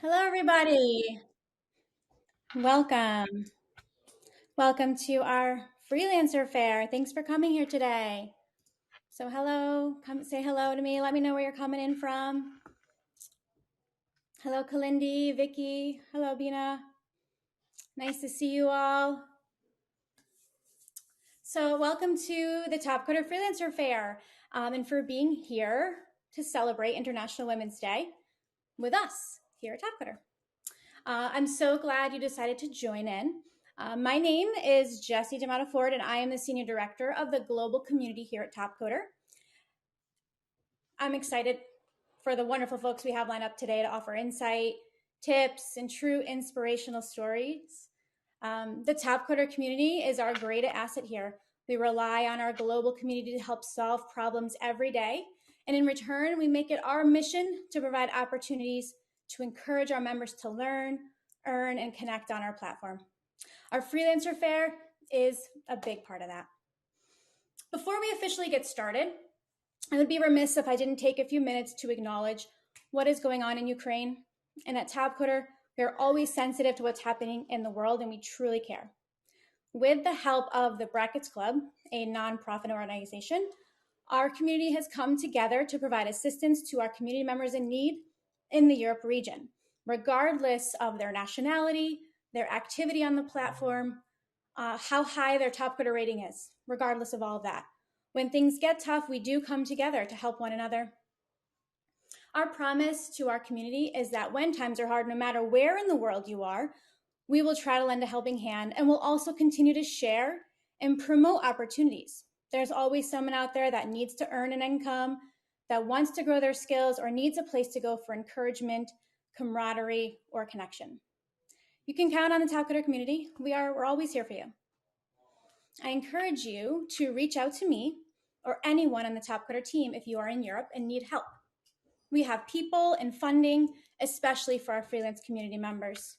Hello, everybody. Welcome. Welcome to our Freelancer Fair. Thanks for coming here today. So, hello. Come say hello to me. Let me know where you're coming in from. Hello, Kalindi, Vicky. Hello, Bina. Nice to see you all. So, welcome to the Topcoder Freelancer Fair and for being here to celebrate International Women's Day with us here at Topcoder. I'm so glad you decided to join in. My name is Jessie D'Amato Ford, and I am the Senior Director of the Global Community here at Topcoder. I'm excited for the wonderful folks we have lined up today to offer insight, tips, and true inspirational stories. The Topcoder community is our greatest asset here. We rely on our global community to help solve problems every day, and in return, we make it our mission to provide opportunities to encourage our members to learn, earn, and connect on our platform. Our Freelancer Fair is a big part of that. Before we officially get started, I would be remiss if I didn't take a few minutes to acknowledge what is going on in Ukraine. And at Topcoder, we are always sensitive to what's happening in the world, and we truly care. With the help of the Brackets Club, a nonprofit organization, our community has come together to provide assistance to our community members in need in the Europe region, regardless of their nationality, their activity on the platform, how high their Topcoder rating is, regardless of all of that. When things get tough, we do come together to help one another. Our promise to our community is that when times are hard, no matter where in the world you are, we will try to lend a helping hand, and we'll also continue to share and promote opportunities. There's always someone out there that needs to earn an income, that wants to grow their skills, or needs a place to go for encouragement, camaraderie, or connection. You can count on the Topcoder community. We're always here for you. I encourage you to reach out to me or anyone on the Topcoder team if you are in Europe and need help. We have people and funding, especially for our freelance community members.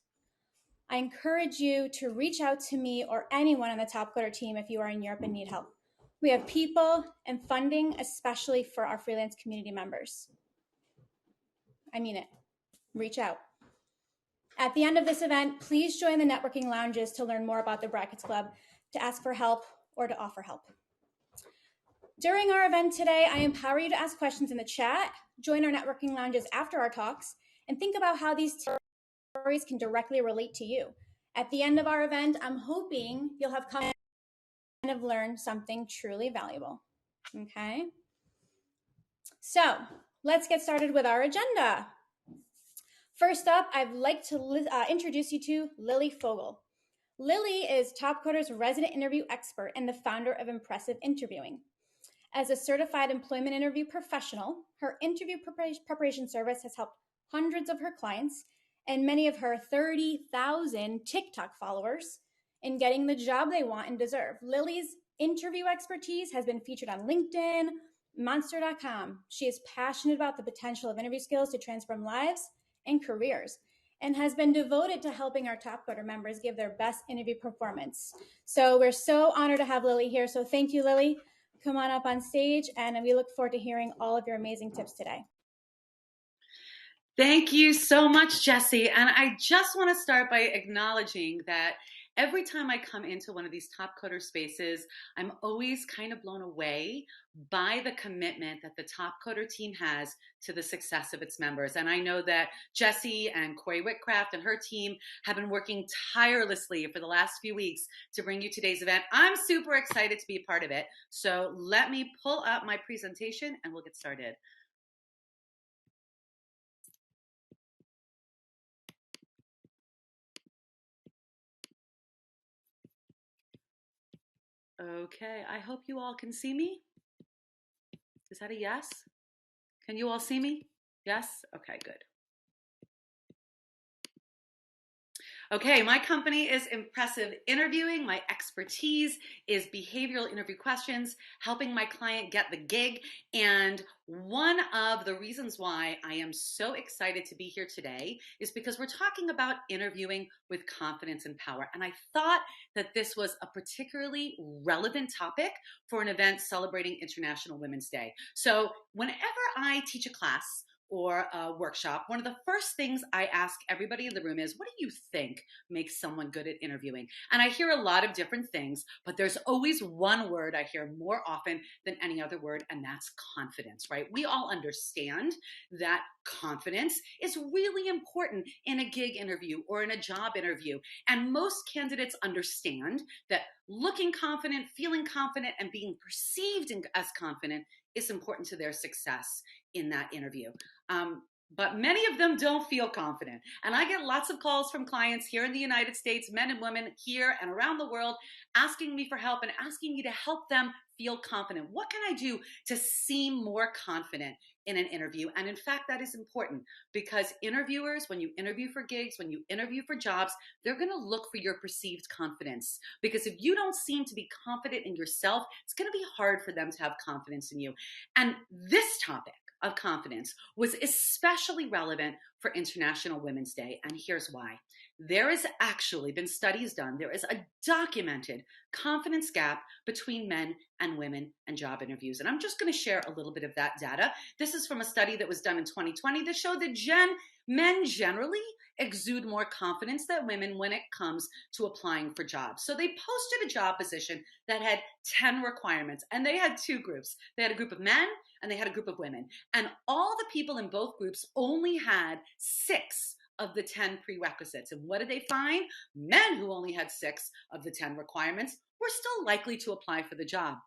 I encourage you to reach out to me or anyone on the Topcoder team if you are in Europe and need help. We have people and funding, especially for our freelance community members. I mean it. Reach out. At the end of this event, please join the networking lounges to learn more about the Brackets Club, to ask for help, or to offer help. During our event today, I empower you to ask questions in the chat, join our networking lounges after our talks, and think about how these stories can directly relate to you. At the end of our event, I'm hoping you'll have come and have learned something truly valuable. Okay? So let's get started with our agenda. First up, I'd like to introduce you to Lily Fogel. Lily is Topcoder's resident interview expert and the founder of Impressive Interviewing. As a certified employment interview professional, her interview preparation service has helped hundreds of her clients and many of her 30,000 TikTok followers in getting the job they want and deserve. Lily's interview expertise has been featured on LinkedIn, Monster.com. She is passionate about the potential of interview skills to transform lives and careers, and has been devoted to helping our Topcoder members give their best interview performance. So we're so honored to have Lily here. So thank you, Lily. Come on up on stage, and we look forward to hearing all of your amazing tips today. Thank you so much, Jessie. And I just want to start by acknowledging that every time I come into one of these Topcoder spaces, I'm always kind of blown away by the commitment that the Topcoder team has to the success of its members. And I know that Jessie and Corey Whitcraft and her team have been working tirelessly for the last few weeks to bring you today's event. I'm super excited to be a part of it. So let me pull up my presentation and we'll get started. Okay, I hope you all can see me. Is that a yes? Can you all see me? Yes? Okay, good. Okay, my company is Impressive Interviewing. My expertise is behavioral interview questions, helping my client get the gig. And one of the reasons why I am so excited to be here today is because we're talking about interviewing with confidence and power. And I thought that this was a particularly relevant topic for an event celebrating International Women's Day. So whenever I teach a class, or a workshop, one of the first things I ask everybody in the room is, what do you think makes someone good at interviewing? And I hear a lot of different things, but there's always one word I hear more often than any other word, and that's confidence, right? We all understand that confidence is really important in a gig interview or in a job interview. And most candidates understand that looking confident, feeling confident, and being perceived as confident is important to their success in that interview. But many of them don't feel confident. And I get lots of calls from clients here in the United States, men and women here and around the world, asking me for help and asking me to help them feel confident. What can I do to seem more confident in an interview? And in fact, that is important because interviewers, when you interview for gigs, when you interview for jobs, they're going to look for your perceived confidence. Because if you don't seem to be confident in yourself, it's going to be hard for them to have confidence in you. And this topic of confidence was especially relevant for International Women's Day, and here's why. There has actually been studies done. There is a documented confidence gap between men and women and job interviews. And I'm just going to share a little bit of that data. This is from a study that was done in 2020 that showed that men generally exude more confidence than women when it comes to applying for jobs. So they posted a job position that had 10 requirements, and they had two groups. They had a group of men and they had a group of women. And all the people in both groups only had 6 of the 10 prerequisites. And what did they find? Men who only had 6 of the 10 requirements were still likely to apply for the job.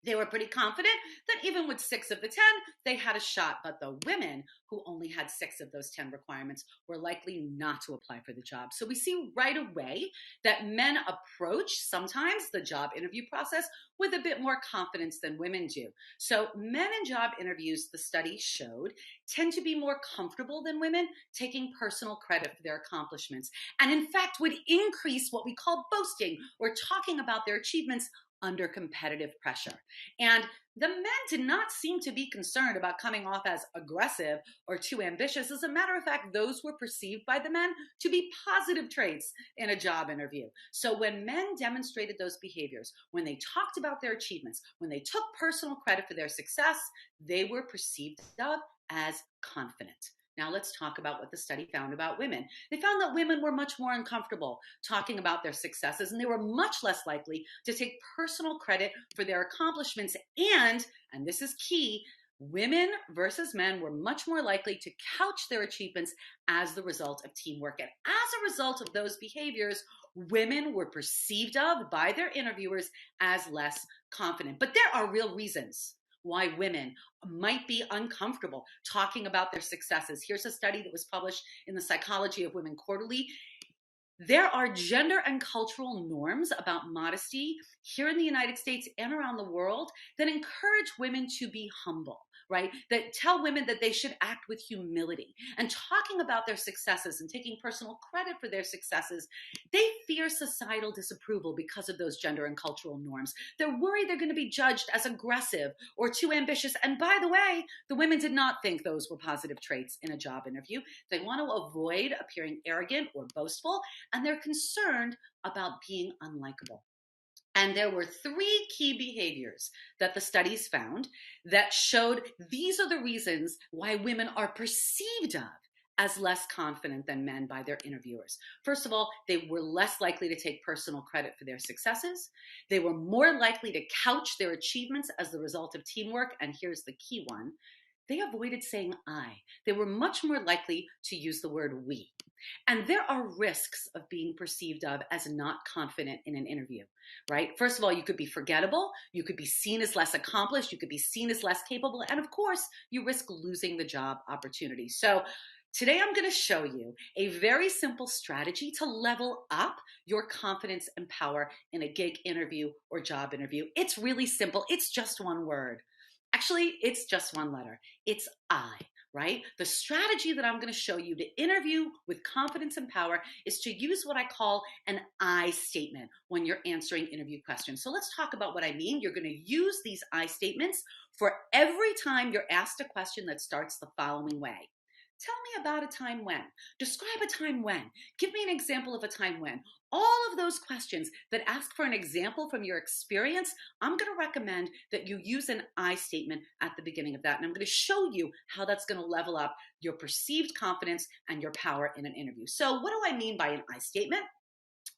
They were pretty confident that even with 6 of the 10, they had a shot. But the women who only had 6 of those 10 requirements were likely not to apply for the job. So we see right away that men approach sometimes the job interview process with a bit more confidence than women do. So men in job interviews, the study showed, tend to be more comfortable than women taking personal credit for their accomplishments. And in fact, would increase what we call boasting or talking about their achievements under competitive pressure. And the men did not seem to be concerned about coming off as aggressive or too ambitious. As a matter of fact, those were perceived by the men to be positive traits in a job interview. So when men demonstrated those behaviors, when they talked about their achievements, when they took personal credit for their success, they were perceived of as confident. Now let's talk about what the study found about women. They found that women were much more uncomfortable talking about their successes, and they were much less likely to take personal credit for their accomplishments. And this is key, women versus men were much more likely to couch their achievements as the result of teamwork. And as a result of those behaviors, women were perceived of by their interviewers as less confident. But there are real reasons why women might be uncomfortable talking about their successes. Here's a study that was published in the Psychology of Women Quarterly. There are gender and cultural norms about modesty here in the United States and around the world that encourage women to be humble, right? That tell women that they should act with humility. And talking about their successes and taking personal credit for their successes, they fear societal disapproval because of those gender and cultural norms. They're worried they're going to be judged as aggressive or too ambitious. And by the way, the women did not think those were positive traits in a job interview. They want to avoid appearing arrogant or boastful, and they're concerned about being unlikable. And there were 3 key behaviors that the studies found that showed these are the reasons why women are perceived of as less confident than men by their interviewers. First of all, they were less likely to take personal credit for their successes. They were more likely to couch their achievements as the result of teamwork. And here's the key one. They avoided saying I. They were much more likely to use the word we. And there are risks of being perceived of as not confident in an interview, right? First of all, you could be forgettable. You could be seen as less accomplished. You could be seen as less capable. And of course, you risk losing the job opportunity. So today I'm going to show you a very simple strategy to level up your confidence and power in a gig interview or job interview. It's really simple. It's just one word. Actually, it's just one letter. It's I, right? The strategy that I'm going to show you to interview with confidence and power is to use what I call an I statement when you're answering interview questions. So let's talk about what I mean. You're going to use these I statements for every time you're asked a question that starts the following way. Tell me about a time when. Describe a time when. Give me an example of a time when. All of those questions that ask for an example from your experience, I'm going to recommend that you use an I statement at the beginning of that. And I'm going to show you how that's going to level up your perceived confidence and your power in an interview. So what do I mean by an I statement?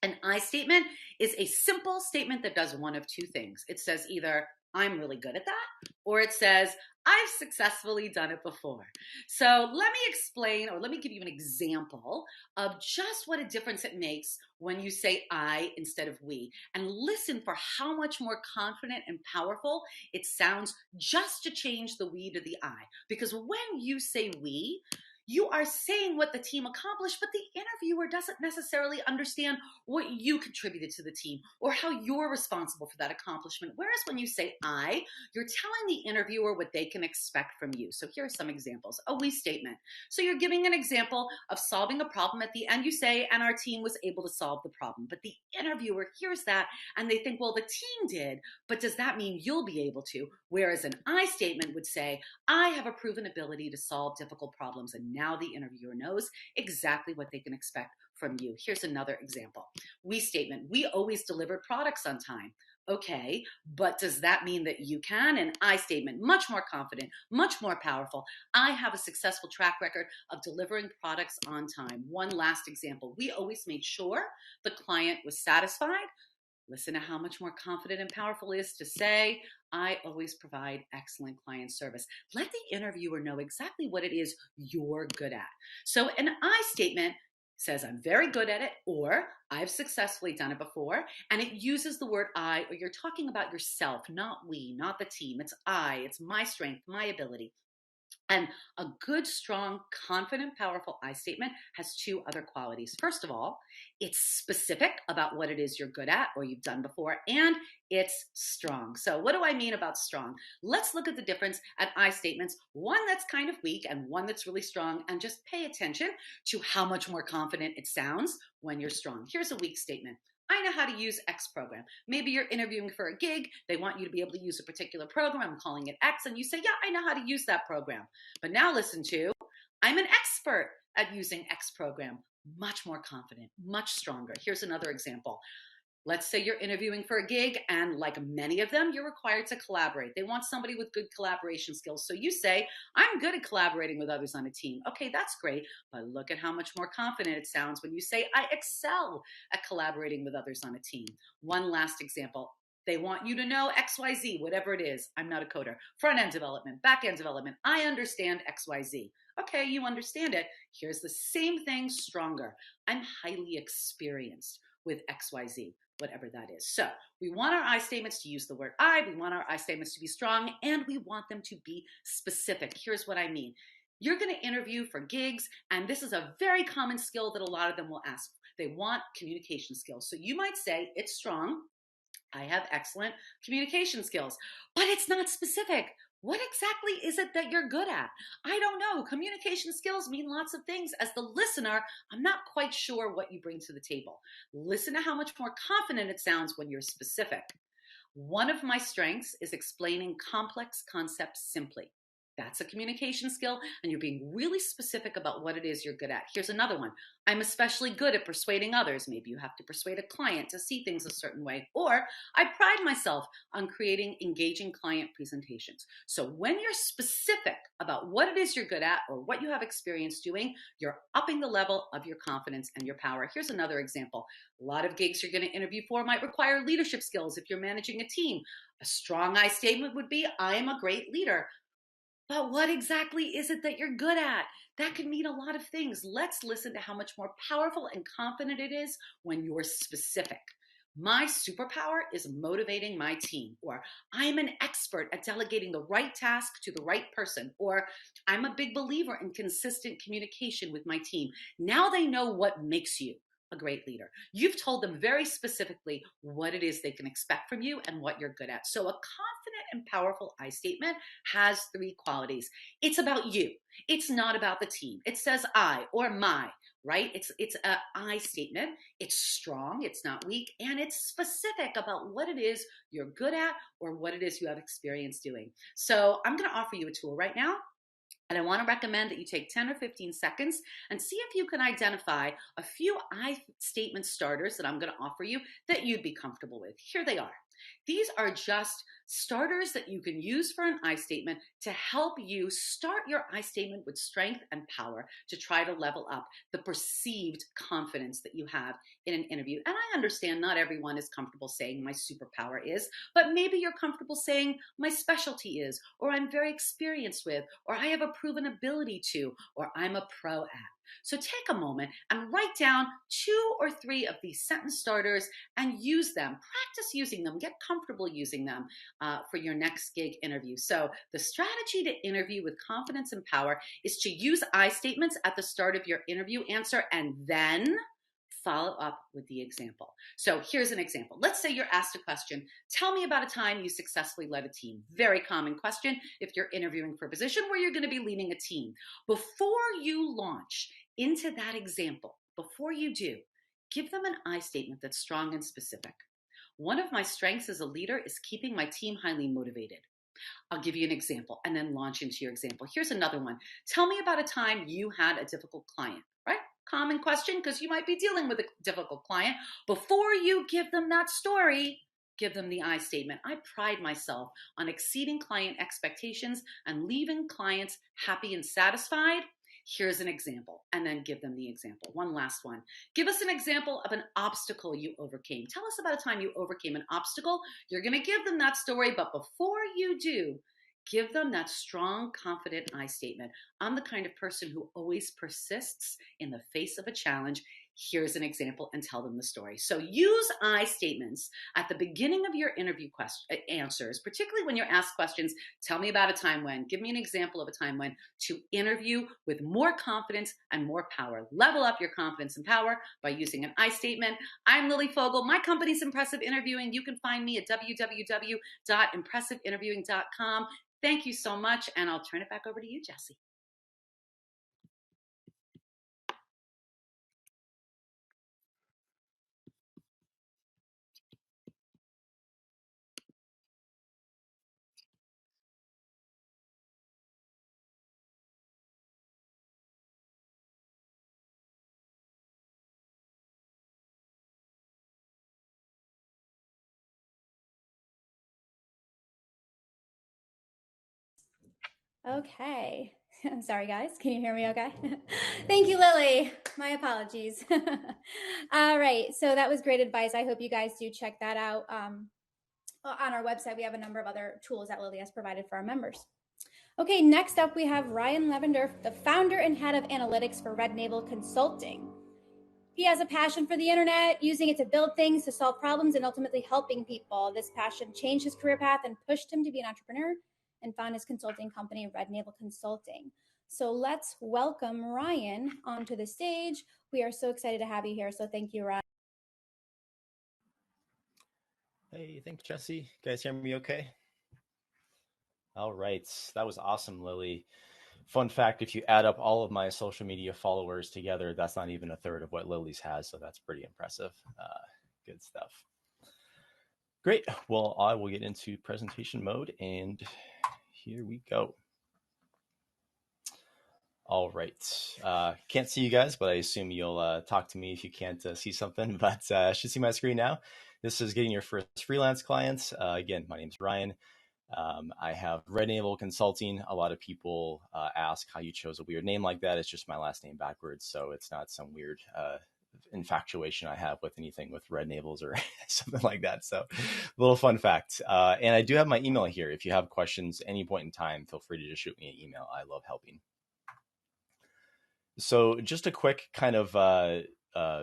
An I statement is a simple statement that does one of two things. It says either I'm really good at that, or it says I've successfully done it before. So let me explain, or let me give you an example of just what a difference it makes when you say I instead of we, and listen for how much more confident and powerful it sounds just to change the we to the I. Because when you say we, you are saying what the team accomplished, but the interviewer doesn't necessarily understand what you contributed to the team or how you're responsible for that accomplishment. Whereas when you say I, you're telling the interviewer what they can expect from you. So here are some examples. A we statement. So you're giving an example of solving a problem. At the end you say, and our team was able to solve the problem. But the interviewer hears that and they think, well, the team did, but does that mean you'll be able to? Whereas an I statement would say, I have a proven ability to solve difficult problems, and now the interviewer knows exactly what they can expect from you. Here's another example. We statement, we always delivered products on time. Okay, but does that mean that you can? An I statement, much more confident, much more powerful. I have a successful track record of delivering products on time. One last example, we always made sure the client was satisfied. Listen to how much more confident and powerful it is to say, I always provide excellent client service. Let the interviewer know exactly what it is you're good at. So an I statement says, I'm very good at it, or I've successfully done it before, and it uses the word I, or you're talking about yourself, not we, not the team. It's I, it's my strength, my ability. And a good, strong, confident, powerful I statement has two other qualities. First of all, it's specific about what it is you're good at or you've done before, and it's strong. So what do I mean about strong? Let's look at the difference at I statements, one that's kind of weak and one that's really strong, and just pay attention to how much more confident it sounds when you're strong. Here's a weak statement. I know how to use X program. Maybe you're interviewing for a gig. They want you to be able to use a particular program. I'm calling it X. And you say, yeah, I know how to use that program. But now listen to, I'm an expert at using X program. Much more confident, much stronger. Here's another example. Let's say you're interviewing for a gig, and like many of them, you're required to collaborate. They want somebody with good collaboration skills. So you say, I'm good at collaborating with others on a team. Okay, that's great. But look at how much more confident it sounds when you say, I excel at collaborating with others on a team. One last example. They want you to know XYZ, whatever it is. I'm not a coder. Front-end development, back-end development. I understand XYZ. Okay, you understand it. Here's the same thing, stronger. I'm highly experienced with XYZ, whatever that is. So we want our I statements to use the word I, we want our I statements to be strong, and we want them to be specific. Here's what I mean. You're going to interview for gigs, and this is a very common skill that a lot of them will ask. They want communication skills. So you might say, it's strong. I have excellent communication skills, but it's not specific. What exactly is it that you're good at? I don't know. Communication skills mean lots of things. As the listener, I'm not quite sure what you bring to the table. Listen to how much more confident it sounds when you're specific. One of my strengths is explaining complex concepts simply. That's a communication skill, and you're being really specific about what it is you're good at. Here's another one. I'm especially good at persuading others. Maybe you have to persuade a client to see things a certain way. Or I pride myself on creating engaging client presentations. So when you're specific about what it is you're good at or what you have experience doing, you're upping the level of your confidence and your power. Here's another example. A lot of gigs you're going to interview for might require leadership skills if you're managing a team. A strong I statement would be, I am a great leader. But what exactly is it that you're good at? That could mean a lot of things. Let's listen to how much more powerful and confident it is when you're specific. My superpower is motivating my team, or I'm an expert at delegating the right task to the right person, or I'm a big believer in consistent communication with my team. Now they know what makes you a great leader. You've told them very specifically what it is they can expect from you and what you're good at. So a confident and powerful I statement has three qualities. It's about you. It's not about the team. It says I or my, right? It's a I statement. It's strong. It's not weak. And it's specific about what it is you're good at or what it is you have experience doing. So I'm going to offer you a tool right now. And I want to recommend that you take 10 or 15 seconds and see if you can identify a few I statement starters that I'm going to offer you that you'd be comfortable with. Here they are. These are just starters that you can use for an I statement to help you start your I statement with strength and power to try to level up the perceived confidence that you have in an interview. And I understand not everyone is comfortable saying my superpower is, but maybe you're comfortable saying my specialty is, or I'm very experienced with, or I have a proven ability to, or I'm a pro at. So take a moment and write down 2 or 3 of these sentence starters and use them. Practice using them. Get comfortable using them for your next gig interview. So the strategy to interview with confidence and power is to use I statements at the start of your interview answer and then follow up with the example. So here's an example. Let's say you're asked a question. Tell me about a time you successfully led a team. Very common question if you're interviewing for a position where you're going to be leading a team. Before you launch into that example, before you do, give them an I statement that's strong and specific. One of my strengths as a leader is keeping my team highly motivated. I'll give you an example and then launch into your example. Here's another one. Tell me about a time you had a difficult client, right? Common question because you might be dealing with a difficult client. Before you give them that story, give them the I statement. I pride myself on exceeding client expectations and leaving clients happy and satisfied. Here's an example, and then give them the example. One last one. Give us an example of an obstacle you overcame. Tell us about a time you overcame an obstacle. You're going to give them that story, but before you do, give them that strong, confident I statement. I'm the kind of person who always persists in the face of a challenge. Here's an example, and tell them the story. So use I statements at the beginning of your interview answers, particularly when you're asked questions. Tell me about a time when, give me an example of a time when, to interview with more confidence and more power. Level up your confidence and power by using an I statement. I'm Lily Fogel. My company's Impressive Interviewing. You can find me at www.impressiveinterviewing.com. Thank you so much, and I'll turn it back over to you, Jesse. Okay. I'm sorry, guys. Can you hear me okay? Thank you, Lily. My apologies. All right. So that was great advice. I hope you guys do check that out. On our website, we have a number of other tools that Lily has provided for our members. Okay, next up, we have Ryan Lavender, the founder and head of analytics for Red Navel Consulting. He has a passion for the internet, using it to build things, to solve problems, and ultimately helping people. This passion changed his career path and pushed him to be an entrepreneur and found his consulting company, Red Navel Consulting. So let's welcome Ryan onto the stage. We are so excited to have you here. So thank you, Ryan. Hey, thanks, Jesse. You guys hear me okay? All right. That was awesome, Lily. Fun fact, if you add up all of my social media followers together, that's not even a third of what Lily's has, so that's pretty impressive. Good stuff. Great. Well, I will get into presentation mode, and here we go. All right. Can't see you guys, but I assume you'll talk to me if you can't see something, but I should see my screen now. This is getting your first freelance clients. Again, my name is Ryan. I have Red Navel Consulting. A lot of people ask how you chose a weird name like that. It's just my last name backwards, so it's not some weird infatuation I have with anything with red navels or something like that. So a little fun fact. And I do have my email here. If you have questions any point in time, feel free to just shoot me an email. I love helping. So just a quick kind of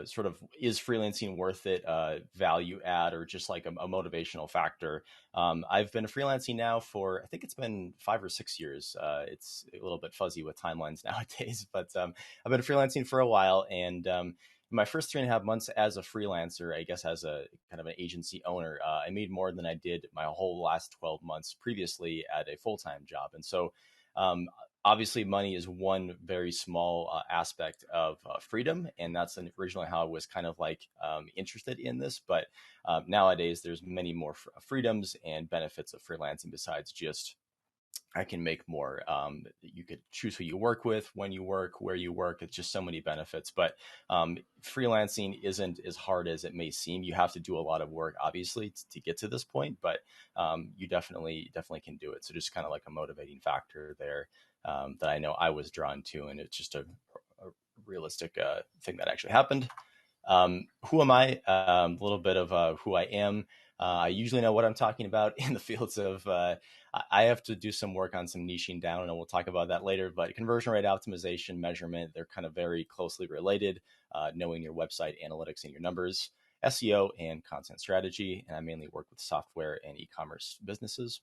sort of, is freelancing worth it value add, or just like a motivational factor. I've been freelancing now for, I think it's been 5 or 6 years. It's a little bit fuzzy with timelines nowadays, but I've been freelancing for a while. And my first 3.5 months as a freelancer, I guess as a kind of an agency owner, I made more than I did my whole last 12 months previously at a full-time job. And so obviously, money is one very small aspect of freedom, and that's originally how I was kind of like interested in this. But nowadays, there's many more freedoms and benefits of freelancing besides just I can make more. You could choose who you work with, when you work, where you work. It's just so many benefits. But freelancing isn't as hard as it may seem. You have to do a lot of work, obviously, to get to this point. But you definitely can do it. So just kind of like a motivating factor there that I know I was drawn to, and it's just a realistic thing that actually happened. Who am I? A little bit of who I am. I usually know what I'm talking about in the fields of, I have to do some work on some niching down, and we'll talk about that later. But conversion rate optimization, measurement, they're kind of very closely related, knowing your website analytics and your numbers, SEO, and content strategy. And I mainly work with software and e-commerce businesses.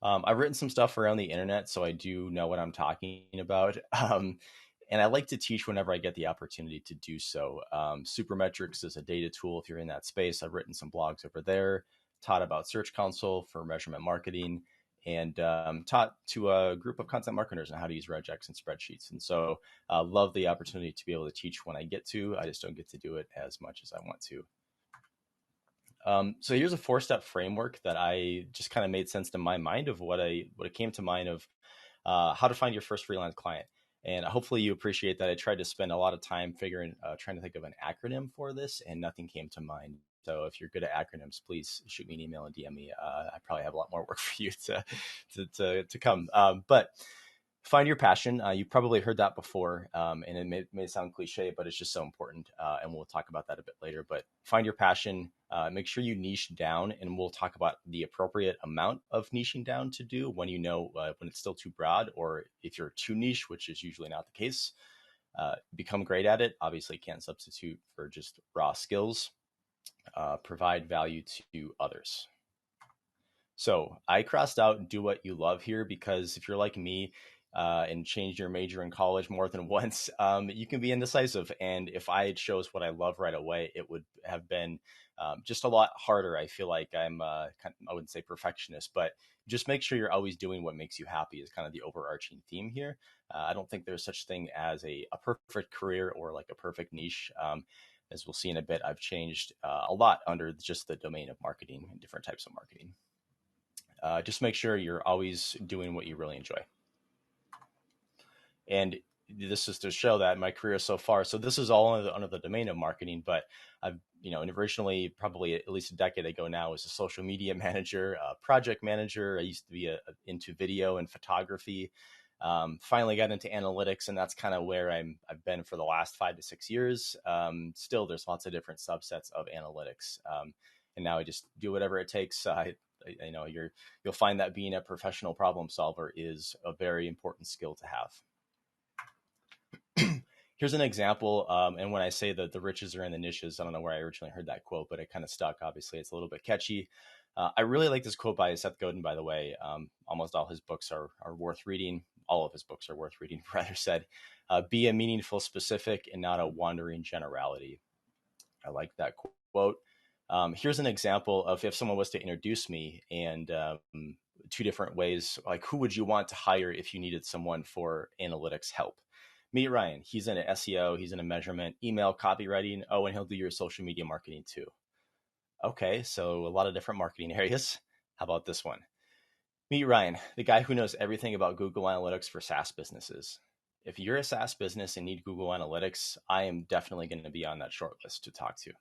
I've written some stuff around the internet, so I do know what I'm talking about. And I like to teach whenever I get the opportunity to do so. Supermetrics is a data tool if you're in that space. I've written some blogs over there, taught about Search Console for measurement marketing, and taught to a group of content marketers on how to use regex and spreadsheets. And so love the opportunity to be able to teach when I get to. I just don't get to do it as much as I want to. So here's a 4-step framework that I just kind of made sense to my mind of what it came to mind of how to find your first freelance client. And hopefully you appreciate that I tried to spend a lot of time trying to think of an acronym for this, and nothing came to mind. So if you're good at acronyms, please shoot me an email and DM me. I probably have a lot more work for you to come. But find your passion. You've probably heard that before, and it may sound cliche, but it's just so important. And we'll talk about that a bit later. But find your passion. Make sure you niche down, and we'll talk about the appropriate amount of niching down to do when you know when it's still too broad, or if you're too niche, which is usually not the case. Become great at it. Obviously, can't substitute for just raw skills. Provide value to others. So I crossed out do what you love here because if you're like me and changed your major in college more than once, you can be indecisive. And if I chose what I love right away, it would have been just a lot harder. I feel like I wouldn't say perfectionist, but just make sure you're always doing what makes you happy is kind of the overarching theme here. I don't think there's such thing as a perfect career or like a perfect niche. As we'll see in a bit, I've changed a lot under just the domain of marketing and different types of marketing. Just make sure you're always doing what you really enjoy. And this is to show that my career so far. So this is all under the domain of marketing, but I've, originally probably at least a decade ago now was a social media manager, a project manager. I used to be into video and photography. Finally got into analytics, and that's kind of where I've been for the last 5 to 6 years. Still, there's lots of different subsets of analytics. And now I just do whatever it takes. You'll find that being a professional problem solver is a very important skill to have. Here's an example. And when I say that the riches are in the niches, I don't know where I originally heard that quote, but it kind of stuck. Obviously, it's a little bit catchy. I really like this quote by Seth Godin, by the way. Almost all his books are worth reading. All of his books are worth reading, rather said. Be a meaningful specific and not a wandering generality. I like that quote. Here's an example of if someone was to introduce me and 2 different ways, like who would you want to hire if you needed someone for analytics help? Meet Ryan. He's in SEO. He's in a measurement, email, copywriting. Oh, and he'll do your social media marketing too. Okay, so a lot of different marketing areas. How about this one? Meet Ryan, the guy who knows everything about Google Analytics for SaaS businesses. If you're a SaaS business and need Google Analytics, I am definitely going to be on that short list to talk to.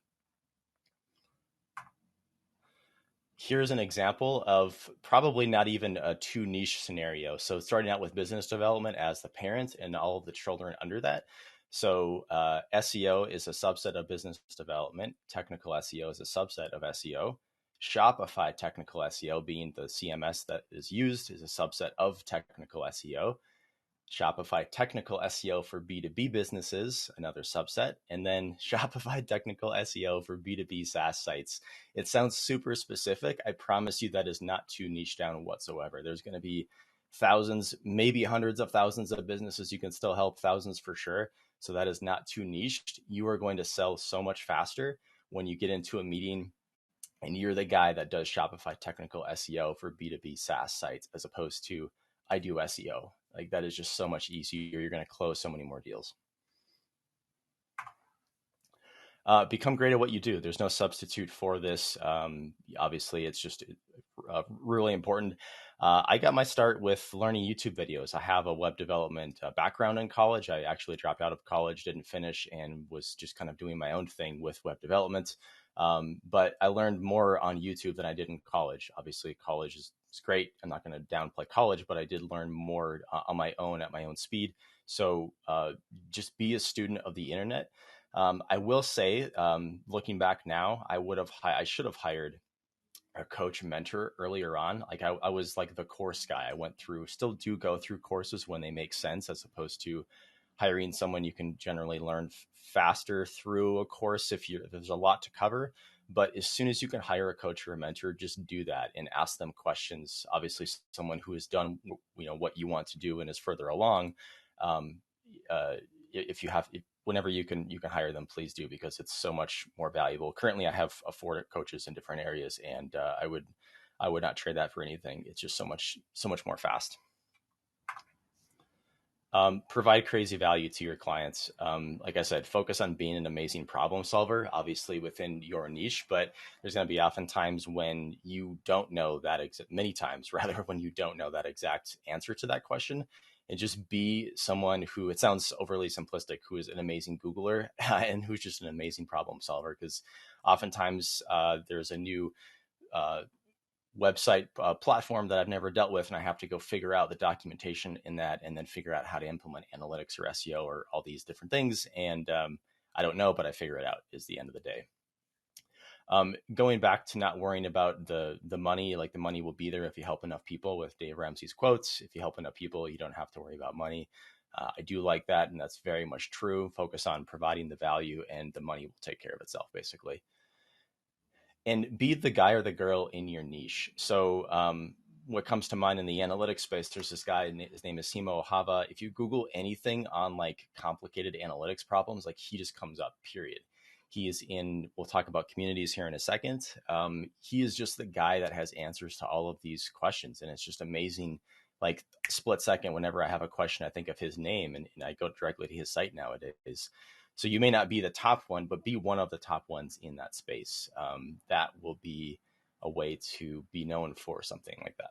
Here's an example of probably not even a too niche scenario. So starting out with business development as the parent and all of the children under that. So SEO is a subset of business development. Technical SEO is a subset of SEO. Shopify technical SEO, being the CMS that is used, is a subset of technical SEO. Shopify technical SEO for B2B businesses, another subset, and then Shopify technical SEO for B2B SaaS sites. It sounds super specific. I promise you that is not too niche down whatsoever. There's going to be thousands, maybe hundreds of thousands of businesses you can still help, thousands for sure. So that is not too niched. You are going to sell so much faster when you get into a meeting and you're the guy that does Shopify technical SEO for B2B SaaS sites, as opposed to I do SEO. Like that is just so much easier. You're going to close so many more deals. Become great at what you do. There's no substitute for this. Obviously, it's just really important. I got my start with learning YouTube videos. I have a web development background in college. I actually dropped out of college, didn't finish, and was just kind of doing my own thing with web development. But I learned more on YouTube than I did in college. Obviously, college is great. I'm not going to downplay college, but I did learn more on my own at my own speed. So just be a student of the internet. I will say, looking back now, I should have hired a coach mentor earlier on. Like I was like the course guy. I went through, still do go through courses when they make sense, as opposed to hiring someone you can generally learn faster through a course if there's a lot to cover. But as soon as you can hire a coach or a mentor, just do that and ask them questions. Obviously, someone who has done what you want to do and is further along. Um, if you have, whenever you can hire them, please do, because it's so much more valuable. Currently, I have 4 coaches in different areas, and I would not trade that for anything. It's just so much more fast. Provide crazy value to your clients. Like I said, focus on being an amazing problem solver, obviously within your niche, but there's going to be often times when you don't know that many times rather, when you don't know that exact answer to that question. And just be someone who, it sounds overly simplistic, who is an amazing Googler and who's just an amazing problem solver. Because oftentimes there's a new website platform that I've never dealt with, and I have to go figure out the documentation in that, and then figure out how to implement analytics or SEO or all these different things. And I don't know, but I figure it out is the end of the day. Going back to not worrying about the money, like the money will be there if you help enough people, with Dave Ramsey's quotes. If you help enough people, you don't have to worry about money. I do like that, and that's very much true. Focus on providing the value, and the money will take care of itself, basically. And be the guy or the girl in your niche. So what comes to mind in the analytics space, there's this guy, his name is Simo Ohava. If you Google anything on like complicated analytics problems, like he just comes up, period. He is we'll talk about communities here in a second. He is just the guy that has answers to all of these questions. And it's just amazing. Like split second, whenever I have a question, I think of his name, and I go directly to his site nowadays. So you may not be the top one, but be one of the top ones in that space. That will be a way to be known for something like that.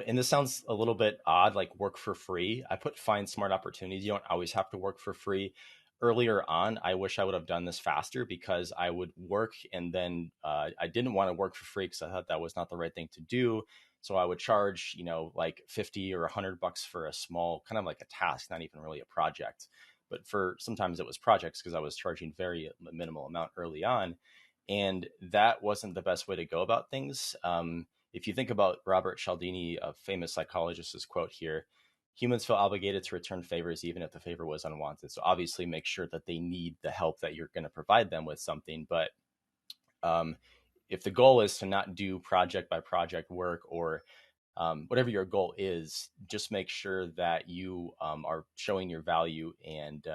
And this sounds a little bit odd, like work for free. I put find smart opportunities. You don't always have to work for free. Earlier on, I wish I would have done this faster, because I would work, and then I didn't want to work for free because I thought that was not the right thing to do. So I would charge, like 50 or $100 for a small, kind of like a task, not even really a project. But for sometimes it was projects, because I was charging very minimal amount early on. And that wasn't the best way to go about things. If you think about Robert Cialdini, a famous psychologist's quote here, humans feel obligated to return favors even if the favor was unwanted. So obviously make sure that they need the help that you're going to provide them with something. But if the goal is to not do project by project work, or whatever your goal is, just make sure that you are showing your value, and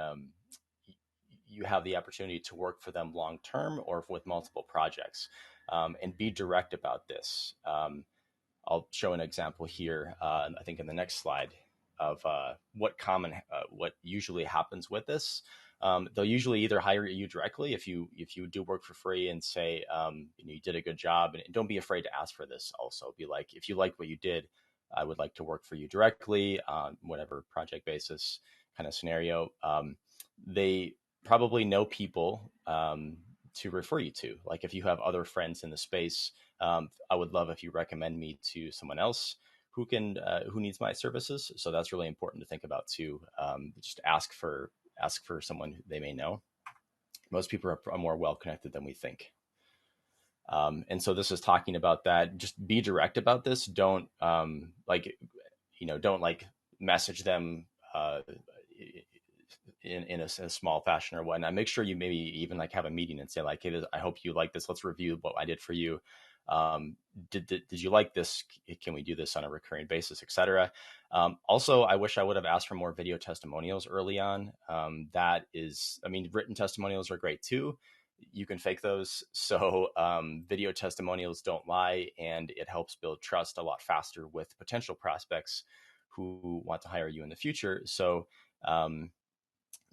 you have the opportunity to work for them long term or with multiple projects, and be direct about this. I'll show an example here, I think in the next slide, of what usually happens with this. They'll usually either hire you directly if you do work for free, and say you did a good job, and don't be afraid to ask for this. Also, be like, if you like what you did, I would like to work for you directly on whatever project basis kind of scenario. They probably know people to refer you to. Like if you have other friends in the space, I would love if you recommend me to someone else who needs my services. So that's really important to think about too. Just ask for someone who they may know. Most people are more well connected than we think. And so this is talking about that. Just be direct about this. Don't don't message them in a small fashion or whatnot. Make sure you maybe even have a meeting and say hey, I hope you like this. Let's review what I did for you. Did you like this? Can we do this on a recurring basis, etc. Also, I wish I would have asked for more video testimonials early on. Written testimonials are great too. You can fake those. So video testimonials don't lie, and it helps build trust a lot faster with potential prospects who want to hire you in the future. So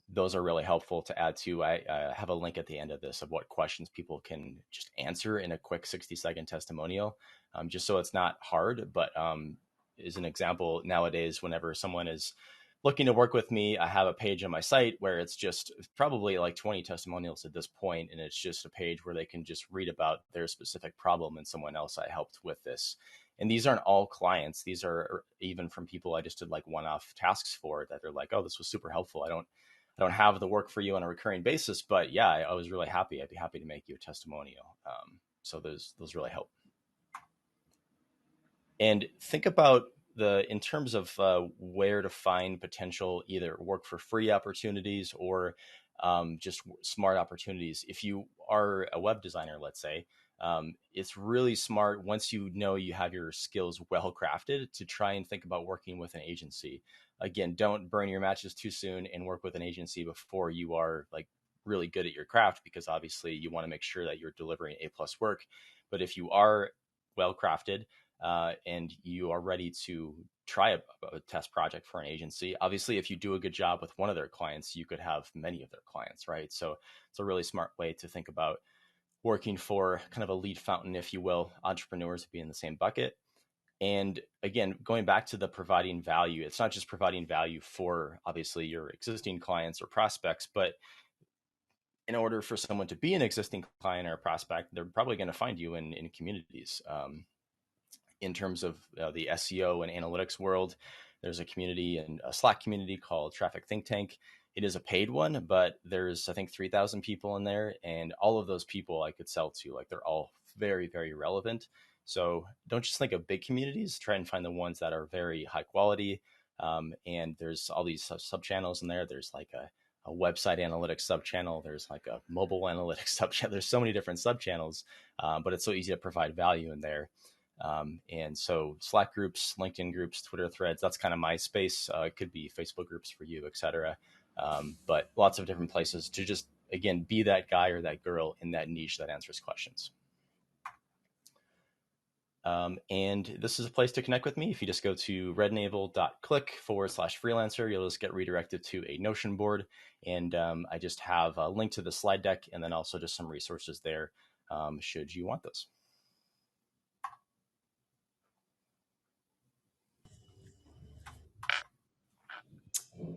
those are really helpful to add to. I have a link at the end of this of what questions people can just answer in a quick 60-second testimonial, just so it's not hard. But as an example, nowadays, whenever someone is looking to work with me, I have a page on my site where it's just probably like 20 testimonials at this point, and it's just a page where they can just read about their specific problem and someone else I helped with this. And these aren't all clients. These are even from people I just did like one-off tasks for that they're like, oh, this was super helpful. I don't have the work for you on a recurring basis, but yeah, I was really happy. I'd be happy to make you a testimonial. So those really help. And think about in terms of where to find potential either work for free opportunities or just smart opportunities. If you are a web designer, let's say, it's really smart once you know you have your skills well crafted to try and think about working with an agency. Again, don't burn your matches too soon and work with an agency before you are like really good at your craft, because obviously you want to make sure that you're delivering A+ work. But if you are well crafted, and you are ready to try a test project for an agency, obviously, if you do a good job with one of their clients, you could have many of their clients, right? So it's a really smart way to think about working for kind of a lead fountain, if you will. Entrepreneurs be in the same bucket. And again, going back to the providing value, it's not just providing value for obviously your existing clients or prospects, but in order for someone to be an existing client or a prospect, they're probably going to find you in communities. In terms of the SEO and analytics world, there's a community and a Slack community called Traffic Think Tank. It is a paid one, but there's, I think, 3,000 people in there, and all of those people I could sell to. Like, they're all very, very relevant. So don't just think of big communities. Try and find the ones that are very high quality. And there's all these sub channels in there. There's like a website analytics sub channel. There's like a mobile analytics sub channel. There's so many different sub channels, but it's so easy to provide value in there. And so Slack groups, LinkedIn groups, Twitter threads, that's kind of my space. It could be Facebook groups for you, etc. But lots of different places to just, again, be that guy or that girl in that niche that answers questions. And this is a place to connect with me. If you just go to rednavel.click/freelancer, you'll just get redirected to a Notion board. And I just have a link to the slide deck and then also just some resources there should you want those.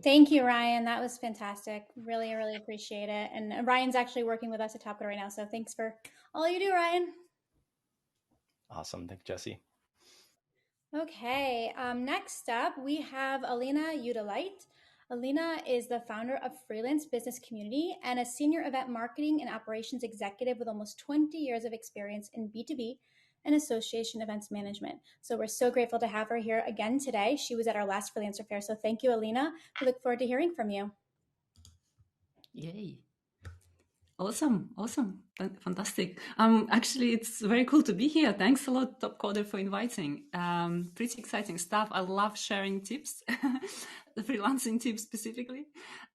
Thank you, Ryan. That was fantastic. Really, really appreciate it. And Ryan's actually working with us at Topcoder right now, so thanks for all you do, Ryan. Awesome. Thanks, Jesse. Okay, next up, we have Alina Udalite. Alina is the founder of Freelance Business Community and a senior event marketing and operations executive with almost 20 years of experience in B2B and association events management. So we're so grateful to have her here again today. She was at our last Freelancer Fair. So thank you, Alina. We look forward to hearing from you. Yay. Awesome. Fantastic. Actually, it's very cool to be here. Thanks a lot, Topcoder, for inviting. Pretty exciting stuff. I love sharing tips, the freelancing tips specifically,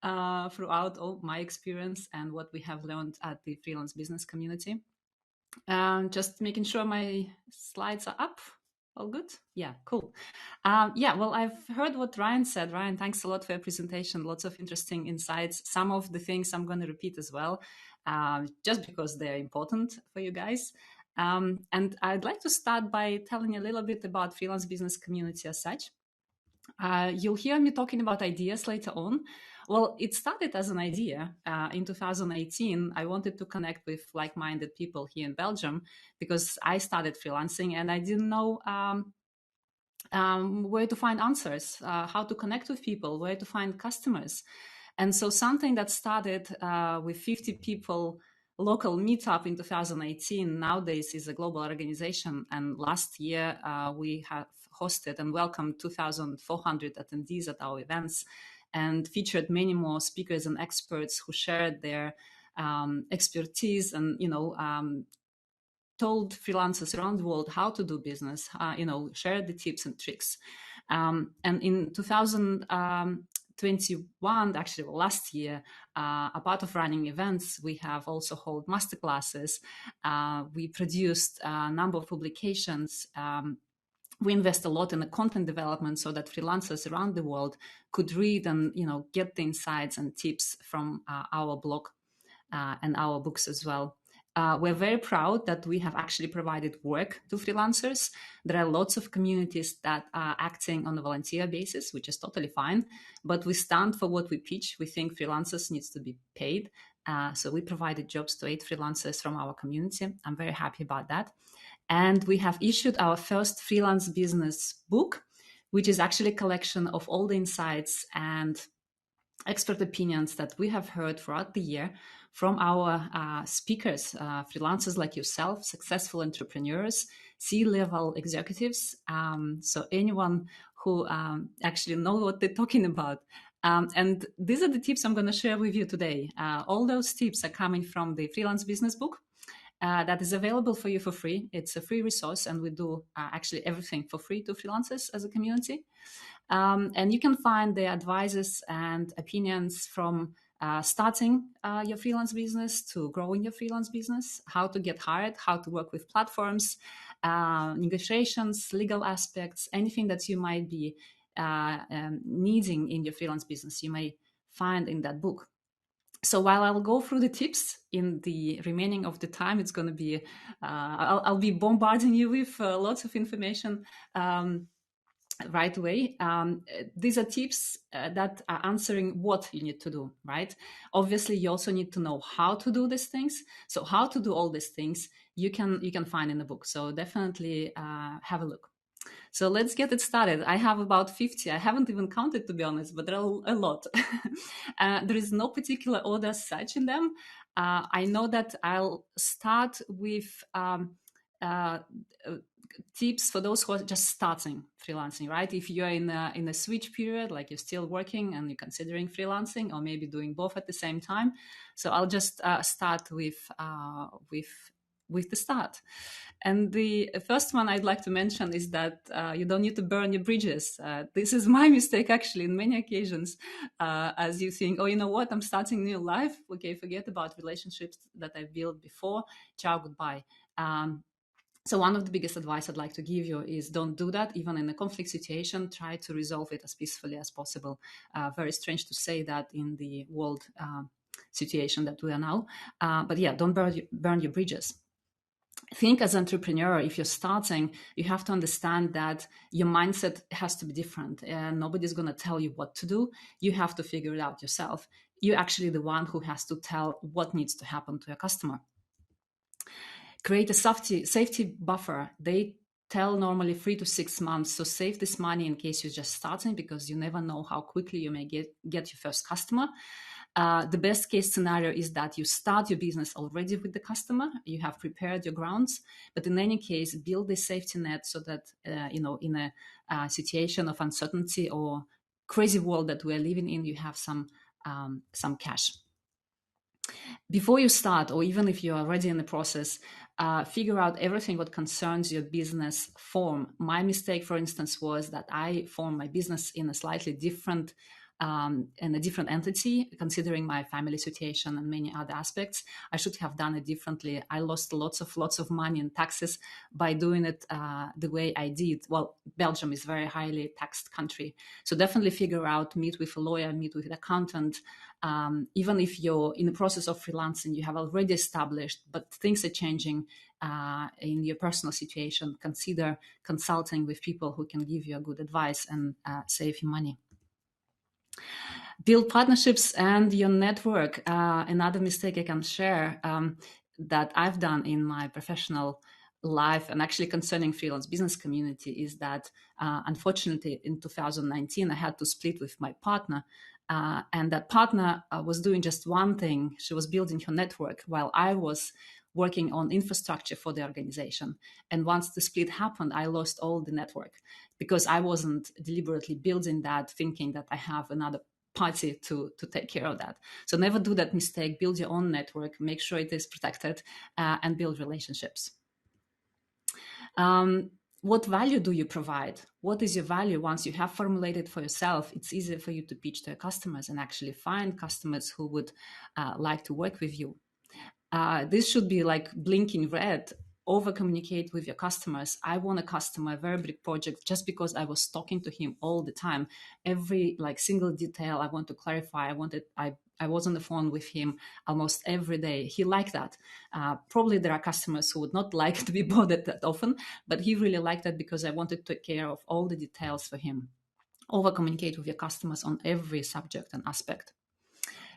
throughout all my experience and what we have learned at the freelance business community. Just making sure my slides are up. All good? Yeah, cool. Well, I've heard what Ryan said. Ryan, thanks a lot for your presentation. Lots of interesting insights. Some of the things I'm going to repeat as well, just because they're important for you guys. And I'd like to start by telling a little bit about freelance business community as such. You'll hear me talking about ideas later on. Well, it started as an idea. In 2018, I wanted to connect with like-minded people here in Belgium because I started freelancing and I didn't know where to find answers, how to connect with people, where to find customers. And so something that started with 50 people local meetup in 2018 nowadays is a global organization. And last year, we have hosted and welcomed 2,400 attendees at our events and featured many more speakers and experts who shared their expertise and, told freelancers around the world how to do business, share the tips and tricks. And in 2021, actually last year, a part of running events, we have also held masterclasses. We produced a number of publications. We invest a lot in the content development so that freelancers around the world could read and get the insights and tips from our blog and our books as well. We're very proud that we have actually provided work to freelancers. There are lots of communities that are acting on a volunteer basis, which is totally fine, but we stand for what we pitch. We think freelancers needs to be paid. So we provided jobs to 8 freelancers from our community. I'm very happy about that. And we have issued our first freelance business book, which is actually a collection of all the insights and expert opinions that we have heard throughout the year from our speakers, freelancers like yourself, successful entrepreneurs, C-level executives. So anyone who actually know what they're talking about. And these are the tips I'm going to share with you today. All those tips are coming from the freelance business book. That is available for you for free. It's a free resource, and we do actually everything for free to freelancers as a community. And you can find the advices and opinions from starting your freelance business to growing your freelance business, how to get hired, how to work with platforms, negotiations, legal aspects, anything that you might be needing in your freelance business, you may find in that book. So while I'll go through the tips in the remaining of the time, it's going to be, I'll be bombarding you with lots of information right away. These are tips that are answering what you need to do, right? Obviously, you also need to know how to do these things. So how to do all these things, you can find in the book. So definitely have a look. So let's get it started. I have about 50. I haven't even counted, to be honest, but there are a lot. There is no particular order as such in them. I know that I'll start with tips for those who are just starting freelancing, right? If you're in a switch period, like you're still working and you're considering freelancing, or maybe doing both at the same time. So I'll just start with the start. And the first one I'd like to mention is that you don't need to burn your bridges. This is my mistake, actually, in many occasions, as you think, oh, you know what, I'm starting new life. Okay, forget about relationships that I've built before. Ciao, goodbye. So one of the biggest advice I'd like to give you is don't do that. Even in a conflict situation, try to resolve it as peacefully as possible. Very strange to say that in the world situation that we are now. But yeah, don't burn your bridges. Think as an entrepreneur, if you're starting, you have to understand that your mindset has to be different. Nobody's going to tell you what to do. You have to figure it out yourself. You're actually the one who has to tell what needs to happen to your customer. Create a safety buffer. They tell normally 3 to 6 months. So save this money in case you're just starting, because you never know how quickly you may get your first customer. The best case scenario is that you start your business already with the customer, you have prepared your grounds, but in any case, build a safety net so that, in a situation of uncertainty or crazy world that we're living in, you have some cash. Before you start, or even if you're already in the process, figure out everything what concerns your business form. My mistake, for instance, was that I formed my business in a slightly different in a different entity, considering my family situation and many other aspects. I should have done it differently. I lost lots of money in taxes by doing it the way I did. Well, Belgium is a very highly taxed country. So definitely figure out, meet with a lawyer, meet with an accountant. Even if you're in the process of freelancing, you have already established, but things are changing in your personal situation, consider consulting with people who can give you a good advice and save you money. Build partnerships and your network. Another mistake I can share that I've done in my professional life, and actually concerning freelance business community, is that unfortunately in 2019 I had to split with my partner, and that partner was doing just one thing. She was building her network while I was working on infrastructure for the organization. And once the split happened, I lost all the network because I wasn't deliberately building that, thinking that I have another party to take care of that. So never do that mistake. Build your own network, make sure it is protected, and build relationships. What value do you provide? What is your value? Once you have formulated for yourself, it's easier for you to pitch to your customers and actually find customers who would like to work with you. This should be like blinking red over communicate with your customers. I won a customer, a very big project, just because I was talking to him all the time. Every single detail I want to clarify. I was on the phone with him almost every day. He liked that. Probably there are customers who would not like to be bothered that often, but he really liked that because I wanted to take care of all the details for him. Over communicate with your customers on every subject and aspect.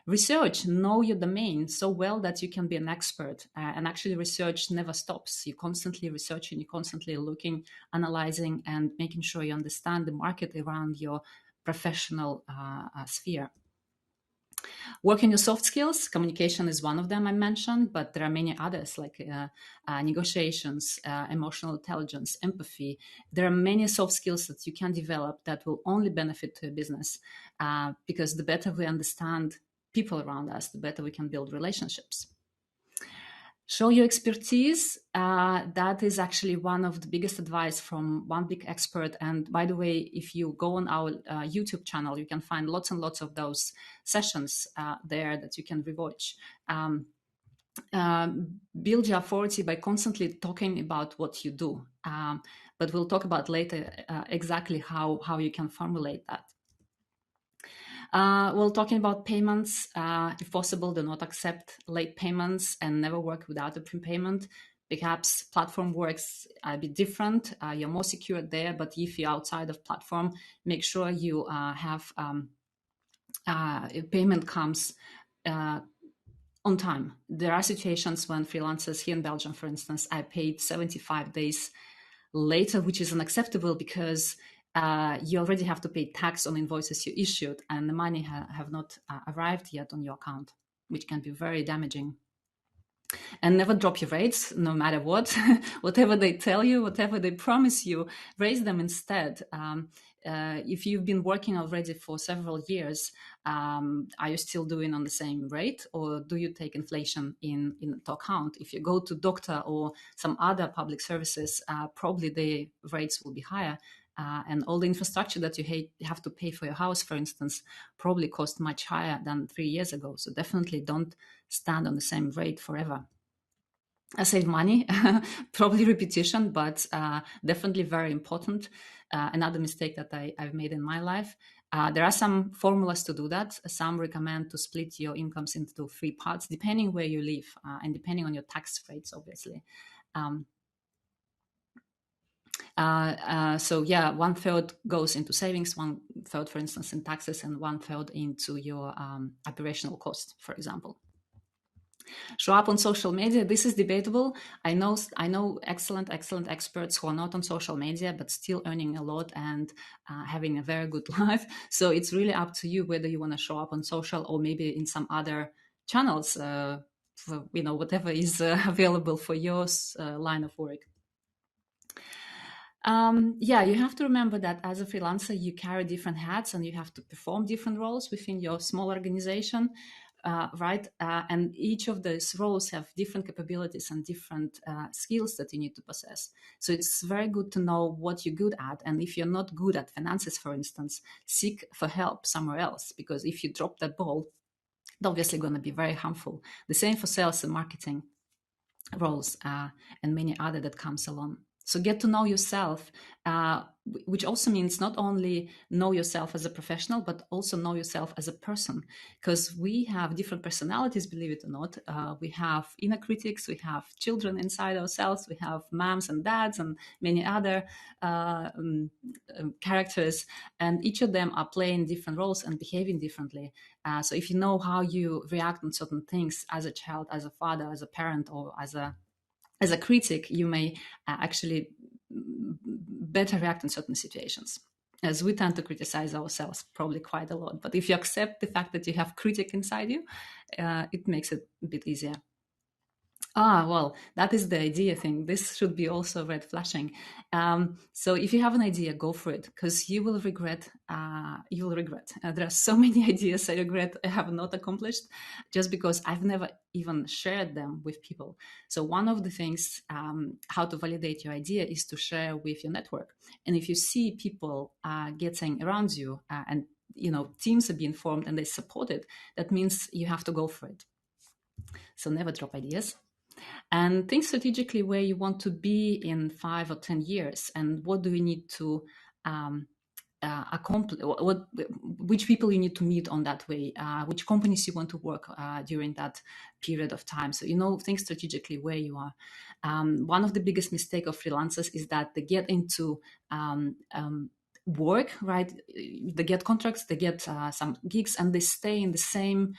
Research, know your domain so well that you can be an expert. And actually, research never stops. You're constantly researching, you're constantly looking, analyzing, and making sure you understand the market around your professional sphere. Work on your soft skills. Communication is one of them I mentioned, but there are many others like negotiations, emotional intelligence, empathy. There are many soft skills that you can develop that will only benefit to your business, because the better we understand people around us, the better we can build relationships. Show your expertise. That is actually one of the biggest advice from one big expert. And by the way, if you go on our YouTube channel, you can find lots and lots of those sessions there that you can rewatch. Build your authority by constantly talking about what you do. But we'll talk about later exactly how you can formulate that. Well, talking about payments, if possible, do not accept late payments and never work without a prepayment. Perhaps platform works a bit different. You're more secure there, but if you're outside of platform, make sure you have payment comes on time. There are situations when freelancers here in Belgium, for instance, I paid 75 days later, which is unacceptable because you already have to pay tax on invoices you issued and the money have not arrived yet on your account, which can be very damaging. And never drop your rates, no matter what. Whatever they tell you, whatever they promise you, raise them instead. If you've been working already for several years, are you still doing on the same rate, or do you take inflation into account? If you go to doctor or some other public services, probably the rates will be higher. And all the infrastructure that you have to pay for your house, for instance, probably cost much higher than 3 years ago. So definitely don't stand on the same rate forever. I save money, probably repetition, but definitely very important. Another mistake that I've made in my life. There are some formulas to do that. Some recommend to split your incomes into 3 parts, depending where you live and depending on your tax rates, obviously. So yeah, 1/3 goes into savings, 1/3, for instance, in taxes, and 1/3 into your operational cost, for example. Show up on social media. This is debatable. I know excellent experts who are not on social media but still earning a lot and having a very good life. So it's really up to you whether you want to show up on social or maybe in some other channels, for, whatever is available for your line of work. You have to remember that as a freelancer, you carry different hats and you have to perform different roles within your small organization, right? And each of those roles have different capabilities and different skills that you need to possess. So it's very good to know what you're good at. And if you're not good at finances, for instance, seek for help somewhere else, because if you drop that ball, it's obviously going to be very harmful. The same for sales and marketing roles and many other that comes along. So get to know yourself, which also means not only know yourself as a professional, but also know yourself as a person, because we have different personalities, believe it or not. We have inner critics, we have children inside ourselves, we have moms and dads and many other characters, and each of them are playing different roles and behaving differently. So if you know how you react on certain things as a child, as a father, as a parent, or as a critic, you may actually better react in certain situations, as we tend to criticize ourselves probably quite a lot. But if you accept the fact that you have critic inside you, it makes it a bit easier. Well, that is the idea thing. This should be also red flashing. So if you have an idea, go for it, because you will regret. There are so many ideas I regret I have not accomplished just because I've never even shared them with people. So one of the things, how to validate your idea, is to share with your network. And if you see people getting around you and teams are being formed and they support it, that means you have to go for it. So never drop ideas. And think strategically where you want to be in 5 or 10 years, and what do you need to accomplish, which people you need to meet on that way, which companies you want to work during that period of time. So, think strategically where you are. One of the biggest mistake of freelancers is that they get into work, right? They get contracts, they get some gigs, and they stay in the same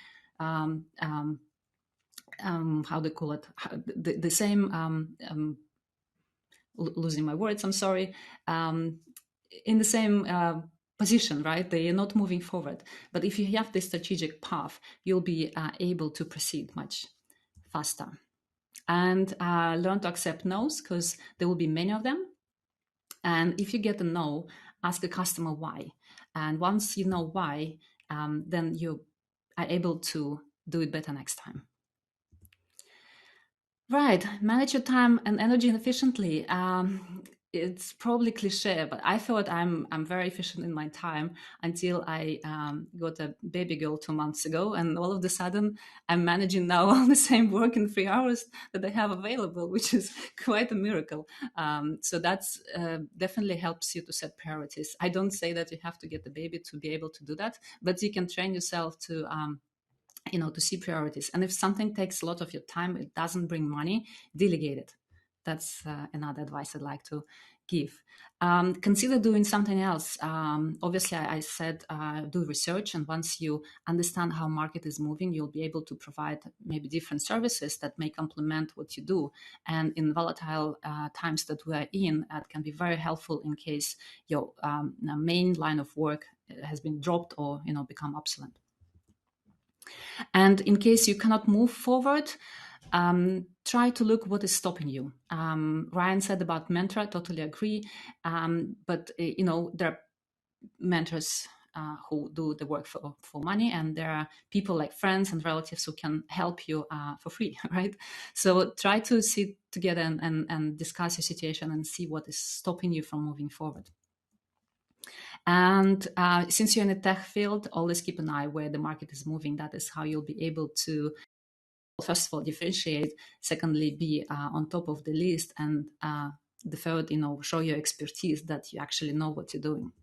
how they call it, the same losing my words, I'm sorry, in the same position, right? They are not moving forward. But if you have this strategic path, you'll be able to proceed much faster. And learn to accept no's, because there will be many of them. And if you get a no, ask the customer why. And once you know why, then you are able to do it better next time. Right, manage your time and energy efficiently. It's probably cliche, but I thought I'm very efficient in my time until I got a baby girl 2 months ago, and all of a sudden I'm managing now all the same work in 3 hours that I have available, which is quite a miracle. So that's definitely helps you to set priorities. I don't say that you have to get the baby to be able to do that, but you can train yourself to to see priorities. And if something takes a lot of your time, it doesn't bring money, delegate it. That's another advice I'd like to give. Consider doing something else. Obviously, I said do research, and once you understand how market is moving, you'll be able to provide maybe different services that may complement what you do. And in volatile times that we are in, it can be very helpful in case your main line of work has been dropped or become obsolete. And in case you cannot move forward, try to look what is stopping you. Ryan said about mentor, I totally agree. But there are mentors who do the work for money, and there are people like friends and relatives who can help you for free, right? So try to sit together and discuss your situation and see what is stopping you from moving forward. And since you're in the tech field, always keep an eye where the market is moving. That is how you'll be able to, first of all, differentiate. Secondly, be on top of the list. And the third, show your expertise, that you actually know what you're doing.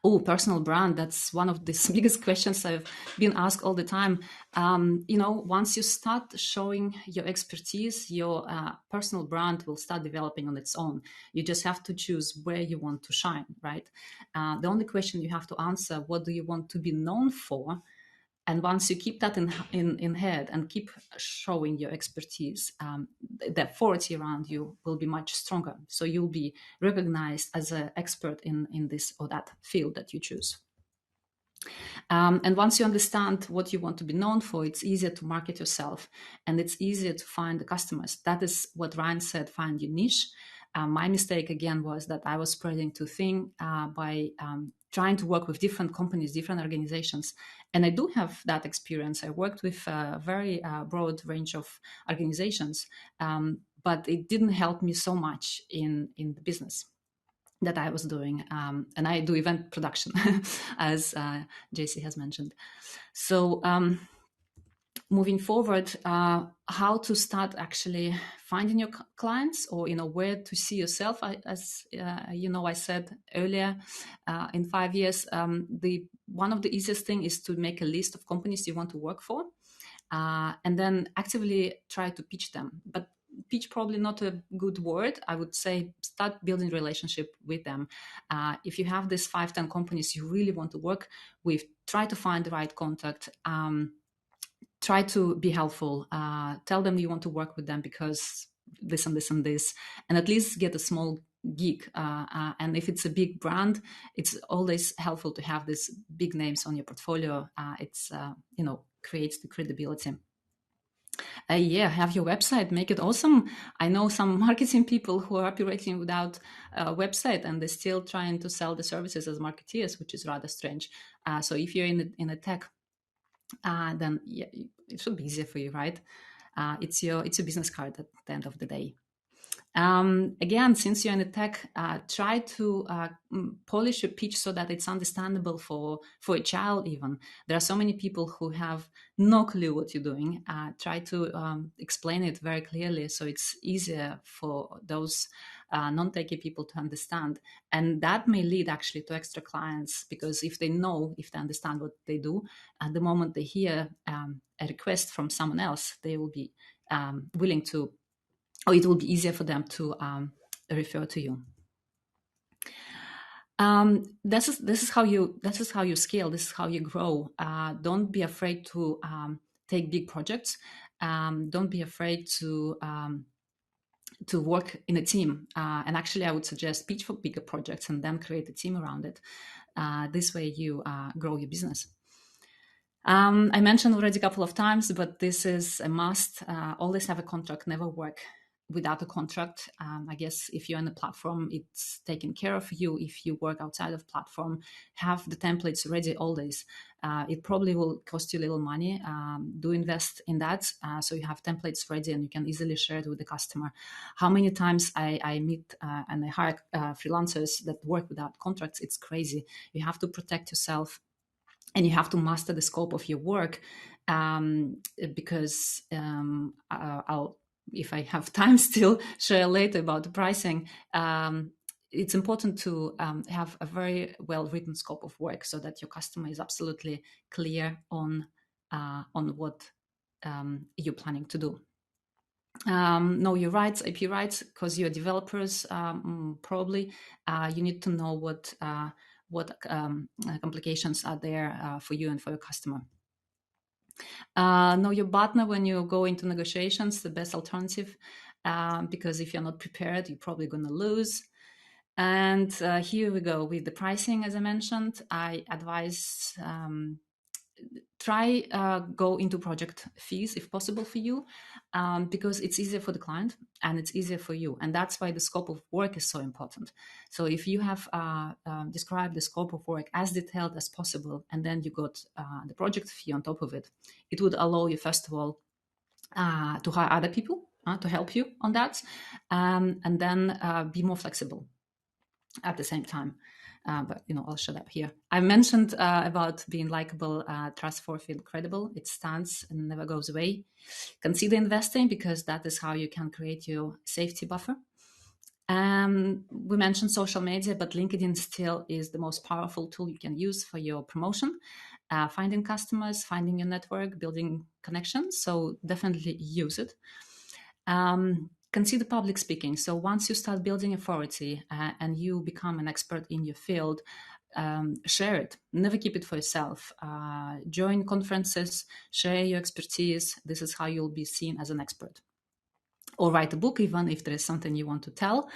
Oh, personal brand. That's one of the biggest questions I've been asked all the time. Once you start showing your expertise, your personal brand will start developing on its own. You just have to choose where you want to shine, right? The only question you have to answer, what do you want to be known for? And once you keep that in head and keep showing your expertise, the authority around you will be much stronger. So you'll be recognized as an expert in this or that field that you choose. And once you understand what you want to be known for, it's easier to market yourself, and it's easier to find the customers. That is what Ryan said, find your niche. My mistake, again, was that I was spreading too thin by trying to work with different companies, different organizations. And I do have that experience. I worked with a very broad range of organizations, but it didn't help me so much in the business that I was doing. And I do event production, as JC has mentioned. So moving forward, how to start actually finding your clients, or where to see yourself. As I said earlier, in 5 years, one of the easiest thing is to make a list of companies you want to work for, and then actively try to pitch them. But pitch, probably not a good word. I would say start building relationship with them. If you have these 5-10 companies you really want to work with, try to find the right contact. Try to be helpful. Tell them you want to work with them because this and this and this, and at least get a small gig. And if it's a big brand, it's always helpful to have these big names on your portfolio. It's creates the credibility. Have your website, make it awesome. I know some marketing people who are operating without a website, and they're still trying to sell the services as marketeers, which is rather strange. So if you're in a tech, then it should be easier for you, right? It's your business card at the end of the day. Again, since you're in the tech, try to polish your pitch so that it's understandable for a child even. There are so many people who have no clue what you're doing. Try to explain it very clearly so it's easier for those non-techie people to understand. And that may lead actually to extra clients, because if they understand what they do, at the moment they hear a request from someone else, they will be willing to, or it will be easier for them to refer to you. This is how you scale. This is how you grow. Don't be afraid to take big projects. Don't be afraid to work in a team. And actually, I would suggest pitch for bigger projects and then create a team around it. This way, you grow your business. I mentioned already a couple of times, but this is a must. Always have a contract. Never work without a contract. I guess if you're on a platform, it's taken care of you. If you work outside of platform, have the templates ready always. It probably will cost you a little money. Do invest in that, so you have templates ready and you can easily share it with the customer. How many times I meet and I hire freelancers that work without contracts? It's crazy. You have to protect yourself and you have to master the scope of your work, because I'll, if I have time, still share later about the pricing. It's important to have a very well-written scope of work so that your customer is absolutely clear on what you're planning to do. Know your rights, IP rights, because you're developers. Probably you need to know what complications are there for you and for your customer. Know your partner when you go into negotiations, the best alternative, because if you're not prepared, you're probably going to lose. And here we go with the pricing. As I mentioned, I advise try go into project fees if possible for you, because it's easier for the client and it's easier for you. And that's why the scope of work is so important. So if you have described the scope of work as detailed as possible, and then you got the project fee on top of it, it would allow you, first of all, to hire other people to help you on that, and then be more flexible at the same time. But I'll shut up here. I mentioned about being likable, trustworthy, and credible. It stands and never goes away. Consider investing, because that is how you can create your safety buffer. We mentioned social media, but LinkedIn still is the most powerful tool you can use for your promotion, finding customers, finding your network, building connections. So definitely use it. Consider public speaking. So once you start building authority and you become an expert in your field, share it. Never keep it for yourself. Join conferences, share your expertise. This is how you'll be seen as an expert. Or write a book, even if there is something you want to tell.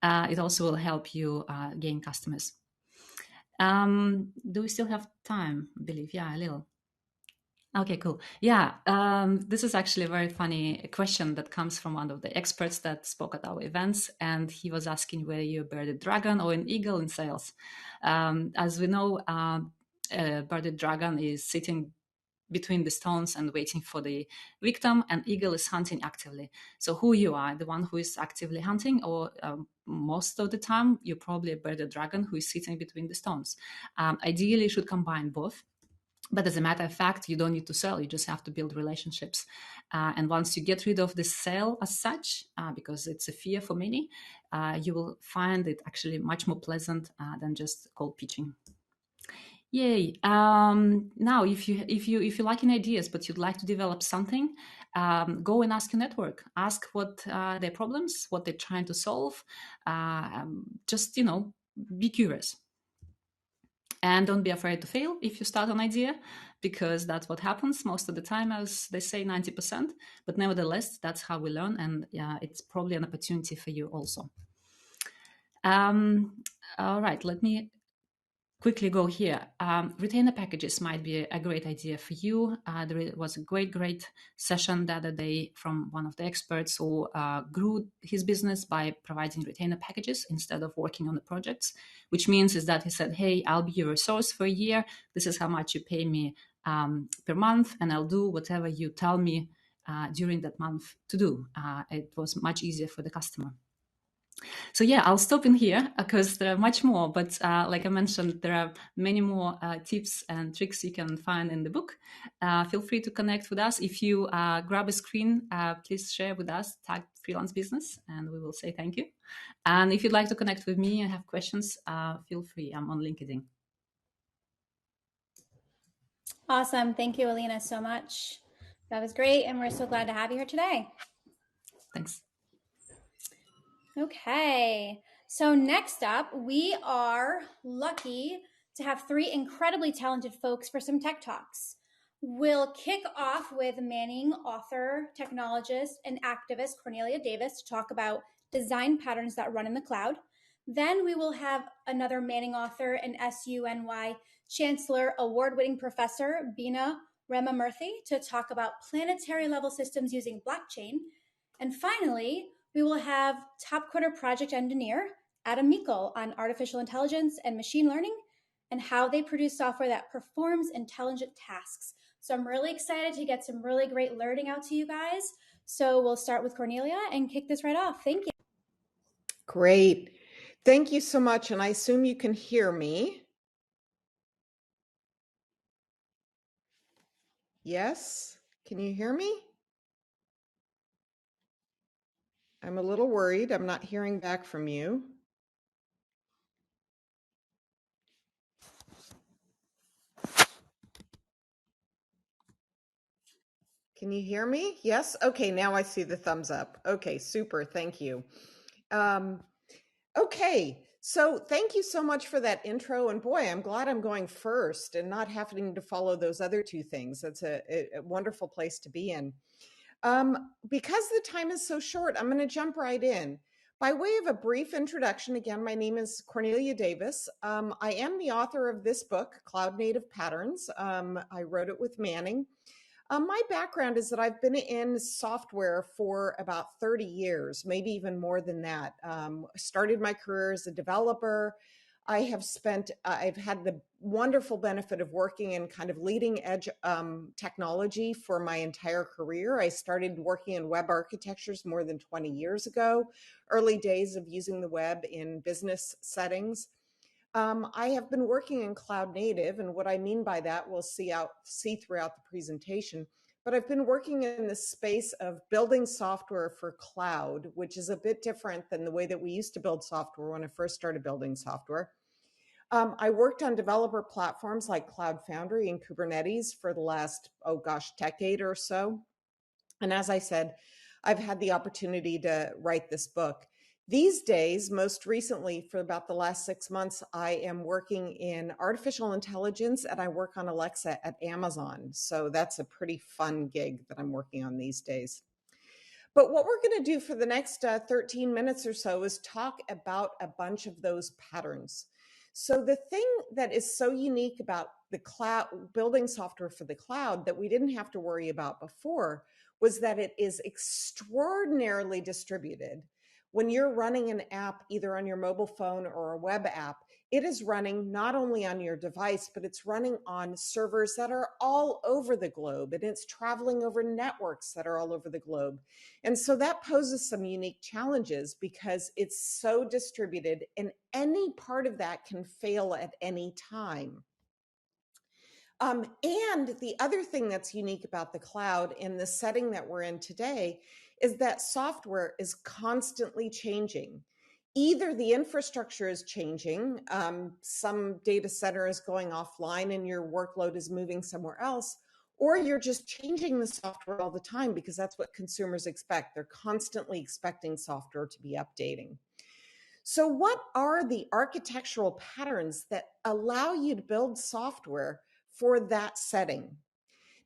It also will help you gain customers. Do we still have time, I believe? Yeah, a little. Okay, cool. Yeah, this is actually a very funny question that comes from one of the experts that spoke at our events, and he was asking whether you're a bearded dragon or an eagle in sales. As we know, a bearded dragon is sitting between the stones and waiting for the victim, and eagle is hunting actively. So who you are, the one who is actively hunting, or most of the time, you're probably a bearded dragon who is sitting between the stones. Ideally, you should combine both. But as a matter of fact, you don't need to sell. You just have to build relationships. And once you get rid of the sale as such, because it's a fear for many, you will find it actually much more pleasant than just cold pitching. Yay! Now, if you're lacking ideas but you'd like to develop something, go and ask your network. Ask what their problems, what they're trying to solve. Just be curious. And don't be afraid to fail if you start an idea, because that's what happens most of the time, as they say, 90%. But nevertheless, that's how we learn, and it's probably an opportunity for you also. All right, let me quickly go here. Retainer packages might be a great idea for you. There was a great session the other day from one of the experts who grew his business by providing retainer packages instead of working on the projects, which means is that he said, hey, I'll be your resource for a year. This is how much you pay me per month, and I'll do whatever you tell me during that month to do. It was much easier for the customer. So yeah, I'll stop in here because there are much more, but like I mentioned, there are many more tips and tricks you can find in the book. Feel free to connect with us. If you grab a screen, please share with us, tag Freelance Business, and we will say thank you. And if you'd like to connect with me and have questions, feel free. I'm on LinkedIn. Awesome. Thank you, Alina, so much. That was great, and we're so glad to have you here today. Thanks. Okay, so next up, we are lucky to have three incredibly talented folks for some tech talks. We'll kick off with Manning author, technologist, and activist Cornelia Davis to talk about design patterns that run in the cloud. Then we will have another Manning author and SUNY Chancellor award-winning professor Bina Ramamurthy to talk about planetary level systems using blockchain. And finally, we will have Topcoder project engineer Adam Meikle on artificial intelligence and machine learning and how they produce software that performs intelligent tasks. So I'm really excited to get some really great learning out to you guys. So we'll start with Cornelia and kick this right off. Thank you. Great. Thank you so much. And I assume you can hear me. Yes? Can you hear me? I'm a little worried. I'm not hearing back from you. Can you hear me? Yes? Okay, now I see the thumbs up. Okay, super. Thank you. Okay, so thank you so much for that intro. And boy, I'm glad I'm going first and not having to follow those other two things. That's a wonderful place to be in. Because the time is so short, I'm going to jump right in. By way of a brief introduction, again, my name is Cornelia Davis. I am the author of this book, Cloud Native Patterns. I wrote it with Manning. My background is that I've been in software for about 30 years, maybe even more than that. Started my career as a developer. I've had the wonderful benefit of working in kind of leading edge technology for my entire career. I started working in web architectures more than 20 years ago, early days of using the web in business settings. I have been working in cloud native, and what I mean by that we'll see throughout the presentation. But I've been working in the space of building software for cloud, which is a bit different than the way that we used to build software when I first started building software. I worked on developer platforms like Cloud Foundry and Kubernetes for the last, decade or so. And as I said, I've had the opportunity to write this book. These days, most recently, for about the last 6 months, I am working in artificial intelligence and I work on Alexa at Amazon. So that's a pretty fun gig that I'm working on these days. But what we're going to do for the next 13 minutes or so is talk about a bunch of those patterns. So the thing that is so unique about the cloud, building software for the cloud that we didn't have to worry about before was that it is extraordinarily distributed. When you're running an app, either on your mobile phone or a web app, it is running not only on your device, but it's running on servers that are all over the globe, and it's traveling over networks that are all over the globe. And so that poses some unique challenges because it's so distributed, and any part of that can fail at any time. And the other thing that's unique about the cloud in the setting that we're in today is that software is constantly changing. Either the infrastructure is changing, some data center is going offline and your workload is moving somewhere else, or you're just changing the software all the time because that's what consumers expect. They're constantly expecting software to be updating. So what are the architectural patterns that allow you to build software for that setting?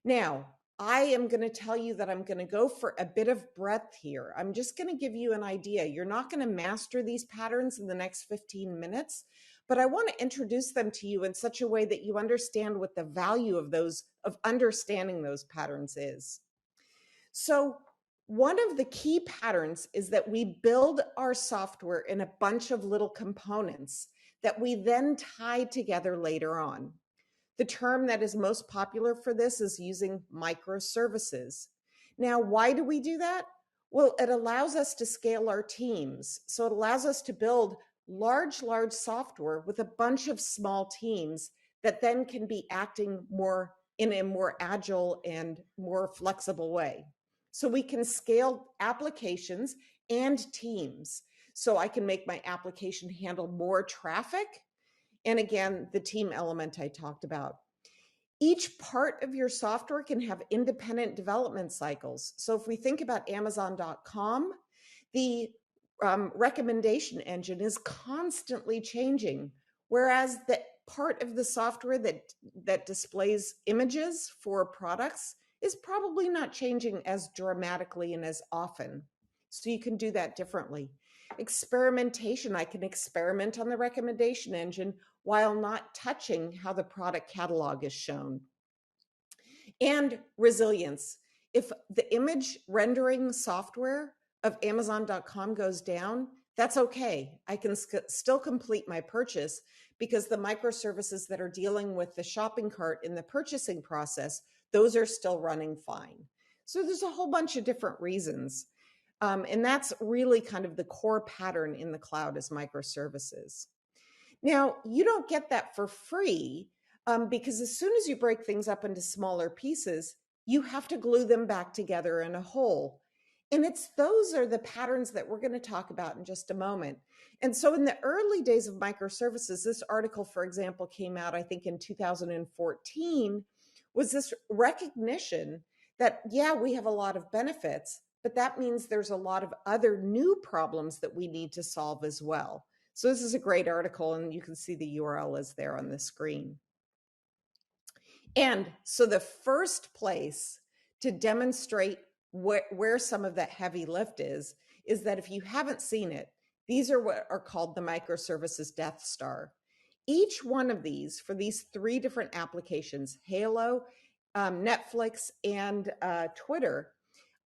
Now, I am going to tell you that I'm going to go for a bit of breadth here. I'm just going to give you an idea. You're not going to master these patterns in the next 15 minutes, but I want to introduce them to you in such a way that you understand what the value of understanding those patterns is. So one of the key patterns is that we build our software in a bunch of little components that we then tie together later on. The term that is most popular for this is using microservices. Now, why do we do that? Well, it allows us to scale our teams. So it allows us to build large software with a bunch of small teams that then can be acting more in a more agile and more flexible way. So we can scale applications and teams. So I can make my application handle more traffic. And again, the team element I talked about. Each part of your software can have independent development cycles. So if we think about Amazon.com, the recommendation engine is constantly changing, whereas the part of the software that displays images for products is probably not changing as dramatically and as often. So you can do that differently. Experimentation, I can experiment on the recommendation engine while not touching how the product catalog is shown. And resilience. If the image rendering software of Amazon.com goes down, that's okay. I can still complete my purchase because the microservices that are dealing with the shopping cart in the purchasing process, those are still running fine. So there's a whole bunch of different reasons. And that's really kind of the core pattern in the cloud is microservices. Now, you don't get that for free because as soon as you break things up into smaller pieces, you have to glue them back together in a whole. And those are the patterns that we're going to talk about in just a moment. And so in the early days of microservices, this article, for example, came out, I think in 2014, was this recognition that, yeah, we have a lot of benefits, but that means there's a lot of other new problems that we need to solve as well. So this is a great article, and you can see the URL is there on the screen. And so the first place to demonstrate where some of that heavy lift is that if you haven't seen it, these are what are called the microservices Death Star. Each one of these, for these three different applications, Halo, Netflix, and Twitter,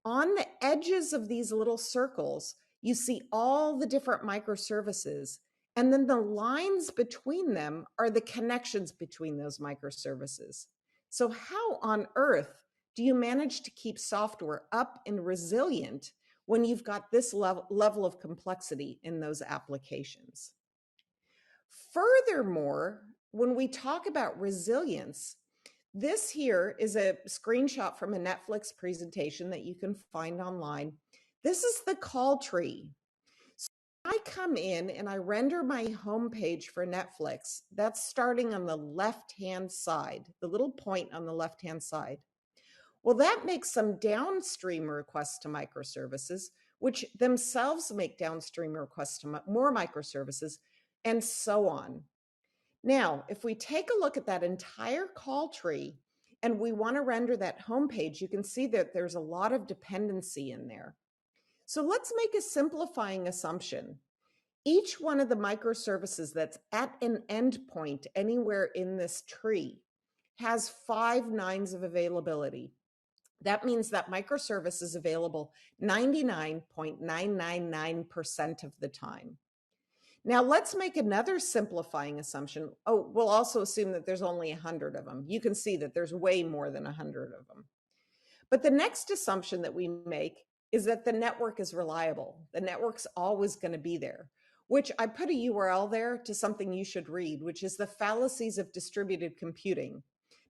on the edges of these little circles, you see all the different microservices. And then the lines between them are the connections between those microservices. So how on earth do you manage to keep software up and resilient when you've got this level of complexity in those applications? Furthermore, when we talk about resilience, this here is a screenshot from a Netflix presentation that you can find online. This is the call tree. So I come in and I render my homepage for Netflix. That's starting on the left-hand side, the little point on the left-hand side. Well, that makes some downstream requests to microservices, which themselves make downstream requests to more microservices, and so on. Now, if we take a look at that entire call tree and we want to render that homepage, you can see that there's a lot of dependency in there. So let's make a simplifying assumption. Each one of the microservices that's at an endpoint anywhere in this tree has 5 nines of availability. That means that microservice is available 99.999% of the time. Now let's make another simplifying assumption. Oh, we'll also assume that there's only 100 of them. You can see that there's way more than 100 of them. But the next assumption that we make is that the network is reliable. The network's always going to be there, which I put a URL there to something you should read, which is the fallacies of distributed computing.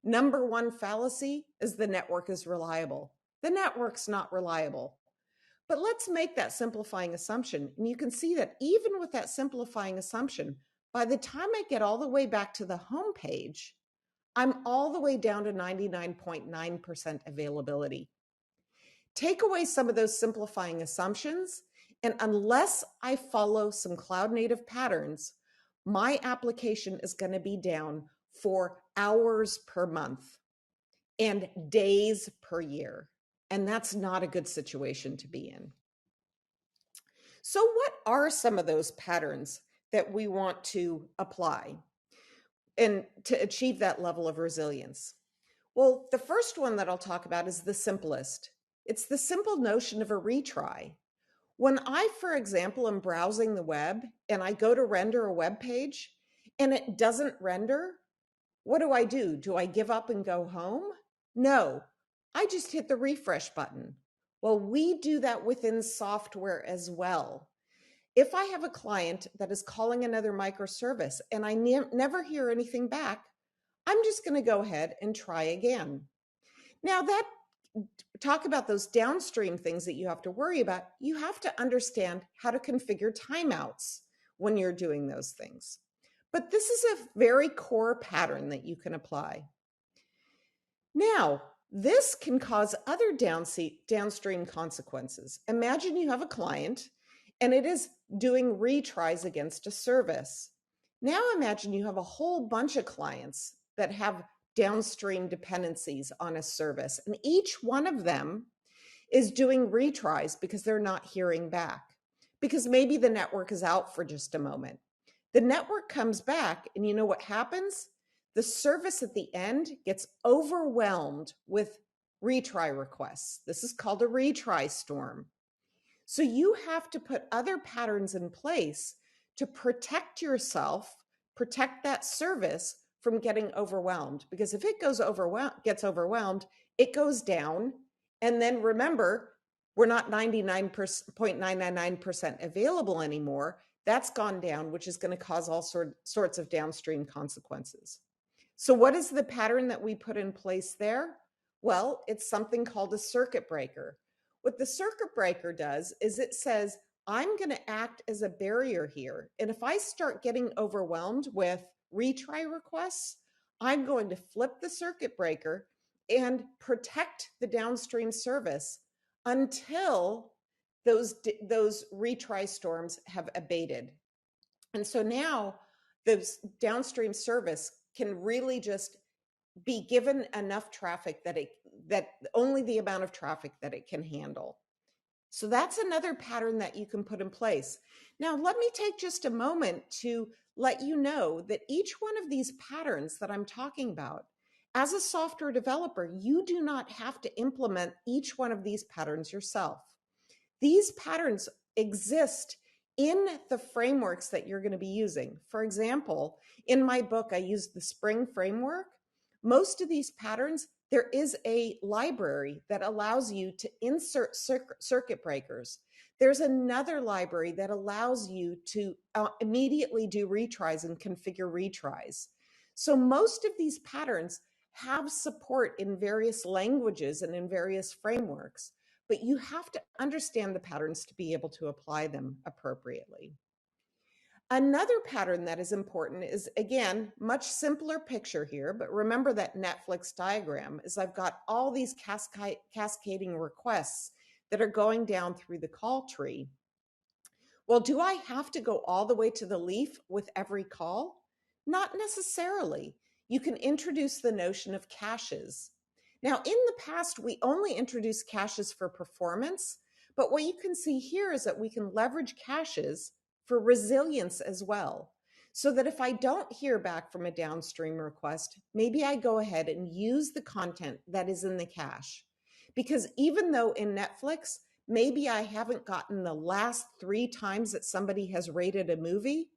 Number one fallacy is the network is reliable. The network's not reliable. But let's make that simplifying assumption. And you can see that even with that simplifying assumption, by the time I get all the way back to the home page, I'm all the way down to 99.9% availability. Take away some of those simplifying assumptions, and unless I follow some cloud native patterns, my application is going to be down for hours per month and days per year. And that's not a good situation to be in. So what are some of those patterns that we want to apply and to achieve that level of resilience? Well, the first one that I'll talk about is the simplest. It's the simple notion of a retry. When I, for example, am browsing the web and I go to render a web page and it doesn't render, what do? Do I give up and go home? No, I just hit the refresh button. Well, we do that within software as well. If I have a client that is calling another microservice and I never hear anything back, I'm just going to go ahead and try again. Now, talk about those downstream things that you have to worry about. You have to understand how to configure timeouts when you're doing those things. But this is a very core pattern that you can apply. Now, this can cause other downstream consequences. Imagine you have a client and it is doing retries against a service. Now imagine you have a whole bunch of clients that have downstream dependencies on a service, and each one of them is doing retries because they're not hearing back, because maybe the network is out for just a moment. The network comes back, and you know what happens? The service at the end gets overwhelmed with retry requests. This is called a retry storm. So you have to put other patterns in place to protect yourself, protect that service from getting overwhelmed. Because if it gets overwhelmed, it goes down. And then remember, we're not 99.999% available anymore. That's gone down, which is going to cause all sorts of downstream consequences. So what is the pattern that we put in place there? Well, it's something called a circuit breaker. What the circuit breaker does is it says, I'm going to act as a barrier here. And if I start getting overwhelmed with retry requests, I'm going to flip the circuit breaker and protect the downstream service until those retry storms have abated. And so now the downstream service can really just be given enough traffic that only the amount of traffic that it can handle. So that's another pattern that you can put in place. Now, let me take just a moment to let you know that each one of these patterns that I'm talking about, as a software developer, you do not have to implement each one of these patterns yourself. These patterns exist in the frameworks that you're going to be using. For example, in my book, I used the Spring framework. Most of these patterns, there is a library that allows you to insert circuit breakers. There's another library that allows you to immediately do retries and configure retries. So most of these patterns have support in various languages and in various frameworks, but you have to understand the patterns to be able to apply them appropriately. Another pattern that is important is, again, much simpler picture here, but remember that Netflix diagram is I've got all these cascading requests that are going down through the call tree. Well, do I have to go all the way to the leaf with every call? Not necessarily. You can introduce the notion of caches. Now, in the past, we only introduced caches for performance, but what you can see here is that we can leverage caches for resilience as well. So that if I don't hear back from a downstream request, maybe I go ahead and use the content that is in the cache. Because even though in Netflix, maybe I haven't gotten the last 3 times that somebody has rated a movie,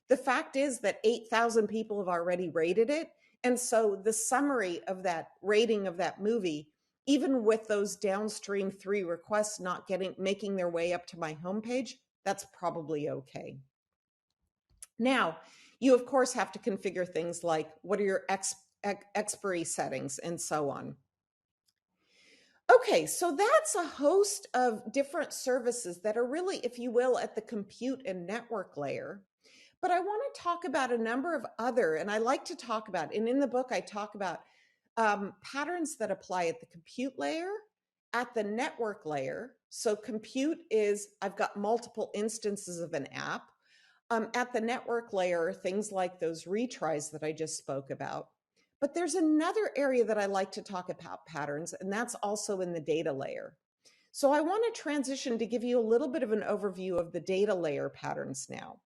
the fact is that 8,000 people have already rated it. And so the summary of that rating of that movie, even with those downstream 3 requests not making their way up to my homepage, that's probably okay. Now, you of course have to configure things like what are your expiry settings and so on. Okay, so that's a host of different services that are really, if you will, at the compute and network layer. But I want to talk about a number of other, and I like to talk about, and in the book I talk about patterns that apply at the compute layer, at the network layer. So compute is, I've got multiple instances of an app. At the network layer, things like those retries that I just spoke about. But there's another area that I like to talk about patterns, and that's also in the data layer. So I want to transition to give you a little bit of an overview of the data layer patterns now.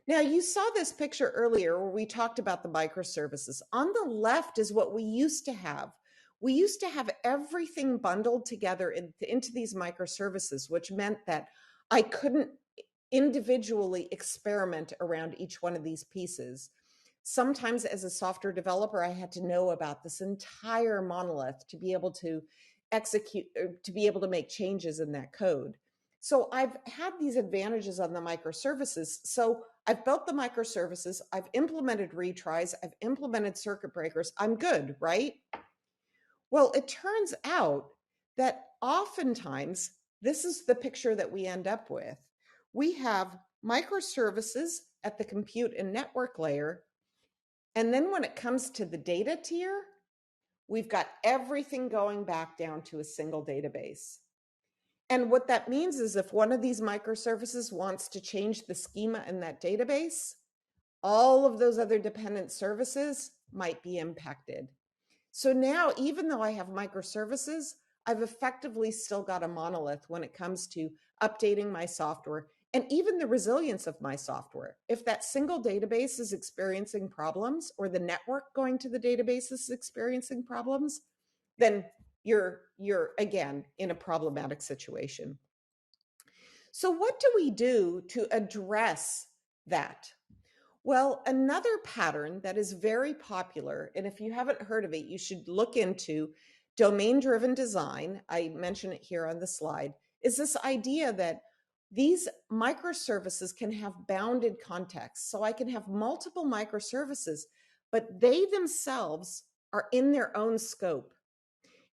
Now, you saw this picture earlier where we talked about the microservices. On the left is what we used to have. We used to have everything bundled together into these microservices, which meant that I couldn't individually experiment around each one of these pieces. Sometimes as a software developer, I had to know about this entire monolith to be able to execute, to be able to make changes in that code. So I've had these advantages on the microservices. So I've built the microservices, I've implemented retries, I've implemented circuit breakers. I'm good, right? Well, it turns out that oftentimes this is the picture that we end up with. We have microservices at the compute and network layer. And then when it comes to the data tier, we've got everything going back down to a single database. And what that means is if one of these microservices wants to change the schema in that database, all of those other dependent services might be impacted. So now, even though I have microservices, I've effectively still got a monolith when it comes to updating my software and even the resilience of my software. If that single database is experiencing problems or the network going to the database is experiencing problems, then you're again in a problematic situation. So what do we do to address that? Well, another pattern that is very popular, and if you haven't heard of it, you should look into domain-driven design. I mention it here on the slide, is this idea that these microservices can have bounded context. So I can have multiple microservices, but they themselves are in their own scope.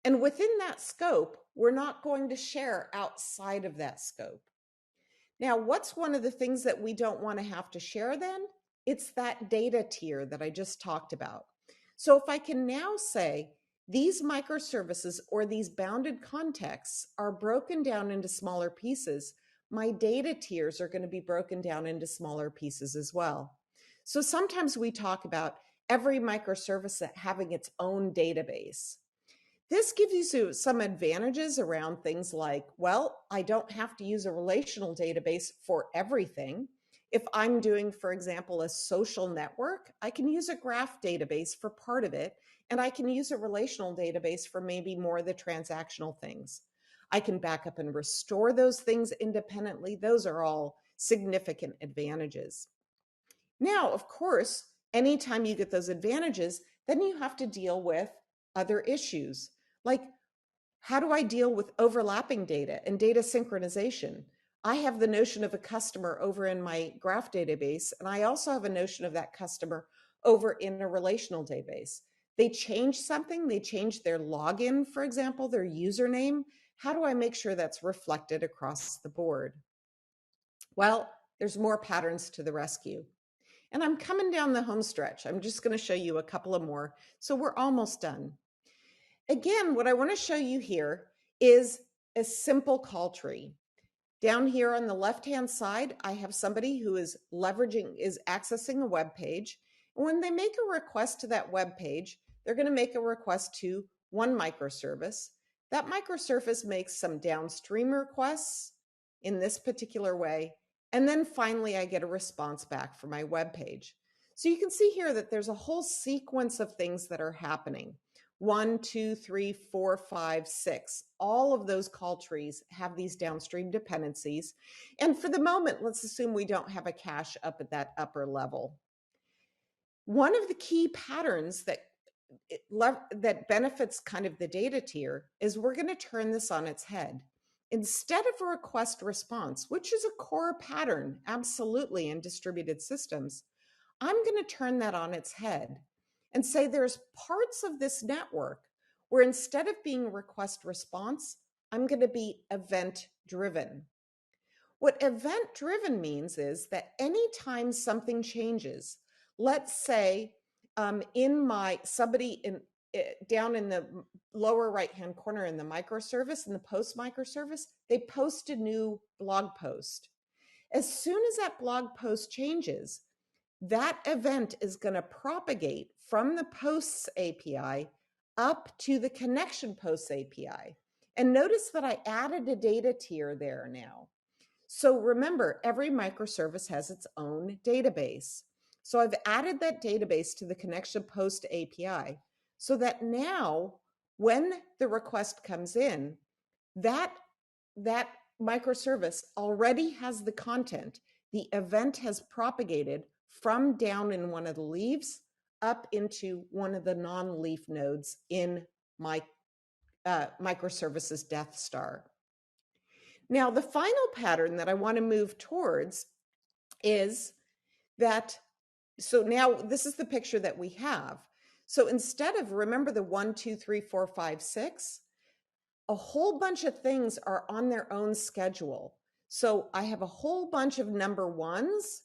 And within that scope, we're not going to share outside of that scope. Now, what's one of the things that we don't want to have to share then? It's that data tier that I just talked about. So if I can now say these microservices or these bounded contexts are broken down into smaller pieces, my data tiers are going to be broken down into smaller pieces as well. So sometimes we talk about every microservice having its own database. This gives you some advantages around things like, well, I don't have to use a relational database for everything. If I'm doing, for example, a social network, I can use a graph database for part of it, and I can use a relational database for maybe more of the transactional things. I can back up and restore those things independently. Those are all significant advantages. Now, of course, anytime you get those advantages, then you have to deal with other issues. Like, how do I deal with overlapping data and data synchronization? I have the notion of a customer over in my graph database, and I also have a notion of that customer over in a relational database. They change something, they change their login, for example, their username. How do I make sure that's reflected across the board? Well, there's more patterns to the rescue. And I'm coming down the home stretch. I'm just going to show you a couple of more. So we're almost done. Again, what I want to show you here is a simple call tree. Down here on the left-hand side, I have somebody who is accessing a web page. And when they make a request to that web page, they're going to make a request to one microservice. That microservice makes some downstream requests in this particular way. And then finally, I get a response back for my web page. So you can see here that there's a whole sequence of things that are happening. 1, 2, 3, 4, 5, 6. All of those call trees have these downstream dependencies. And for the moment, let's assume we don't have a cache up at that upper level. One of the key patterns that benefits kind of the data tier is we're going to turn this on its head. Instead of a request response, which is a core pattern, absolutely, in distributed systems, I'm going to turn that on its head and say there's parts of this network where instead of being request response, I'm going to be event driven. What event driven means is that anytime something changes, let's say down in the lower right-hand corner in the microservice, in the post microservice, they post a new blog post. As soon as that blog post changes, that event is going to propagate from the posts API up to the connection posts API. And notice that I added a data tier there now. So remember, every microservice has its own database. So I've added that database to the connection post API so that now when the request comes in, that microservice already has the content. The event has propagated from down in one of the leaves up into one of the non-leaf nodes in my microservices Death Star. Now, the final pattern that I want to move towards is that, so now this is the picture that we have. So instead of, remember the 1, 2, 3, 4, 5, 6, a whole bunch of things are on their own schedule. So I have a whole bunch of number ones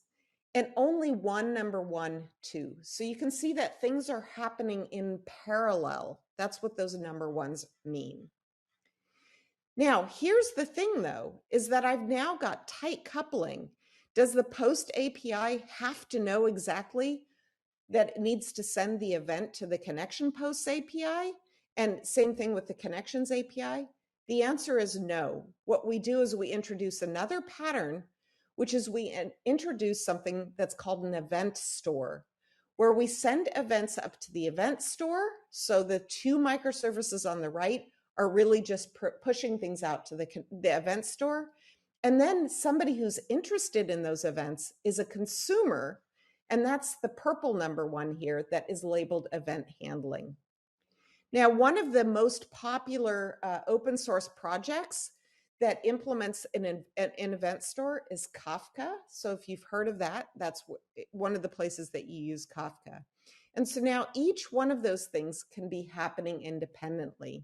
and only one number 1, 2. So you can see that things are happening in parallel. That's what those number ones mean. Now, here's the thing though, is that I've now got tight coupling. Does the post API have to know exactly that it needs to send the event to the connection posts API? And same thing with the connections API? The answer is no. What we do is we introduce another pattern, which is we introduce something that's called an event store, where we send events up to the event store. So the 2 microservices on the right are really just pushing things out to the event store. And then somebody who's interested in those events is a consumer, and that's the purple number 1 here that is labeled event handling. Now, one of the most popular open source projects that implements an event store is Kafka. So if you've heard of that, that's one of the places that you use Kafka. And so now each one of those things can be happening independently.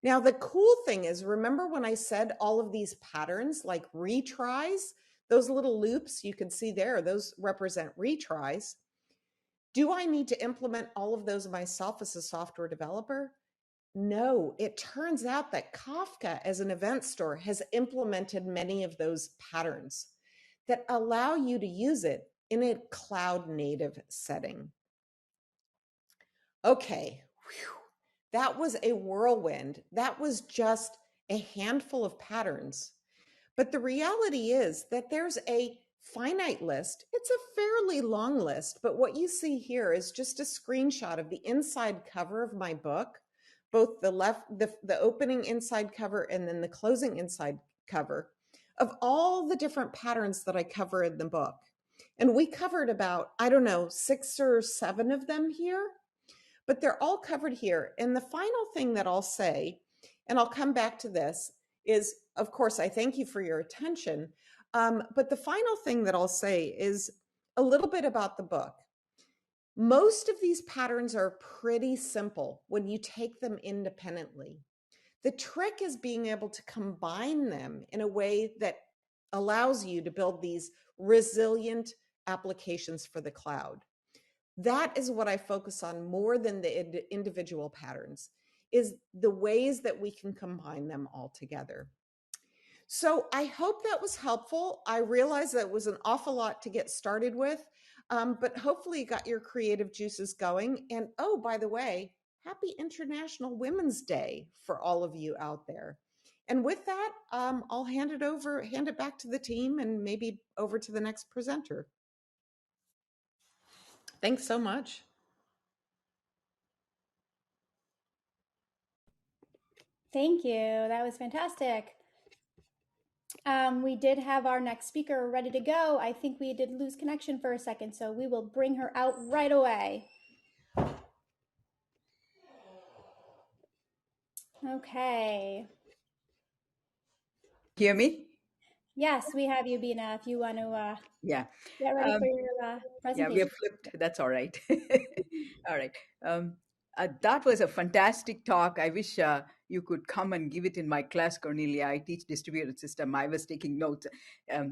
Now, the cool thing is, remember when I said all of these patterns like retries, those little loops you can see there, those represent retries. Do I need to implement all of those myself as a software developer? No, it turns out that Kafka as an event store has implemented many of those patterns that allow you to use it in a cloud native setting. Okay, that was a whirlwind. That was just a handful of patterns. But the reality is that there's a finite list. It's a fairly long list, but what you see here is just a screenshot of the inside cover of my book, both the opening inside cover and then the closing inside cover of all the different patterns that I cover in the book. And we covered about, I don't know, 6 or 7 of them here, but they're all covered here. And the final thing that I'll say, and I'll come back to this, is, of course, I thank you for your attention. But the final thing that I'll say is a little bit about the book. Most of these patterns are pretty simple when you take them independently. The trick is being able to combine them in a way that allows you to build these resilient applications for the cloud. That is what I focus on more than the individual patterns, is the ways that we can combine them all together. So I hope that was helpful. I realize that it was an awful lot to get started with, but hopefully you got your creative juices going. And oh, by the way, happy International Women's Day for all of you out there. And with that, I'll hand it back to the team and maybe over to the next presenter. Thanks so much. Thank you. That was fantastic. We did have our next speaker ready to go. I think we did lose connection for a second, so we will bring her out right away. Okay. Hear me? Yes, we have you, Bina, if you want to Yeah. get ready for your presentation. Yeah, we have flipped. That's all right. All right. That was a fantastic talk. I wish you could come and give it in my class, Cornelia. I teach distributed system. I was taking notes.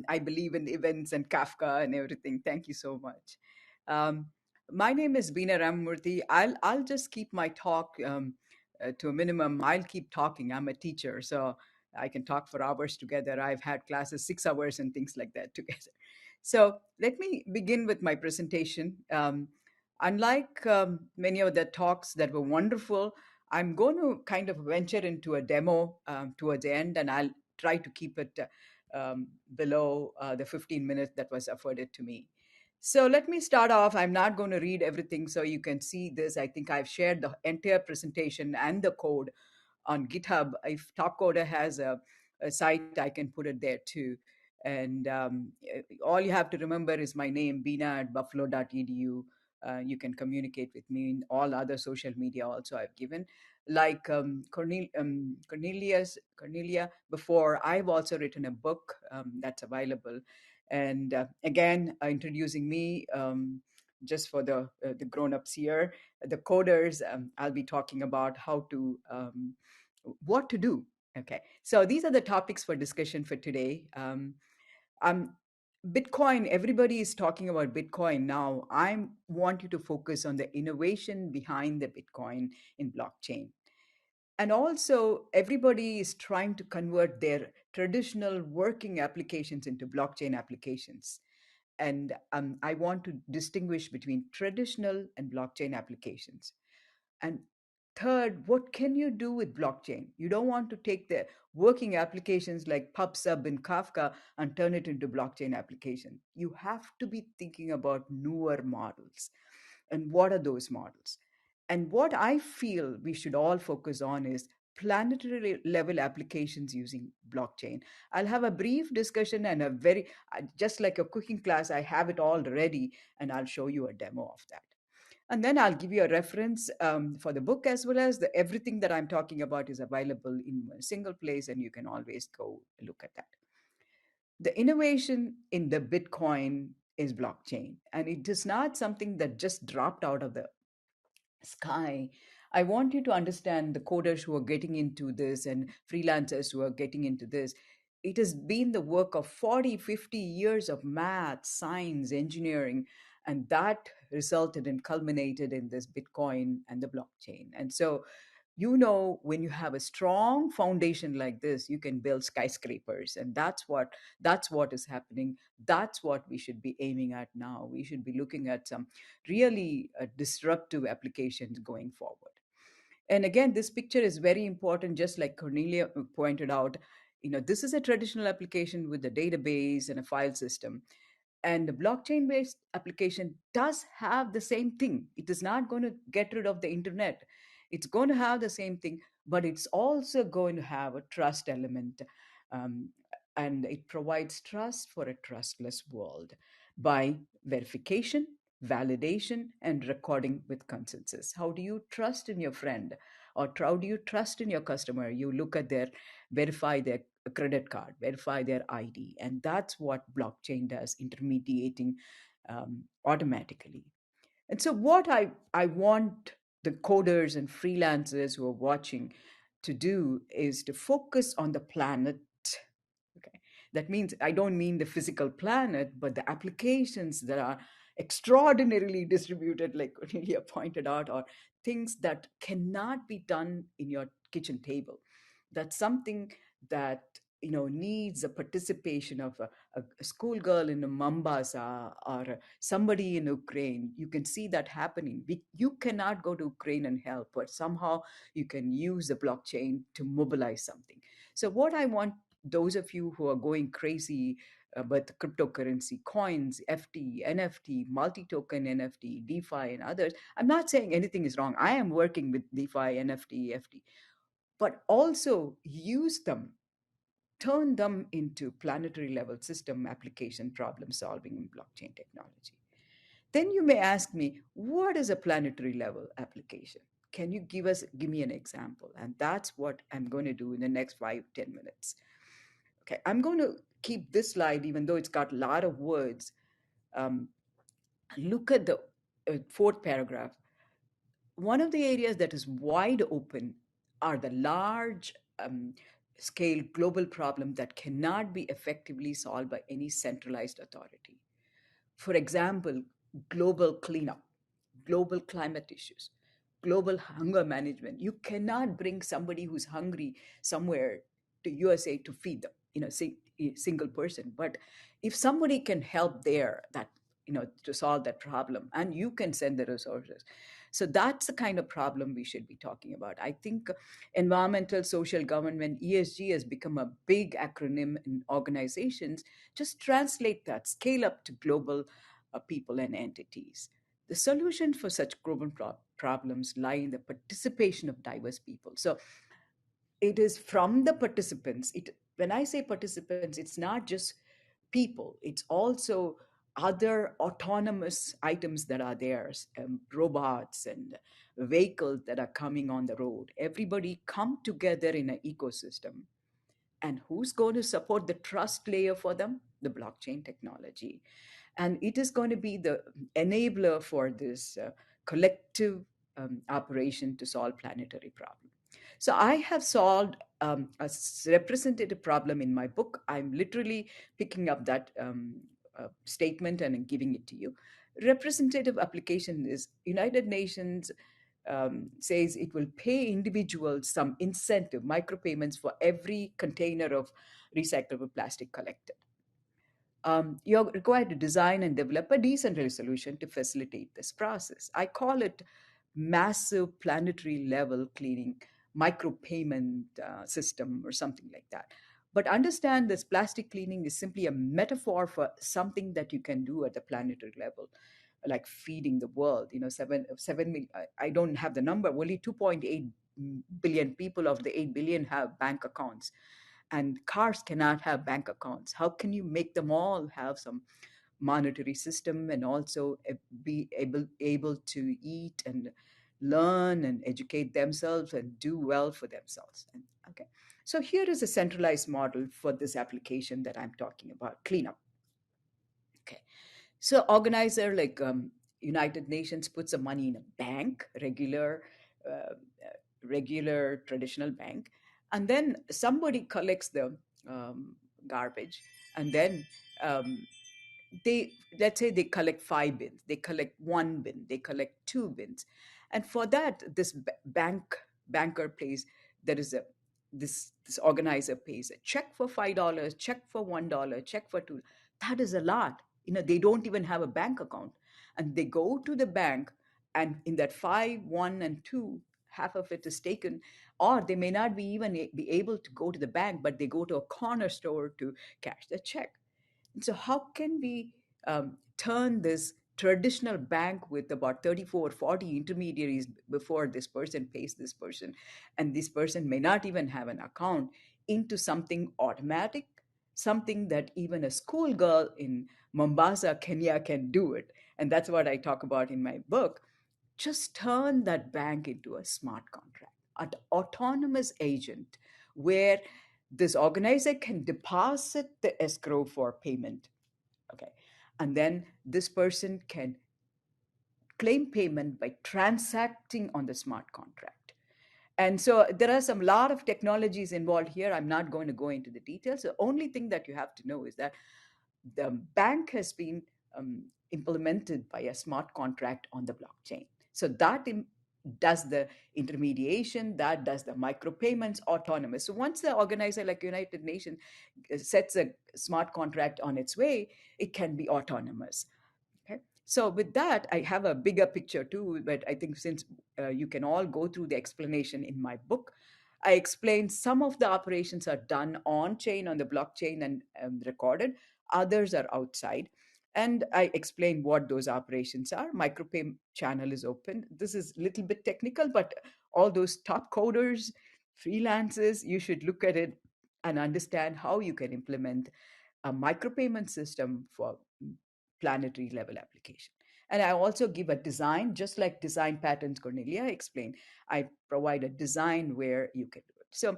I believe in events and Kafka and everything. Thank you so much. My name is Beena Ramamurthy. I'll just keep my talk to a minimum. I'll keep talking. I'm a teacher, so I can talk for hours together. I've had classes 6 hours and things like that together. So let me begin with my presentation. Unlike many of the talks that were wonderful, I'm going to kind of venture into a demo towards the end, and I'll try to keep it below the 15 minutes that was afforded to me. So let me start off. I'm not going to read everything so you can see this. I think I've shared the entire presentation and the code on GitHub. If Topcoder has a site, I can put it there too. And all you have to remember is my name, Beena@buffalo.edu. You can communicate with me in all other social media also I've given. Like Cornelia before, I've also written a book that's available. And again, introducing me, just for the grown-ups here, the coders, I'll be talking about how to, what to do. Okay, so these are the topics for discussion for today. Um, Bitcoin, everybody is talking about Bitcoin now. I want you to focus on the innovation behind the Bitcoin in blockchain. And also, everybody is trying to convert their traditional working applications into blockchain applications. And I want to distinguish between traditional and blockchain applications. And third, what can you do with blockchain? You don't want to take the working applications like PubSub and Kafka and turn it into blockchain application. You have to be thinking about newer models. And what are those models? And what I feel we should all focus on is planetary level applications using blockchain. I'll have a brief discussion and a very, just like a cooking class, I have it all ready, and I'll show you a demo of that. And then I'll give you a reference for the book, as well as everything that I'm talking about is available in a single place, and you can always go look at that. The innovation in the Bitcoin is blockchain, and it is not something that just dropped out of the sky. I want you to understand the coders who are getting into this and freelancers who are getting into this. It has been the work of 40, 50 years of math, science, engineering, and that resulted and culminated in this Bitcoin and the blockchain. And so, when you have a strong foundation like this, you can build skyscrapers, and that's what is happening. That's what we should be aiming at now. We should be looking at some really disruptive applications going forward. And again, this picture is very important, just like Cornelia pointed out. This is a traditional application with a database and a file system. And the blockchain based application does have the same thing. It is not going to get rid of the internet. It's going to have the same thing, but it's also going to have a trust element. Um, and it provides trust for a trustless world by verification, validation, and recording with consensus. How do you trust in your friend? Or how do you trust in your customer? You look at verify their credit card, verify their ID. And that's what blockchain does, intermediating automatically. And so, what I want the coders and freelancers who are watching to do is to focus on the planet. Okay. That means I don't mean the physical planet, but the applications that are extraordinarily distributed, like Cornelia pointed out, or things that cannot be done in your kitchen table. That's something that needs a participation of a schoolgirl in Mombasa or somebody in Ukraine. You can see that happening. You cannot go to Ukraine and help, but somehow you can use the blockchain to mobilize something. So what I want those of you who are going crazy about cryptocurrency, coins, FT, NFT, multi-token NFT, DeFi, and others, I'm not saying anything is wrong. I am working with DeFi, NFT, FT, but also use them, turn them into planetary level system application problem solving in blockchain technology. Then you may ask me, what is a planetary level application? Can you give me an example? And that's what I'm going to do in the next 5-10 minutes. Okay, I'm going to keep this slide, even though it's got a lot of words. Look at the fourth paragraph. One of the areas that is wide open are the large scale global problems that cannot be effectively solved by any centralized authority. For example, global cleanup, global climate issues, global hunger management. You cannot bring somebody who's hungry somewhere to USA to feed them, a single person. But if somebody can help there, that to solve that problem, and you can send the resources. So that's the kind of problem we should be talking about. I think environmental, social government, ESG has become a big acronym in organizations. Just translate that, scale up to global people and entities. The solution for such global problems lie in the participation of diverse people. So it is from the participants. When I say participants, it's not just people. It's also other autonomous items that are there, robots and vehicles that are coming on the road. Everybody come together in an ecosystem. And who's going to support the trust layer for them? The blockchain technology. And it is going to be the enabler for this collective operation to solve planetary problems. So I have solved representative problem in my book. I'm literally picking up that statement and giving it to you. Representative application is United Nations says it will pay individuals some incentive, micropayments for every container of recyclable plastic collected. You're required to design and develop a decentralized solution to facilitate this process. I call it massive planetary level cleaning micropayment system or something like that. But understand this plastic cleaning is simply a metaphor for something that you can do at the planetary level, like feeding the world. You know, seven million, I don't have the number, only 2.8 billion people of the 8 billion have bank accounts, and cars cannot have bank accounts. How can you make them all have some monetary system and also be able to eat and learn and educate themselves and do well for themselves? And, okay, so here is a centralized model for this application that I'm talking about, cleanup. Okay, so organizer like United Nations puts the money in a bank, uh, regular traditional bank, and then somebody collects the garbage, and then um, they, let's say they collect 5 bins, they collect 1 bin, they collect 2 bins, and for that this banker pays, there is a this organizer pays a check for $5, check for $1, check for two. That is a lot. You know, they don't even have a bank account, and they go to the bank, and in that 5, 1 and 2, half of it is taken, or they may not be even be able to go to the bank, but they go to a corner store to cash the check. So how can we turn this traditional bank with about 34 or 40 intermediaries before this person pays this person, and this person may not even have an account, into something automatic, something that even a schoolgirl in Mombasa, Kenya can do it? And that's what I talk about in my book. Just turn that bank into a smart contract, an autonomous agent where this organizer can deposit the escrow for payment. Okay. And then this person can claim payment by transacting on the smart contract. And so there are some lot of technologies involved here. I'm not going to go into the details. The only thing that you have to know is that the bank has been implemented by a smart contract on the blockchain. So that does the intermediation, that does the micropayments autonomous. So once the organizer like United Nations sets a smart contract on its way, it can be autonomous. Okay. So with that, I have a bigger picture too, but I think since you can all go through the explanation in my book, I explained some of the operations are done on chain, on the blockchain, and recorded. Others are outside. And I explained what those operations are. Micropay channel is open. This is a little bit technical, but all those top coders, freelancers, you should look at it and understand how you can implement a micropayment system for planetary level application. And I also give a design, just like design patterns Cornelia explained. I provide a design where you can do it. So,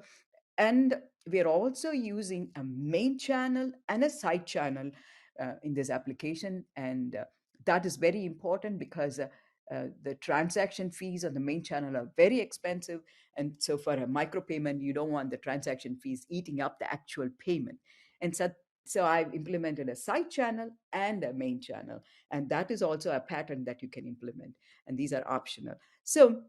and we're also using a main channel and a side channel in this application. And that is very important because the transaction fees on the main channel are very expensive. And so for a micropayment, you don't want the transaction fees eating up the actual payment. And so I've implemented a side channel and a main channel. And that is also a pattern that you can implement. And these are optional. So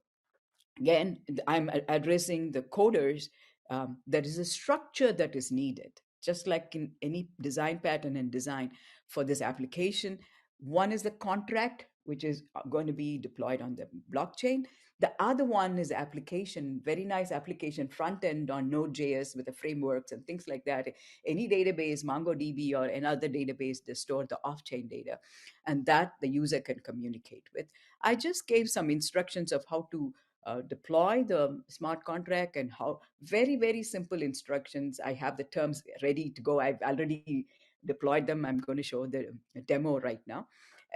again, I'm addressing the coders. There is a structure that is needed, just like in any design pattern and design for this application. One is the contract, which is going to be deployed on the blockchain. The other one is application, very nice application front end on Node.js with the frameworks and things like that. Any database, MongoDB or another database, to store the off-chain data, and that the user can communicate with. I just gave some instructions of how to deploy the smart contract and how very, very simple instructions. I have the terms ready to go. I've already deployed them. I'm going to show the demo right now.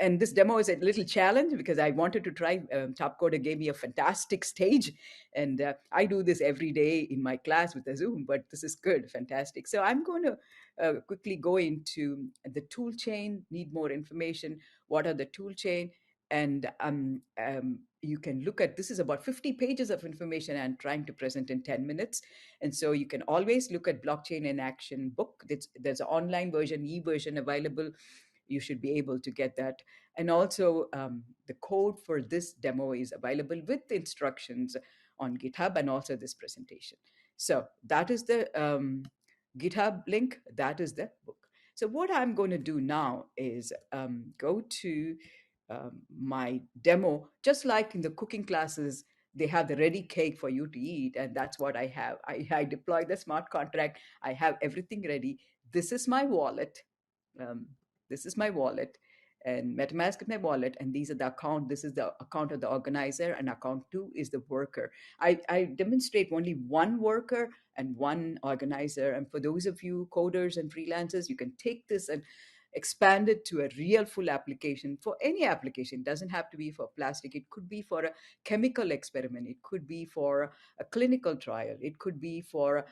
And this demo is a little challenge because I wanted to try. Topcoder gave me a fantastic stage, and I do this every day in my class with a Zoom, but this is good, fantastic. So I'm going to quickly go into the tool chain, need more information. What are the tool chain? And you can look at, this is about 50 pages of information I'm trying to present in 10 minutes. And so you can always look at Blockchain in Action book. There's an online version, e-version available. You should be able to get that. And also the code for this demo is available with instructions on GitHub and also this presentation. So that is the GitHub link. That is the book. So what I'm going to do now is go to my demo. Just like in the cooking classes, they have the ready cake for you to eat, and that's what I have. I deploy the smart contract. I have everything ready. This is my wallet. This is my wallet, and MetaMask is my wallet, and these are the account. This is the account of the organizer, and account 2 is the worker. I demonstrate only one worker and one organizer. And for those of you coders and freelancers, you can take this and expand it to a real full application for any application. It doesn't have to be for plastic. It could be for a chemical experiment. It could be for a clinical trial. It could be for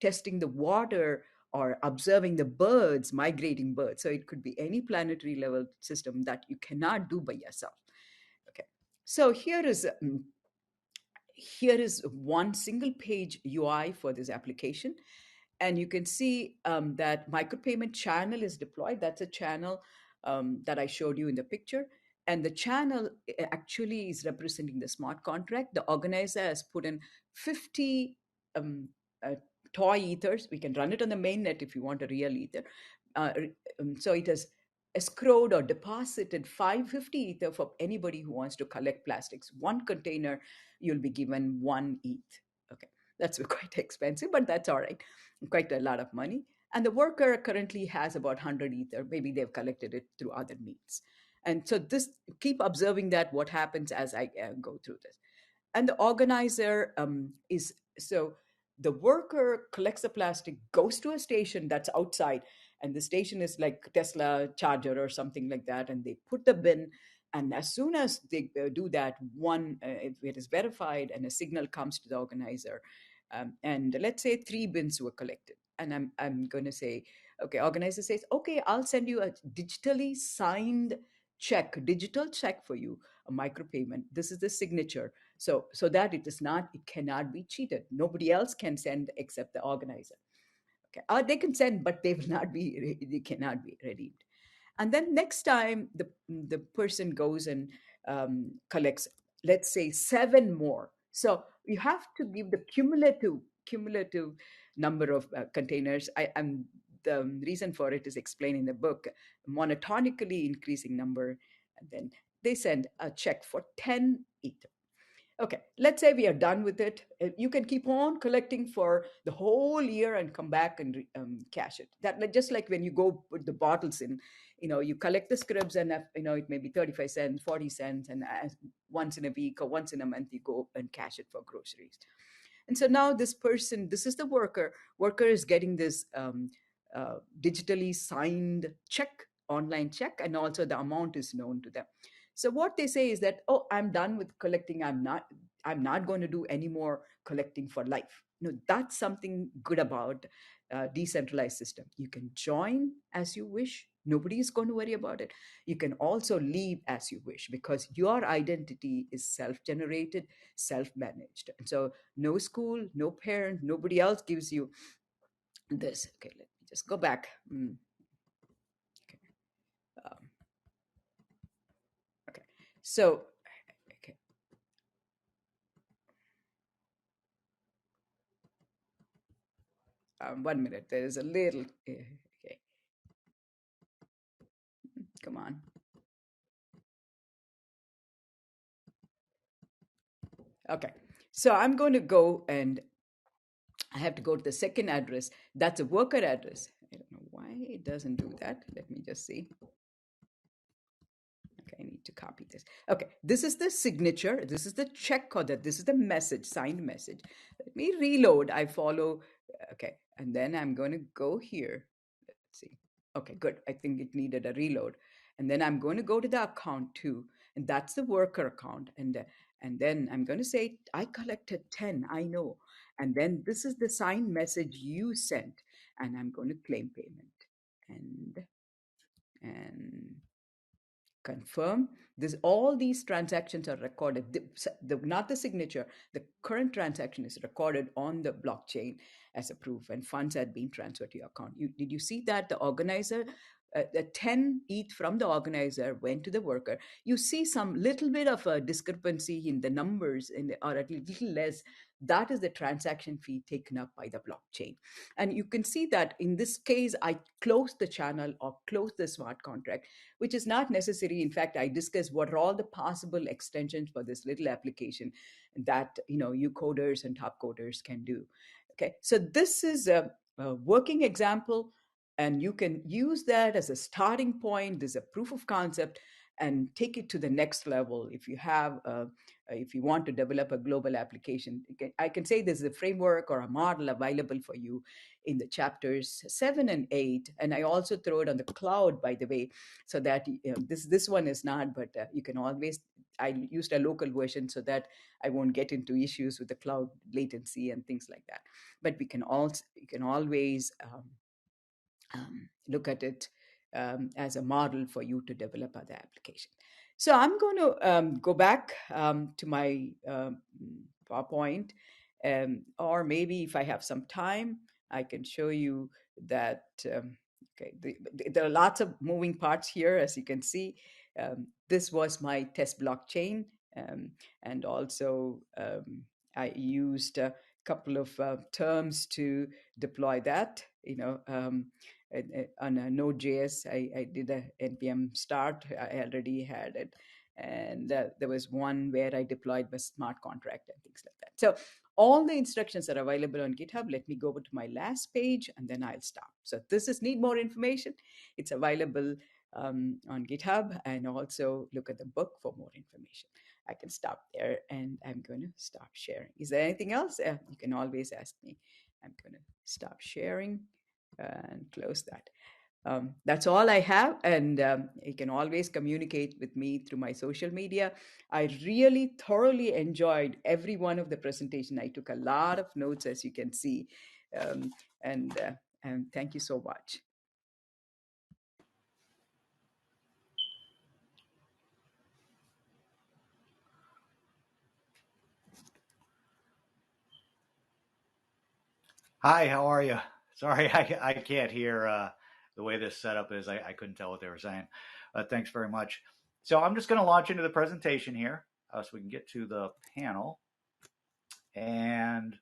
testing the water or observing the birds, migrating birds. So it could be any planetary level system that you cannot do by yourself. Okay, so here is one single page UI for this application. And you can see that micropayment channel is deployed. That's a channel that I showed you in the picture. And the channel actually is representing the smart contract. The organizer has put in 50 toy ethers. We can run it on the mainnet if you want a real ether. So it has escrowed or deposited 550 ether for anybody who wants to collect plastics. One container, you'll be given 1 ETH. Okay, that's quite expensive, but that's all right. Quite a lot of money. And the worker currently has about 100 ether. Maybe they've collected it through other means. And so this, keep observing that what happens as I go through this. And the organizer so the worker collects the plastic, goes to a station that's outside, and the station is like Tesla charger or something like that, and they put the bin. And as soon as they do that, if it is verified and a signal comes to the organizer, and let's say 3 bins were collected, and I'm going to say, okay, organizer says, okay, I'll send you a digitally signed check, digital check for you, a micropayment. This is the signature, so that it cannot be cheated. Nobody else can send except the organizer. Okay, or they can send, but they cannot be redeemed. And then next time the person goes and collects, let's say 7 more. So you have to give the cumulative number of containers. The reason for it is explained in the book, monotonically increasing number. And then they send a check for 10 ether. Okay, let's say we are done with it. You can keep on collecting for the whole year and come back and cash it. That just like when you go put the bottles in, you collect the scribs, and it may be 35 cents, 40 cents, and once in a week or once in a month you go and cash it for groceries. And so now this person, this is the worker is getting this digitally signed check, online check, and also the amount is known to them. So what they say is that, oh, I'm done with collecting. I'm not going to do any more collecting for life. That's something good about decentralized system. You can join as you wish. Nobody is going to worry about it. You can also leave as you wish, because your identity is self-generated, self-managed. And so no school, no parent, nobody else gives you this. Okay, let me just go back. So, okay. 1 minute. There is a little. Okay. Come on. Okay. So I'm going to go, and I have to go to the second address. That's a worker address. I don't know why it doesn't do that. Let me just see. Okay, I need to copy this. Okay, this is the signature. This is the check, or this is the message, signed message. Let me reload. I follow. Okay, and then I'm going to go here. see. Okay, good. I think it needed a reload. And then I'm going to go to the account 2, and that's the worker account. And then I'm going to say, I collected 10, I know. And then this is the signed message you sent, and I'm going to claim payment. And confirm. All these transactions are recorded. Not the signature, the current transaction is recorded on the blockchain as a proof, and funds had been transferred to your account. Did you see that the organizer, the 10 ETH from the organizer went to the worker? You see some little bit of a discrepancy in the numbers, or at least little less. That is the transaction fee taken up by the blockchain. And you can see that in this case, I closed the channel or closed the smart contract, which is not necessary. In fact, I discussed what are all the possible extensions for this little application that you coders and top coders can do. Okay, so this is a working example, and you can use that as a starting point. This is a proof of concept, and take it to the next level. If you want to develop a global application, I can say there's a framework or a model available for you in the chapters 7 and 8. And I also throw it on the cloud, by the way, so that this one is not, but you can always, I used a local version so that I won't get into issues with the cloud latency and things like that. But you can always look at it as a model for you to develop other application. So I'm going to go back to my PowerPoint, or maybe if I have some time, I can show you that. There are lots of moving parts here, as you can see. This was my test blockchain, and also I used a couple of terms to deploy that. On a Node.js, I did a npm start. I already had it. And there was one where I deployed my smart contract and things like that. So all the instructions are available on GitHub. Let me go over to my last page, and then I'll stop. So this is need more information. It's available on GitHub, and also look at the book for more information. I can stop there, and I'm going to stop sharing. Is there anything else? You can always ask me. I'm going to stop sharing and close that. That's all I have, and you can always communicate with me through my social media. I really thoroughly enjoyed every one of the presentation. I took a lot of notes, as you can see, and thank you so much. Hi, how are you? Sorry, I can't hear the way this setup is. I couldn't tell what they were saying. Thanks very much. So I'm just going to launch into the presentation here so we can get to the panel. And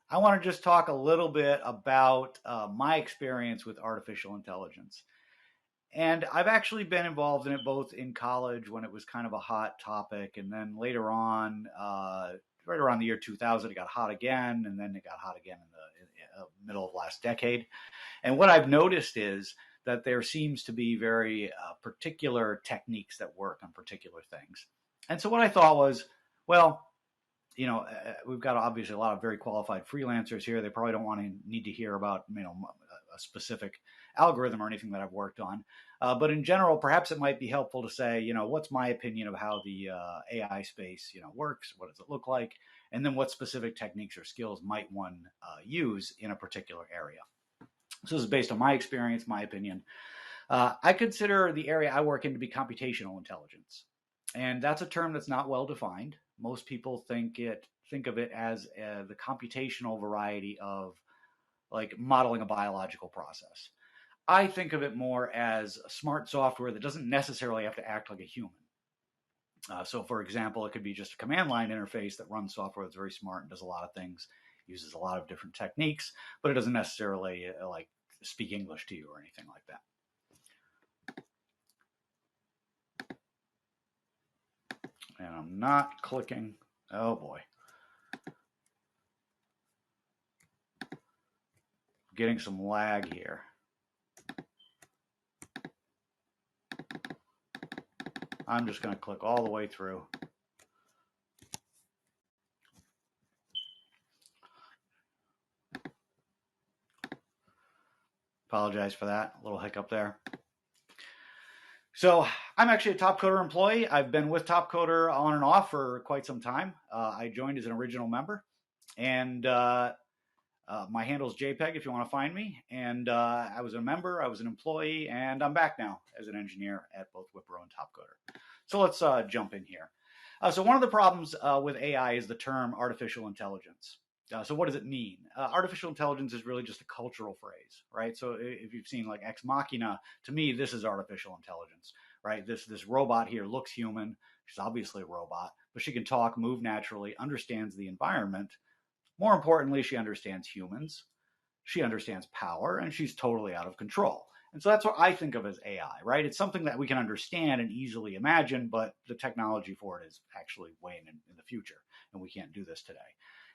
I want to just talk a little bit about my experience with artificial intelligence. And I've actually been involved in it both in college when it was kind of a hot topic, and then later on, right around the year 2000, it got hot again, and then it got hot again in the middle of last decade. And what I've noticed is that there seems to be very particular techniques that work on particular things. And so what I thought was, well, we've got obviously a lot of very qualified freelancers here. They probably don't need to hear about, a specific algorithm or anything that I've worked on. But in general, perhaps it might be helpful to say, what's my opinion of how the AI space, works? What does it look like? And then what specific techniques or skills might one use in a particular area? So this is based on my experience, my opinion. I consider the area I work in to be computational intelligence. And that's a term that's not well defined. Most people think of it as the computational variety of like modeling a biological process. I think of it more as smart software that doesn't necessarily have to act like a human. So for example, it could be just a command line interface that runs software that's very smart and does a lot of things, uses a lot of different techniques, but it doesn't necessarily like speak English to you or anything like that. And I'm not clicking. Oh boy. Getting some lag here. I'm just going to click all the way through. Apologize for that, a little hiccup there. So I'm actually a Topcoder employee. I've been with Topcoder on and off for quite some time. I joined as an original member, and my handle is JPEG if you want to find me. And I was a member, I was an employee, and I'm back now as an engineer at both Wipro and Topcoder. So let's jump in here. So one of the problems with AI is the term artificial intelligence. So what does it mean? Artificial intelligence is really just a cultural phrase, right? So if you've seen like Ex Machina, to me, this is artificial intelligence, right? This robot here looks human. She's obviously a robot, but she can talk, move naturally, understands the environment. More importantly, she understands humans. She understands power, and she's totally out of control. And so that's what I think of as AI, right? It's something that we can understand and easily imagine, but the technology for it is actually way in the future, and we can't do this today.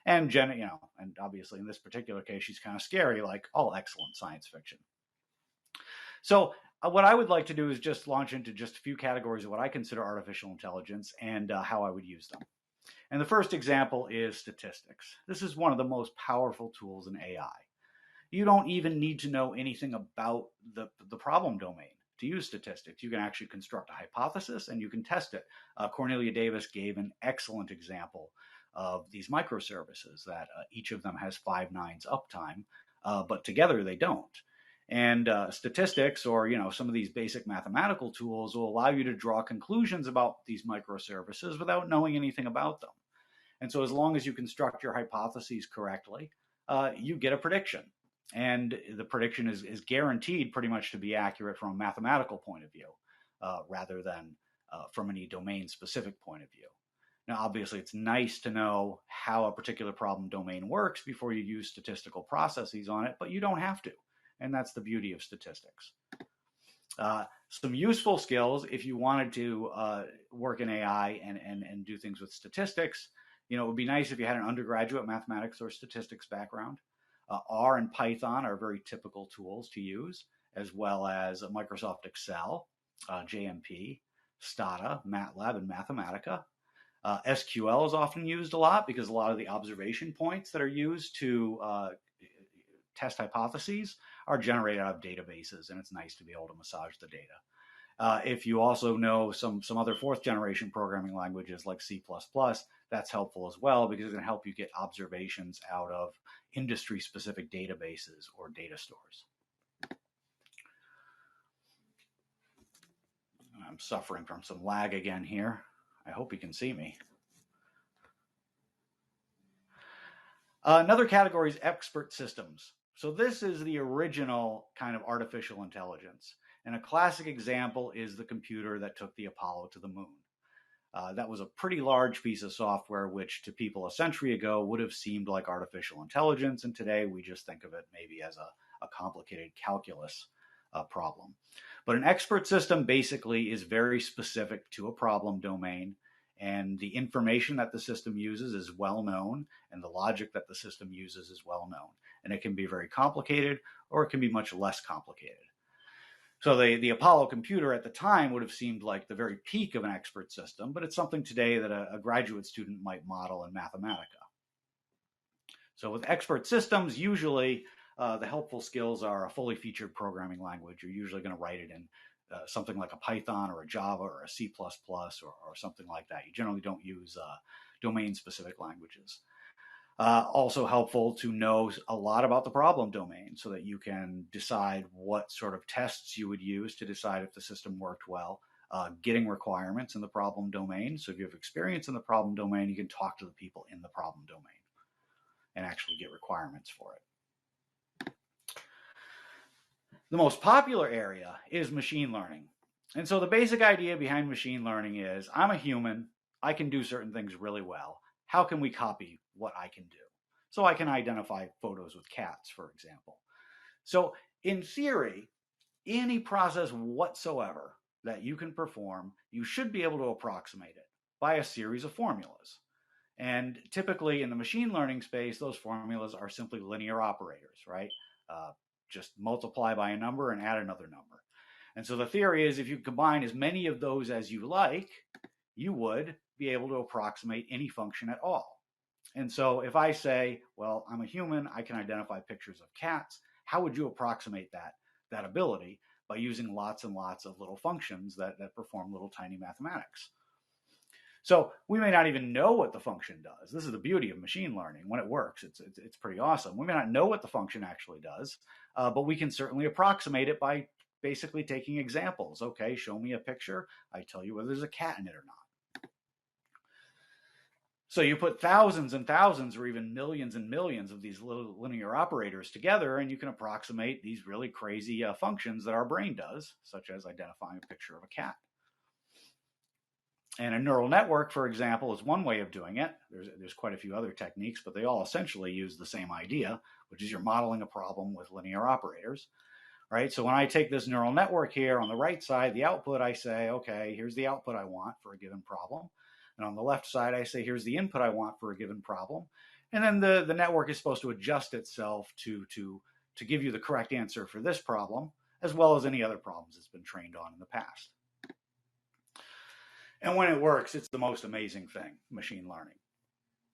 And and obviously in this particular case, she's kind of scary, like all excellent science fiction. So what I would like to do is just launch into just a few categories of what I consider artificial intelligence and how I would use them. And the first example is statistics. This is one of the most powerful tools in AI. You don't even need to know anything about the problem domain to use statistics. You can actually construct a hypothesis and you can test it. Cornelia Davis gave an excellent example of these microservices that each of them has 5 nines uptime, but together they don't. And statistics, or some of these basic mathematical tools, will allow you to draw conclusions about these microservices without knowing anything about them. And so as long as you construct your hypotheses correctly, you get a prediction. And the prediction is guaranteed pretty much to be accurate from a mathematical point of view, rather than from any domain-specific point of view. Now, obviously, it's nice to know how a particular problem domain works before you use statistical processes on it, but you don't have to. And that's the beauty of statistics. Some useful skills if you wanted to work in AI and do things with statistics. It would be nice if you had an undergraduate mathematics or statistics background. R and Python are very typical tools to use, as well as Microsoft Excel, JMP, Stata, MATLAB, and Mathematica. SQL is often used a lot because a lot of the observation points that are used to test hypotheses are generated out of databases, and it's nice to be able to massage the data. If you also know some other 4th generation programming languages like C++, that's helpful as well because it can help you get observations out of industry-specific databases or data stores. I'm suffering from some lag again here. I hope you can see me. Another category is expert systems. So this is the original kind of artificial intelligence. And a classic example is the computer that took the Apollo to the moon. That was a pretty large piece of software, which to people a century ago would have seemed like artificial intelligence. And today we just think of it maybe as a complicated calculus problem. But an expert system basically is very specific to a problem domain. And the information that the system uses is well known, and the logic that the system uses is well known. And it can be very complicated, or it can be much less complicated. So the Apollo computer at the time would have seemed like the very peak of an expert system, but it's something today that a graduate student might model in Mathematica. So with expert systems, usually the helpful skills are a fully featured programming language. You're usually going to write it in something like a Python or a Java or a C++ or something like that. You generally don't use domain-specific languages. Also helpful to know a lot about the problem domain so that you can decide what sort of tests you would use to decide if the system worked well. Getting requirements in the problem domain. So if you have experience in the problem domain, you can talk to the people in the problem domain and actually get requirements for it. The most popular area is machine learning. And so the basic idea behind machine learning is I'm a human, I can do certain things really well. How can we copy what I can do? So I can identify photos with cats, for example. So in theory, any process whatsoever that you can perform, you should be able to approximate it by a series of formulas. And typically in the machine learning space, those formulas are simply linear operators, right? Just multiply by a number and add another number. And so the theory is if you combine as many of those as you like, you would be able to approximate any function at all. And so if I say, well, I'm a human, I can identify pictures of cats, how would you approximate that that ability by using lots and lots of little functions that perform little tiny mathematics. So we may not even know what the function does. This is the beauty of machine learning. When it works, it's pretty awesome. We may not know what the function actually does, but we can certainly approximate it by basically taking examples. Okay, show me a picture. I tell you whether there's a cat in it or not. So you put thousands and thousands or even millions and millions of these little linear operators together, and you can approximate these really crazy functions that our brain does, such as identifying a picture of a cat. And a neural network, for example, is one way of doing it. There's quite a few other techniques, but they all essentially use the same idea, which is you're modeling a problem with linear operators, right? So when I take this neural network here on the right side, the output, I say, okay, here's the output I want for a given problem. And on the left side, I say, here's the input I want for a given problem. And then the network is supposed to adjust itself to give you the correct answer for this problem, as well as any other problems it's been trained on in the past. And when it works, it's the most amazing thing, machine learning.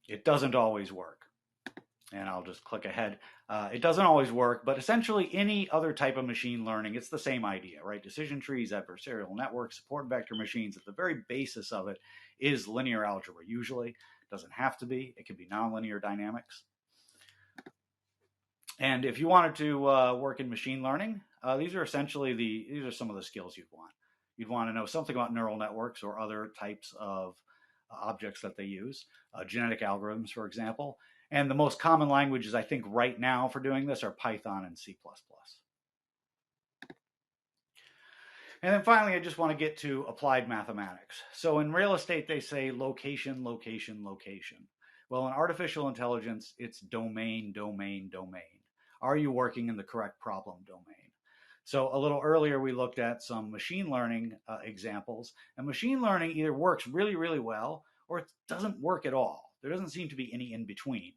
It doesn't always work. And I'll just click ahead. It doesn't always work, but essentially any other type of machine learning, it's the same idea, right? Decision trees, adversarial networks, support vector machines, at the very basis of it is linear algebra usually. It doesn't have to be. It can be nonlinear dynamics. And if you wanted to work in machine learning, these are essentially these are some of the skills you'd want. You'd want to know something about neural networks or other types of objects that they use, genetic algorithms, for example. And the most common languages, I think, right now for doing this are Python and C++. And then finally, I just want to get to applied mathematics. So in real estate, they say location, location, location. Well, in artificial intelligence, it's domain, domain, domain. Are you working in the correct problem domain? So a little earlier, we looked at some machine learning examples, and machine learning either works really, really well, or it doesn't work at all. There doesn't seem to be any in between.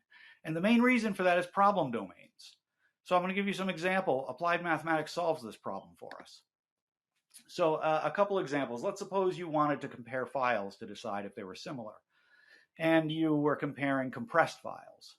And the main reason for that is problem domains. So I'm going to give you some example. Applied mathematics solves this problem for us. So a couple examples. Let's suppose you wanted to compare files to decide if they were similar, and you were comparing compressed files.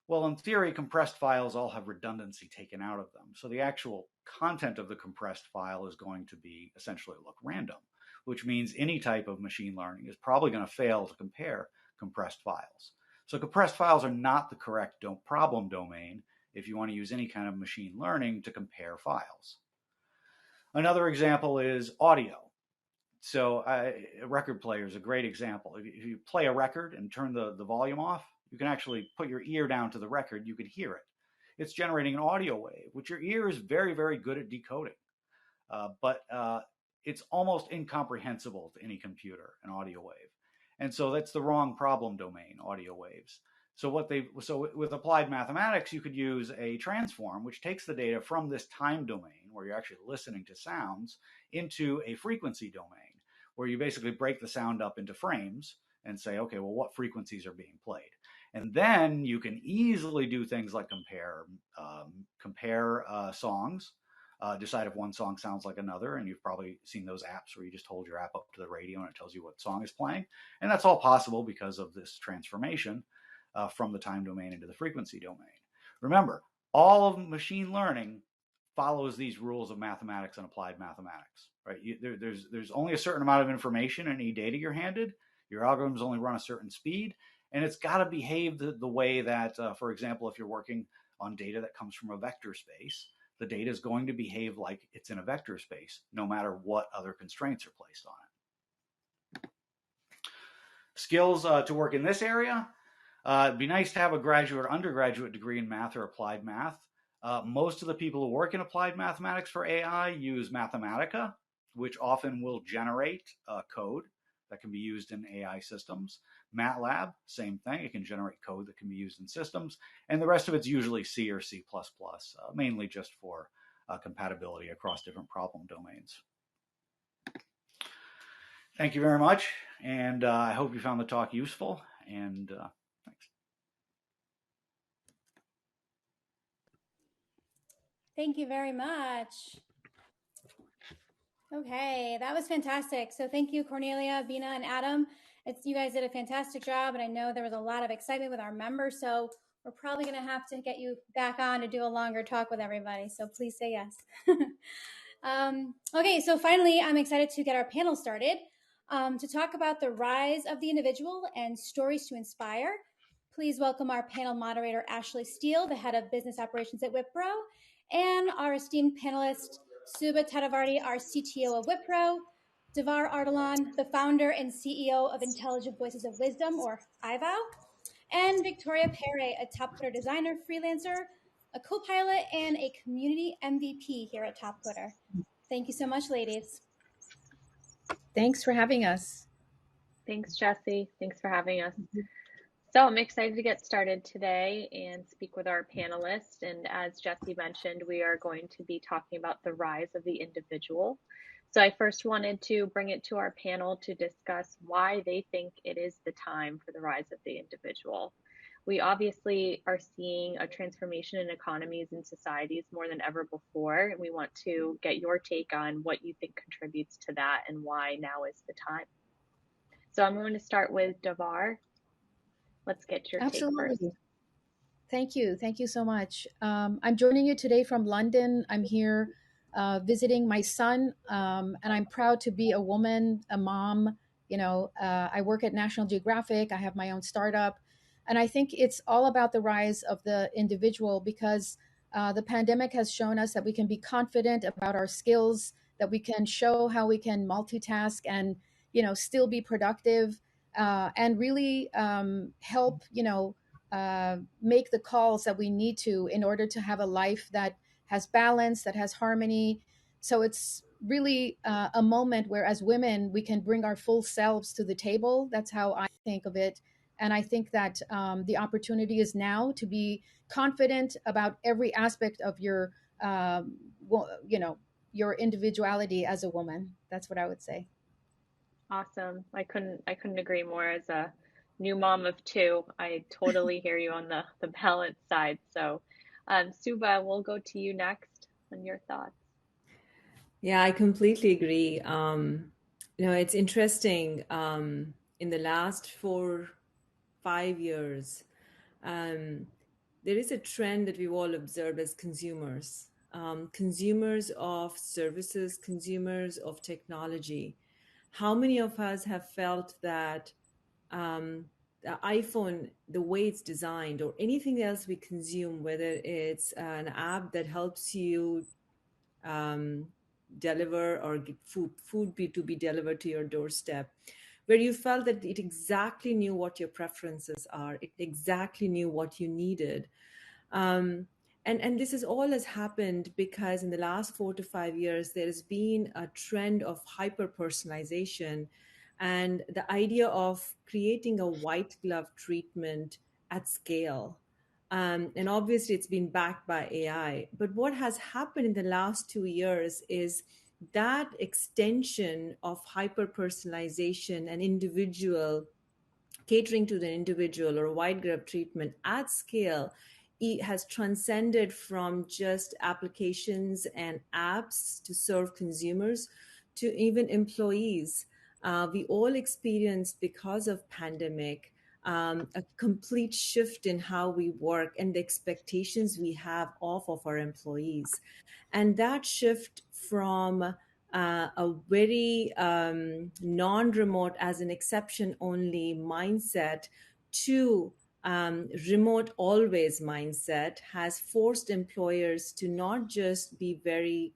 Well, in theory, compressed files all have redundancy taken out of them. So the actual content of the compressed file is going to be essentially look random, which means any type of machine learning is probably going to fail to compare compressed files. So compressed files are not the correct problem domain if you want to use any kind of machine learning to compare files. Another example is audio. So a record player is a great example. If you play a record and turn the volume off, you can actually put your ear down to the record, you could hear it. It's generating an audio wave, which your ear is very, very good at decoding. But it's almost incomprehensible to any computer, an audio wave. And so that's the wrong problem domain, audio waves. So with applied mathematics, you could use a transform, which takes the data from this time domain, where you're actually listening to sounds, into a frequency domain, where you basically break the sound up into frames and say, okay, well, what frequencies are being played? And then you can easily do things like compare songs, decide if one song sounds like another. And you've probably seen those apps where you just hold your app up to the radio and it tells you what song is playing. And that's all possible because of this transformation from the time domain into the frequency domain. Remember, all of machine learning follows these rules of mathematics and applied mathematics, right? There's only a certain amount of information in any data you're handed. Your algorithms only run a certain speed, and it's got to behave the way that, for example, if you're working on data that comes from a vector space, the data is going to behave like it's in a vector space, no matter what other constraints are placed on it. Skills to work in this area. It'd be nice to have a graduate or undergraduate degree in math or applied math. Most of the people who work in applied mathematics for AI use Mathematica, which often will generate code that can be used in AI systems. MATLAB, same thing. It can generate code that can be used in systems. And the rest of it's usually C or C++, mainly just for compatibility across different problem domains. Thank you very much. And I hope you found the talk useful. And thanks. Thank you very much. Okay, that was fantastic. So thank you, Cornelia, Vina, and Adam. You guys did a fantastic job, and I know there was a lot of excitement with our members. So we're probably going to have to get you back on to do a longer talk with everybody. So please say yes. Okay, so finally, I'm excited to get our panel started to talk about the rise of the individual and stories to inspire. Please welcome our panel moderator, Ashley Steele, the head of business operations at Wipro, and our esteemed panelist, Subha Tadavarti, our CTO of Wipro, Devar Ardalan, the founder and CEO of Intelligent Voices of Wisdom, or IVOW, and Victoria Pere, a Topcoder designer freelancer, a co-pilot, and a community MVP here at Topcoder. Thank you so much, ladies. Thanks for having us. Thanks, Jesse. Thanks for having us. So I'm excited to get started today and speak with our panelists. And as Jesse mentioned, we are going to be talking about the rise of the individual. So I first wanted to bring it to our panel to discuss why they think it is the time for the rise of the individual. We obviously are seeing a transformation in economies and societies more than ever before. And we want to get your take on what you think contributes to that and why now is the time. So I'm going to start with Devar. Let's get your take first. Thank you. Thank you so much. I'm joining you today from London. I'm here visiting my son, and I'm proud to be a woman, a mom. You know, I work at National Geographic. I have my own startup. And I think it's all about the rise of the individual because the pandemic has shown us that we can be confident about our skills, that we can show how we can multitask and, you know, still be productive and really help, you know, make the calls that we need to in order to have a life that has balance, that has harmony. So it's really a moment where as women, we can bring our full selves to the table. That's how I think of it. And I think that the opportunity is now to be confident about every aspect of your, you know, your individuality as a woman. That's what I would say. Awesome. I couldn't agree more. As a new mom of two, I totally hear you on the balance side. So, Subha, we'll go to you next on your thoughts. Yeah, I completely agree. You know, it's interesting. In the last 4-5 years, there is a trend that we've all observed as consumers, consumers of services, consumers of technology. How many of us have felt that the iPhone, the way it's designed, or anything else we consume, whether it's an app that helps you deliver or get food to be delivered to your doorstep, where you felt that it exactly knew what your preferences are, it exactly knew what you needed. And this is all has happened because in the last 4 to 5 years, there has been a trend of hyper-personalization and the idea of creating a white glove treatment at scale. And obviously it's been backed by AI. But what has happened in the last 2 years is that extension of hyper-personalization and individual, catering to the individual or white glove treatment at scale, it has transcended from just applications and apps to serve consumers to even employees. We all experienced, because of pandemic, a complete shift in how we work and the expectations we have of our employees. And that shift from a very non-remote as an exception only mindset to remote always mindset has forced employers to not just be very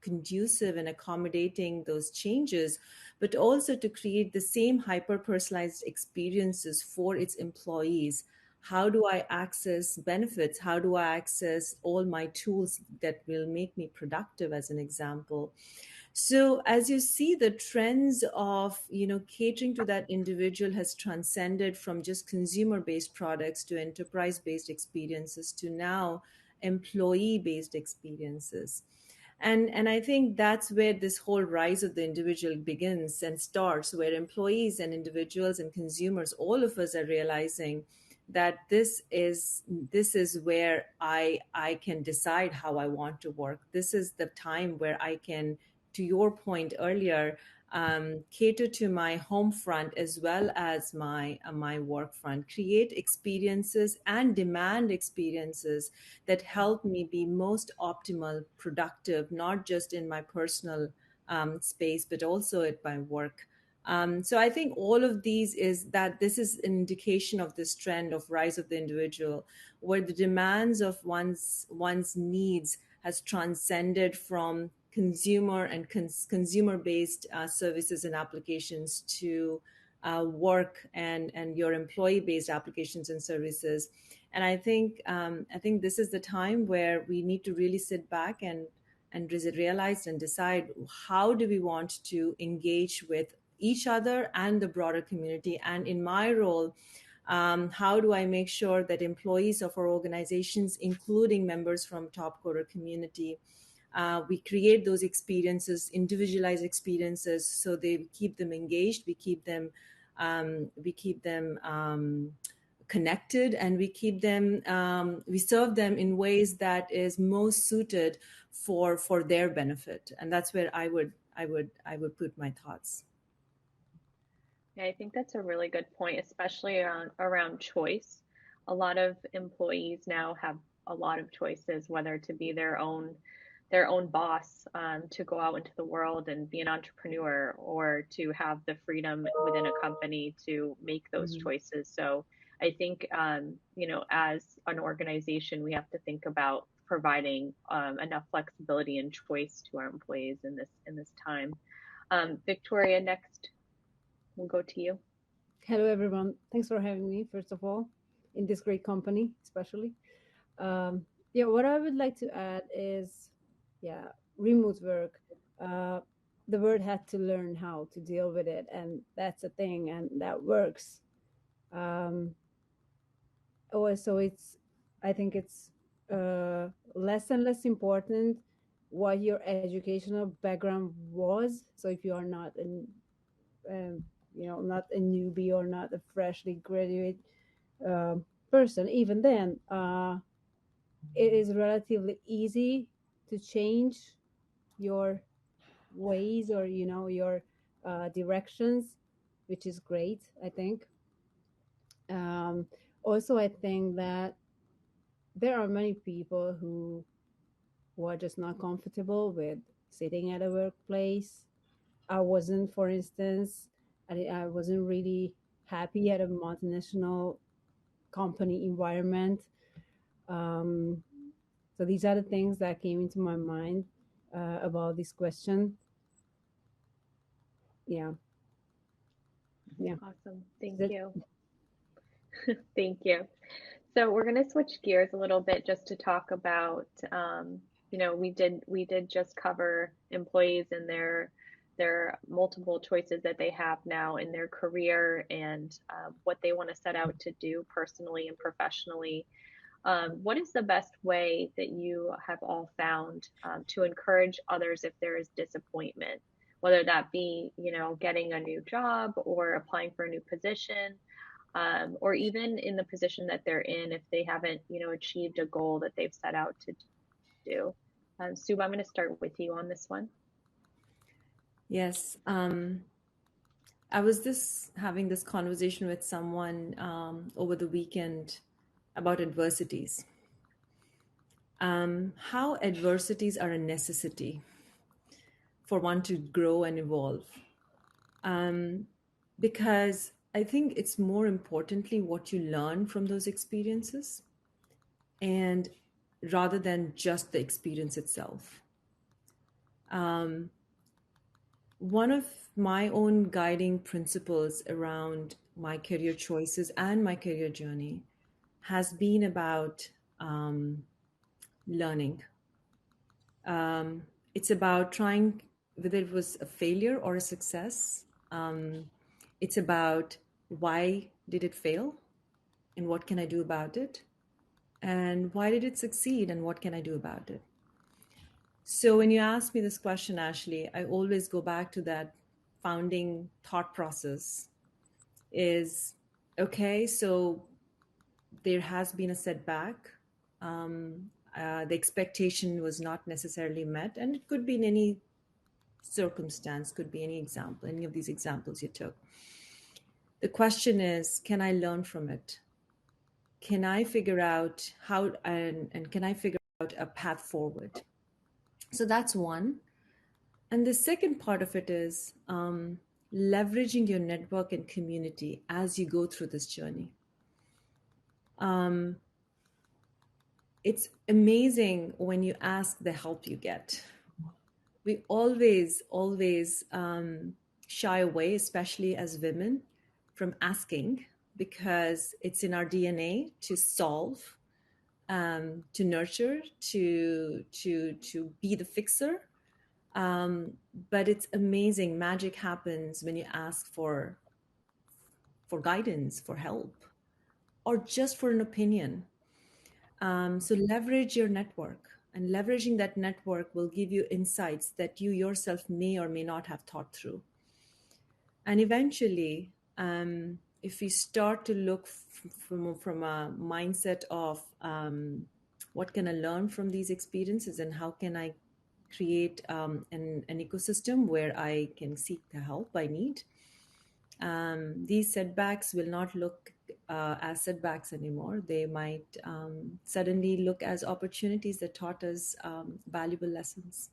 conducive and accommodating those changes, but also to create the same hyper-personalized experiences for its employees. How do I access benefits? How do I access all my tools that will make me productive, as an example? So as you see, the trends of, you know, catering to that individual has transcended from just consumer-based products to enterprise-based experiences to now employee-based experiences. And I think that's where this whole rise of the individual begins and starts, where employees and individuals and consumers, all of us are realizing that this is where I can decide how I want to work. This is the time where I can, to your point earlier, cater to my home front as well as my work front, create experiences and demand experiences that help me be most optimal, productive, not just in my personal space, but also at my work. So I think all of these this is an indication of this trend of rise of the individual, where the demands of one's needs has transcended from consumer and consumer-based services and applications to work and your employee-based applications and services. And I think this is the time where we need to really sit back and realize and decide, how do we want to engage with each other and the broader community? And in my role, how do I make sure that employees of our organizations, including members from Topcoder community, we create those experiences, individualized experiences, so they keep them engaged, we keep them connected, and we serve them in ways that is most suited for their benefit. And that's where I would put my thoughts. Yeah, I think that's a really good point, especially around choice. A lot of employees now have a lot of choices, whether to be their own boss, to go out into the world and be an entrepreneur, or to have the freedom within a company to make those choices. So I think, as an organization, we have to think about providing enough flexibility and choice to our employees in this time. Victoria, next, we'll go to you. Hello, everyone. Thanks for having me, first of all, in this great company, especially. What I would like to add is, remote work. The world had to learn how to deal with it, and that's a thing, and that works. Also, I think it's less and less important what your educational background was. So if you are not not a newbie or not a freshly graduate person, even then, it is relatively easy to change your ways or your directions, which is great, I think. Also, I think that there are many people who are just not comfortable with sitting at a workplace. I wasn't, for instance, I wasn't really happy at a multinational company environment. So these are the things that came into my mind about this question. Yeah. Awesome. Thank you. Thank you. So we're going to switch gears a little bit just to talk about, we did just cover employees and their multiple choices that they have now in their career, and what they want to set out to do personally and professionally. What is the best way that you have all found to encourage others if there is disappointment, whether that be, getting a new job or applying for a new position, or even in the position that they're in, if they haven't, achieved a goal that they've set out to do? Sue, I'm going to start with you on this one. Yes. I was having this conversation with someone over the weekend about adversities. How adversities are a necessity for one to grow and evolve. Because I think it's more importantly what you learn from those experiences, and rather than just the experience itself. One of my own guiding principles around my career choices and my career journey has been about learning. It's about trying, whether it was a failure or a success, it's about why did it fail and what can I do about it? And why did it succeed and what can I do about it? So when you ask me this question, Ashley, I always go back to that founding thought process is, okay, so there has been a setback. The expectation was not necessarily met, and it could be in any circumstance, could be any example, any of these examples you took. The question is, can I learn from it? Can I figure out how, and can I figure out a path forward? So that's one. And the second part of it is leveraging your network and community as you go through this journey. It's amazing when you ask the help you get. We always shy away, especially as women, from asking, because it's in our DNA to solve, to nurture, to be the fixer. But it's amazing. Magic happens when you ask for guidance, for help, or just for an opinion. So leverage your network, and leveraging that network will give you insights that you yourself may or may not have thought through. And eventually, if we start to look from a mindset of what can I learn from these experiences, and how can I create an ecosystem where I can seek the help I need, these setbacks will not look as setbacks anymore. They might suddenly look as opportunities that taught us valuable lessons.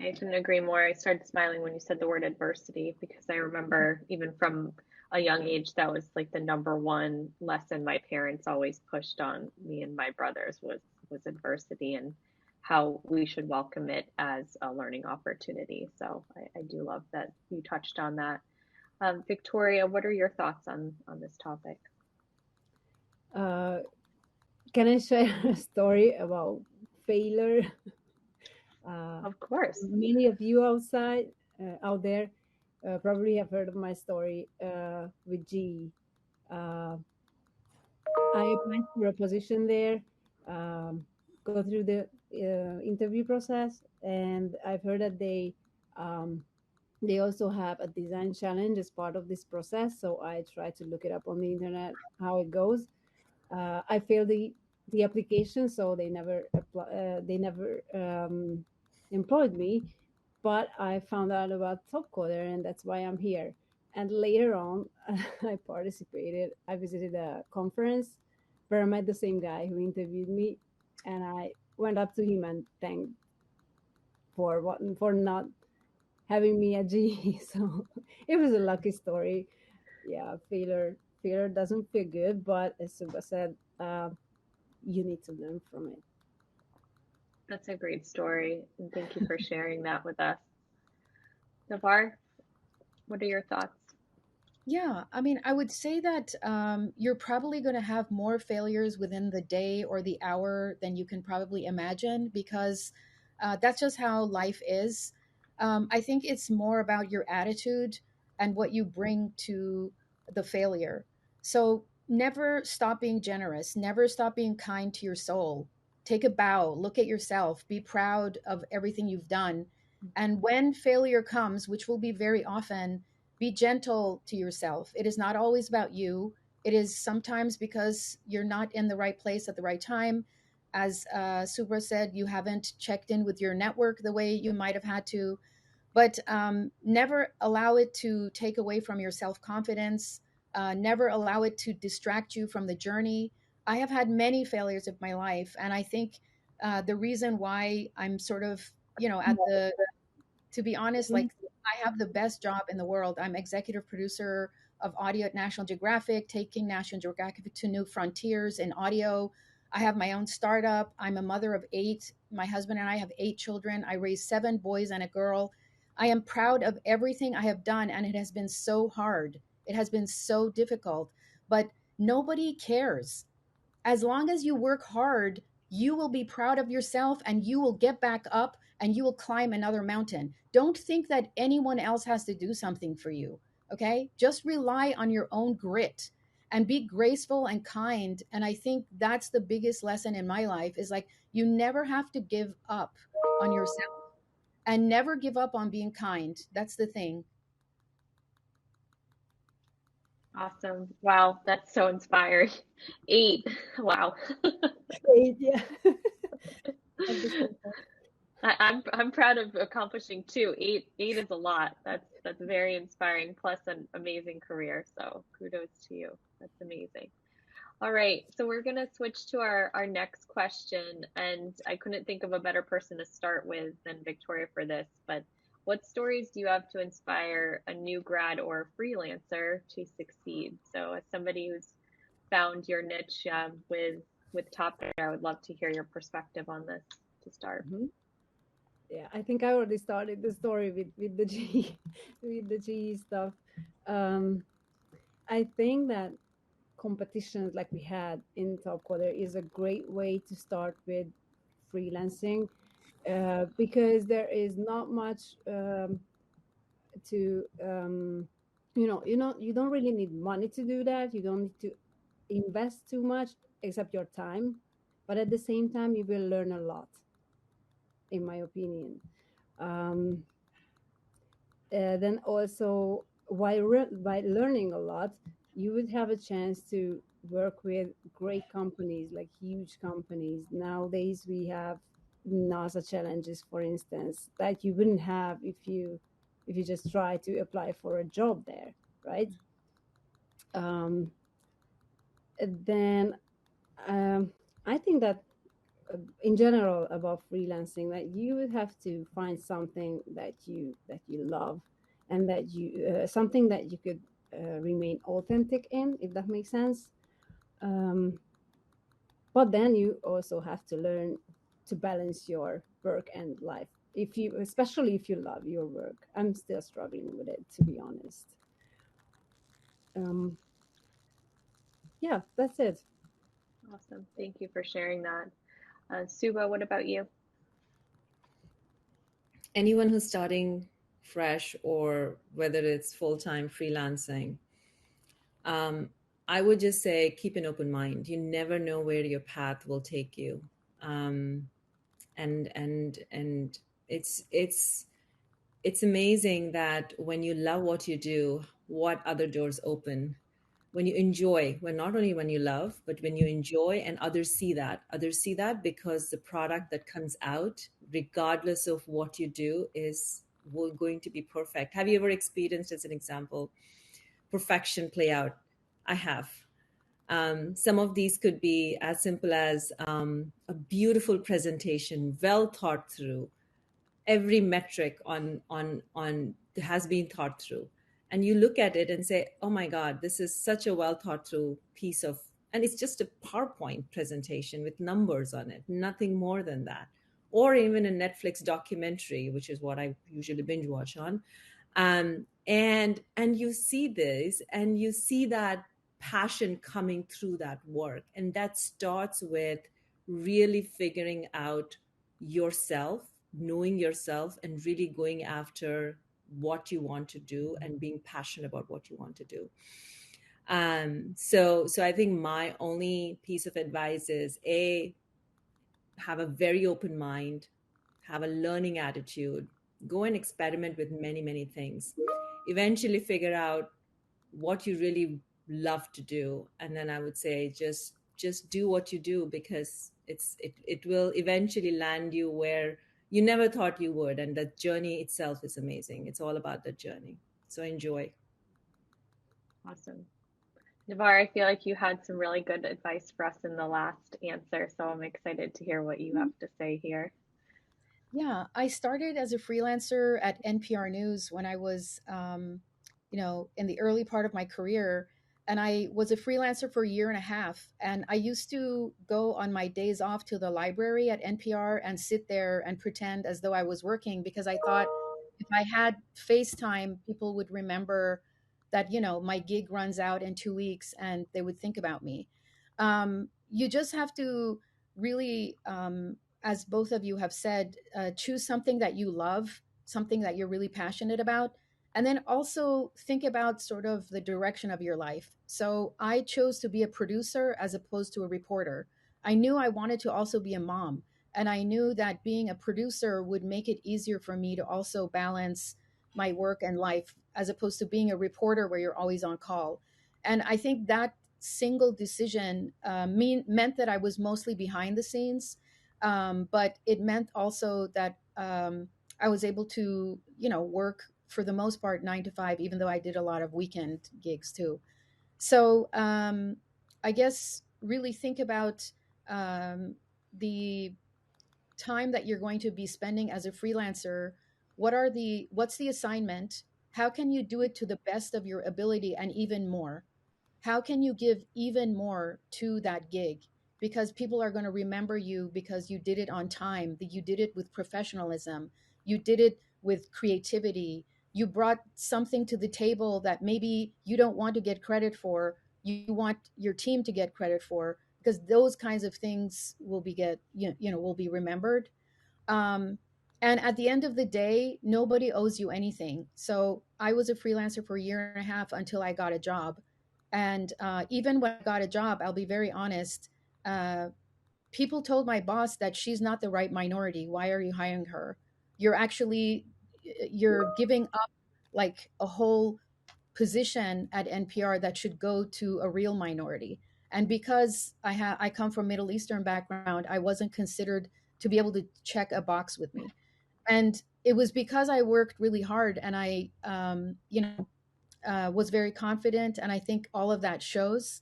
I couldn't agree more. I started smiling when you said the word adversity, because I remember even from a young age, that was like the number one lesson my parents always pushed on me and my brothers was adversity, and how we should welcome it as a learning opportunity. So I do love that you touched on that. Victoria, what are your thoughts on this topic? Can I share a story about failure? Of course. Many of you out there probably have heard of my story with GE. I applied for a position there, go through the interview process, and I've heard that they also have a design challenge as part of this process. So I tried to look it up on the internet how it goes. I failed the application, so they never employed me. But I found out about Topcoder, and that's why I'm here. And later on, I visited a conference where I met the same guy who interviewed me, and I went up to him and thanked for not having me at GE. So it was a lucky story. Yeah, failure doesn't feel good, but as Subha said, you need to learn from it. That's a great story, and thank you for sharing that with us. Navar, what are your thoughts? Yeah, I mean, I would say that you're probably going to have more failures within the day or the hour than you can probably imagine, because that's just how life is. I think it's more about your attitude and what you bring to the failure. So never stop being generous, never stop being kind to your soul. Take a bow, look at yourself, be proud of everything you've done. And when failure comes, which will be very often, be gentle to yourself. It is not always about you. It is sometimes because you're not in the right place at the right time. As Subra said, you haven't checked in with your network the way you might have had to. But never allow it to take away from your self-confidence. Never allow it to distract you from the journey. I have had many failures of my life. And I think the reason why I'm sort of, to be honest, like, I have the best job in the world. I'm executive producer of audio at National Geographic, taking National Geographic to new frontiers in audio. I have my own startup. I'm a mother of 8. My husband and I have 8 children. I raised 7 boys and a girl. I am proud of everything I have done, and it has been so hard. It has been so difficult, but nobody cares. As long as you work hard, you will be proud of yourself, and you will get back up, and you will climb another mountain. Don't think that anyone else has to do something for you. Okay? Just rely on your own grit and be graceful and kind. And I think that's the biggest lesson in my life, is like, you never have to give up on yourself, and never give up on being kind. That's the thing. Awesome. Wow, that's so inspiring. 8. Wow. 8, yeah. I'm proud of accomplishing 2. Eight is a lot. That's very inspiring, plus an amazing career. So kudos to you. That's amazing. All right, so we're gonna switch to our next question, and I couldn't think of a better person to start with than Victoria for this, but what stories do you have to inspire a new grad or freelancer to succeed? So as somebody who's found your niche with Topcoder, I would love to hear your perspective on this to start. Yeah, I think I already started the story with the G with the G stuff. I think that competitions like we had in Topcoder is a great way to start with freelancing, because there is not much to you don't really need money to do that. You don't need to invest too much except your time, but at the same time you will learn a lot, in my opinion. Then also while learning a lot, you would have a chance to work with great companies, like huge companies. Nowadays we have NASA challenges, for instance, that you wouldn't have if you just try to apply for a job there, right? Then I think that in general about freelancing, that you would have to find something that you love, and that you something that you could remain authentic in, if that makes sense. But then you also have to learn to balance your work and life, especially if you love your work. I'm still struggling with it, to be honest. Yeah, that's it. Awesome. Thank you for sharing that. Suba, what about you? Anyone who's starting fresh, or whether it's full-time freelancing, I would just say keep an open mind. You never know where your path will take you. And it's amazing that when you love what you do, what other doors open. When you enjoy, not only when you love, but when you enjoy and others see that because the product that comes out, regardless of what you do, is going to be perfect. Have you ever experienced, as an example, perfection play out? I have. Some of these could be as simple as a beautiful presentation, well thought through. Every metric on has been thought through, and you look at it and say, oh my god, this is such a well thought through piece of, and it's just a PowerPoint presentation with numbers on it, nothing more than that. Or even a Netflix documentary, which is what I usually binge watch on. And you see this, and you see that passion coming through that work, and that starts with really figuring out yourself, knowing yourself, and really going after what you want to do and being passionate about what you want to do. So I think my only piece of advice is have a very open mind, have a learning attitude, go and experiment with many things, eventually figure out what you really love to do, and then I would say just do what you do, because it will eventually land you where you never thought you would, and the journey itself is amazing. It's all about the journey, so enjoy. Awesome. Navar, I feel like you had some really good advice for us in the last answer, so I'm excited to hear what you have to say here. Yeah, I started as a freelancer at NPR News when I was, in the early part of my career. And I was a freelancer for a year and a half. And I used to go on my days off to the library at NPR and sit there and pretend as though I was working, because I thought if I had FaceTime, people would remember that, my gig runs out in 2 weeks and they would think about me. You just have to really, as both of you have said, choose something that you love, something that you're really passionate about, and then also think about sort of the direction of your life. So I chose to be a producer as opposed to a reporter. I knew I wanted to also be a mom, and I knew that being a producer would make it easier for me to also balance my work and life, as opposed to being a reporter where you're always on call. And I think that single decision meant that I was mostly behind the scenes, but it meant also that I was able to, work for the most part 9 to 5, even though I did a lot of weekend gigs too. So I guess really think about the time that you're going to be spending as a freelancer. What's the assignment? How can you do it to the best of your ability and even more? How can you give even more to that gig? Because people are going to remember you because you did it on time, that you did it with professionalism, you did it with creativity, you brought something to the table that maybe you don't want to get credit for, you want your team to get credit for, because those kinds of things will be remembered. um, and at the end of the day, nobody owes you anything. So I was a freelancer for a year and a half until I got a job. And even when I got a job, I'll be very honest, uh, people told my boss that she's not the right minority. Why are you hiring her? You're actually, you're giving up like a whole position at NPR that should go to a real minority. And because I come from Middle Eastern background, I wasn't considered to be able to check a box with me. And it was because I worked really hard and I, was very confident. And I think all of that shows.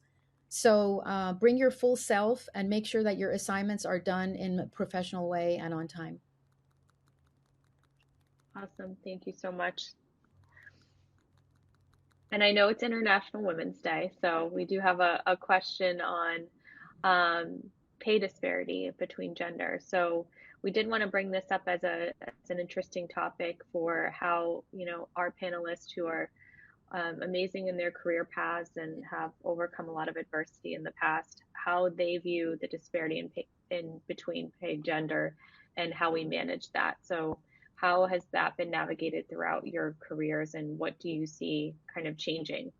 So bring your full self and make sure that your assignments are done in a professional way and on time. Awesome. Thank you so much. And I know it's International Women's Day, so we do have a question on pay disparity between genders. So we did want to bring this up as an interesting topic for how, our panelists who are amazing in their career paths and have overcome a lot of adversity in the past, how they view the disparity in pay, in between pay gender and how we manage that. So how has that been navigated throughout your careers, and what do you see kind of changing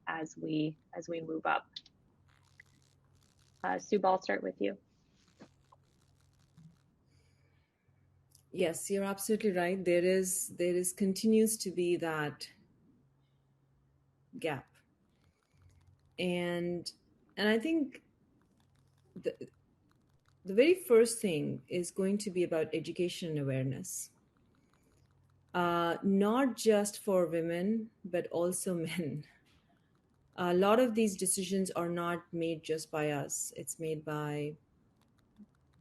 as we move up? Sue, I'll start with you. Yes, you're absolutely right. There is continues to be that gap, and I think the very first thing is going to be about education and awareness. Not just for women, but also men. A lot of these decisions are not made just by us. It's made by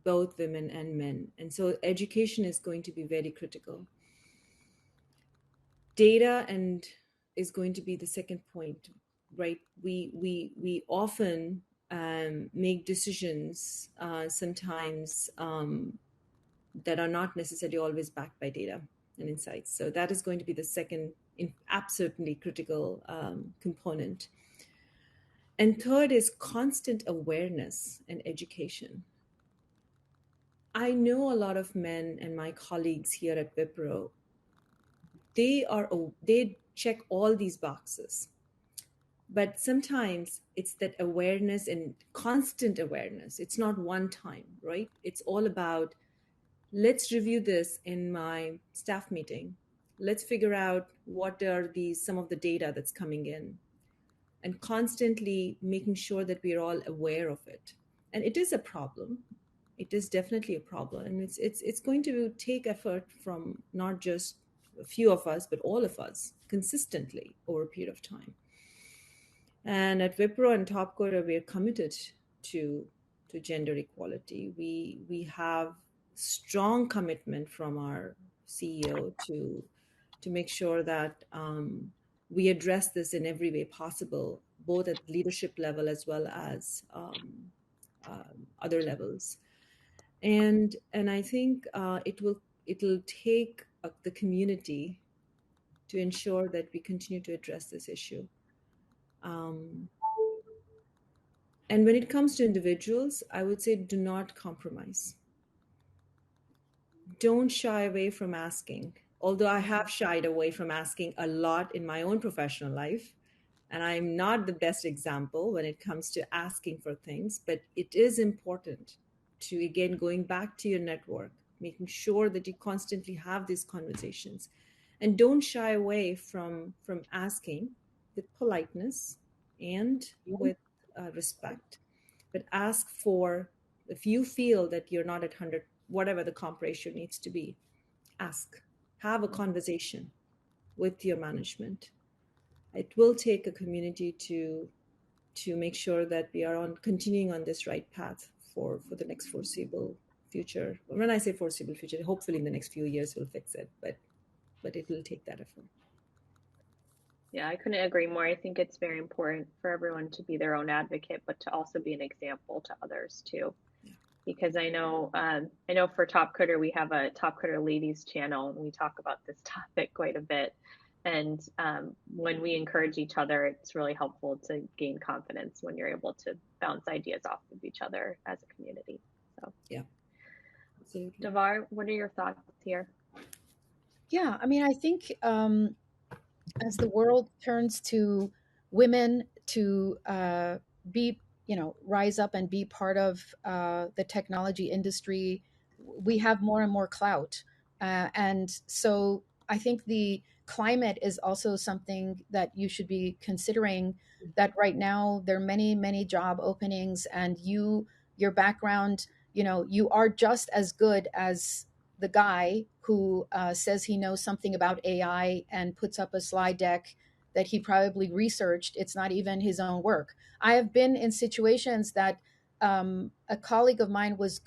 both women and men. And so education is going to be very critical. Data is going to be the second point, right? We often make decisions sometimes that are not necessarily always backed by data and insights. So that is going to be the second absolutely critical component. And third is constant awareness and education. I know a lot of men and my colleagues here at Wipro, they check all these boxes. But sometimes it's that awareness and constant awareness. It's not one time, right? It's all about, let's review this in my staff meeting. Let's figure out what are some of the data that's coming in, and constantly making sure that we're all aware of it. And it is a problem. It is definitely a problem. And it's going to take effort from not just a few of us, but all of us consistently over a period of time. And at Wipro and Topcoder, we are committed to gender equality. We have strong commitment from our CEO to make sure that we address this in every way possible, both at leadership level as well as other levels. And I think it'll take the community to ensure that we continue to address this issue. And when it comes to individuals, I would say do not compromise. Don't shy away from asking. Although I have shied away from asking a lot in my own professional life, and I'm not the best example when it comes to asking for things, but it is important to, again, going back to your network, making sure that you constantly have these conversations, and don't shy away from asking with politeness and with respect, but ask for, if you feel that you're not at 100, whatever the comp ratio needs to be, ask, have a conversation with your management. It will take a community to make sure that we are continuing on this right path for the next foreseeable future. When I say foreseeable future, hopefully in the next few years we'll fix it, but it will take that effort. Yeah, I couldn't agree more. I think it's very important for everyone to be their own advocate, but to also be an example to others too. Yeah. Because I know for Topcoder, we have a Topcoder Ladies channel, and we talk about this topic quite a bit. And when we encourage each other, it's really helpful to gain confidence when you're able to bounce ideas off of each other as a community. So yeah, absolutely. Devar, what are your thoughts here? Yeah, I mean, I think as the world turns to women to be, rise up and be part of the technology industry, we have more and more clout. And so I think the climate is also something that you should be considering, that right now there are many, many job openings, and your background, you are just as good as the guy who says he knows something about AI and puts up a slide deck that he probably researched. It's not even his own work. I have been in situations that a colleague of mine was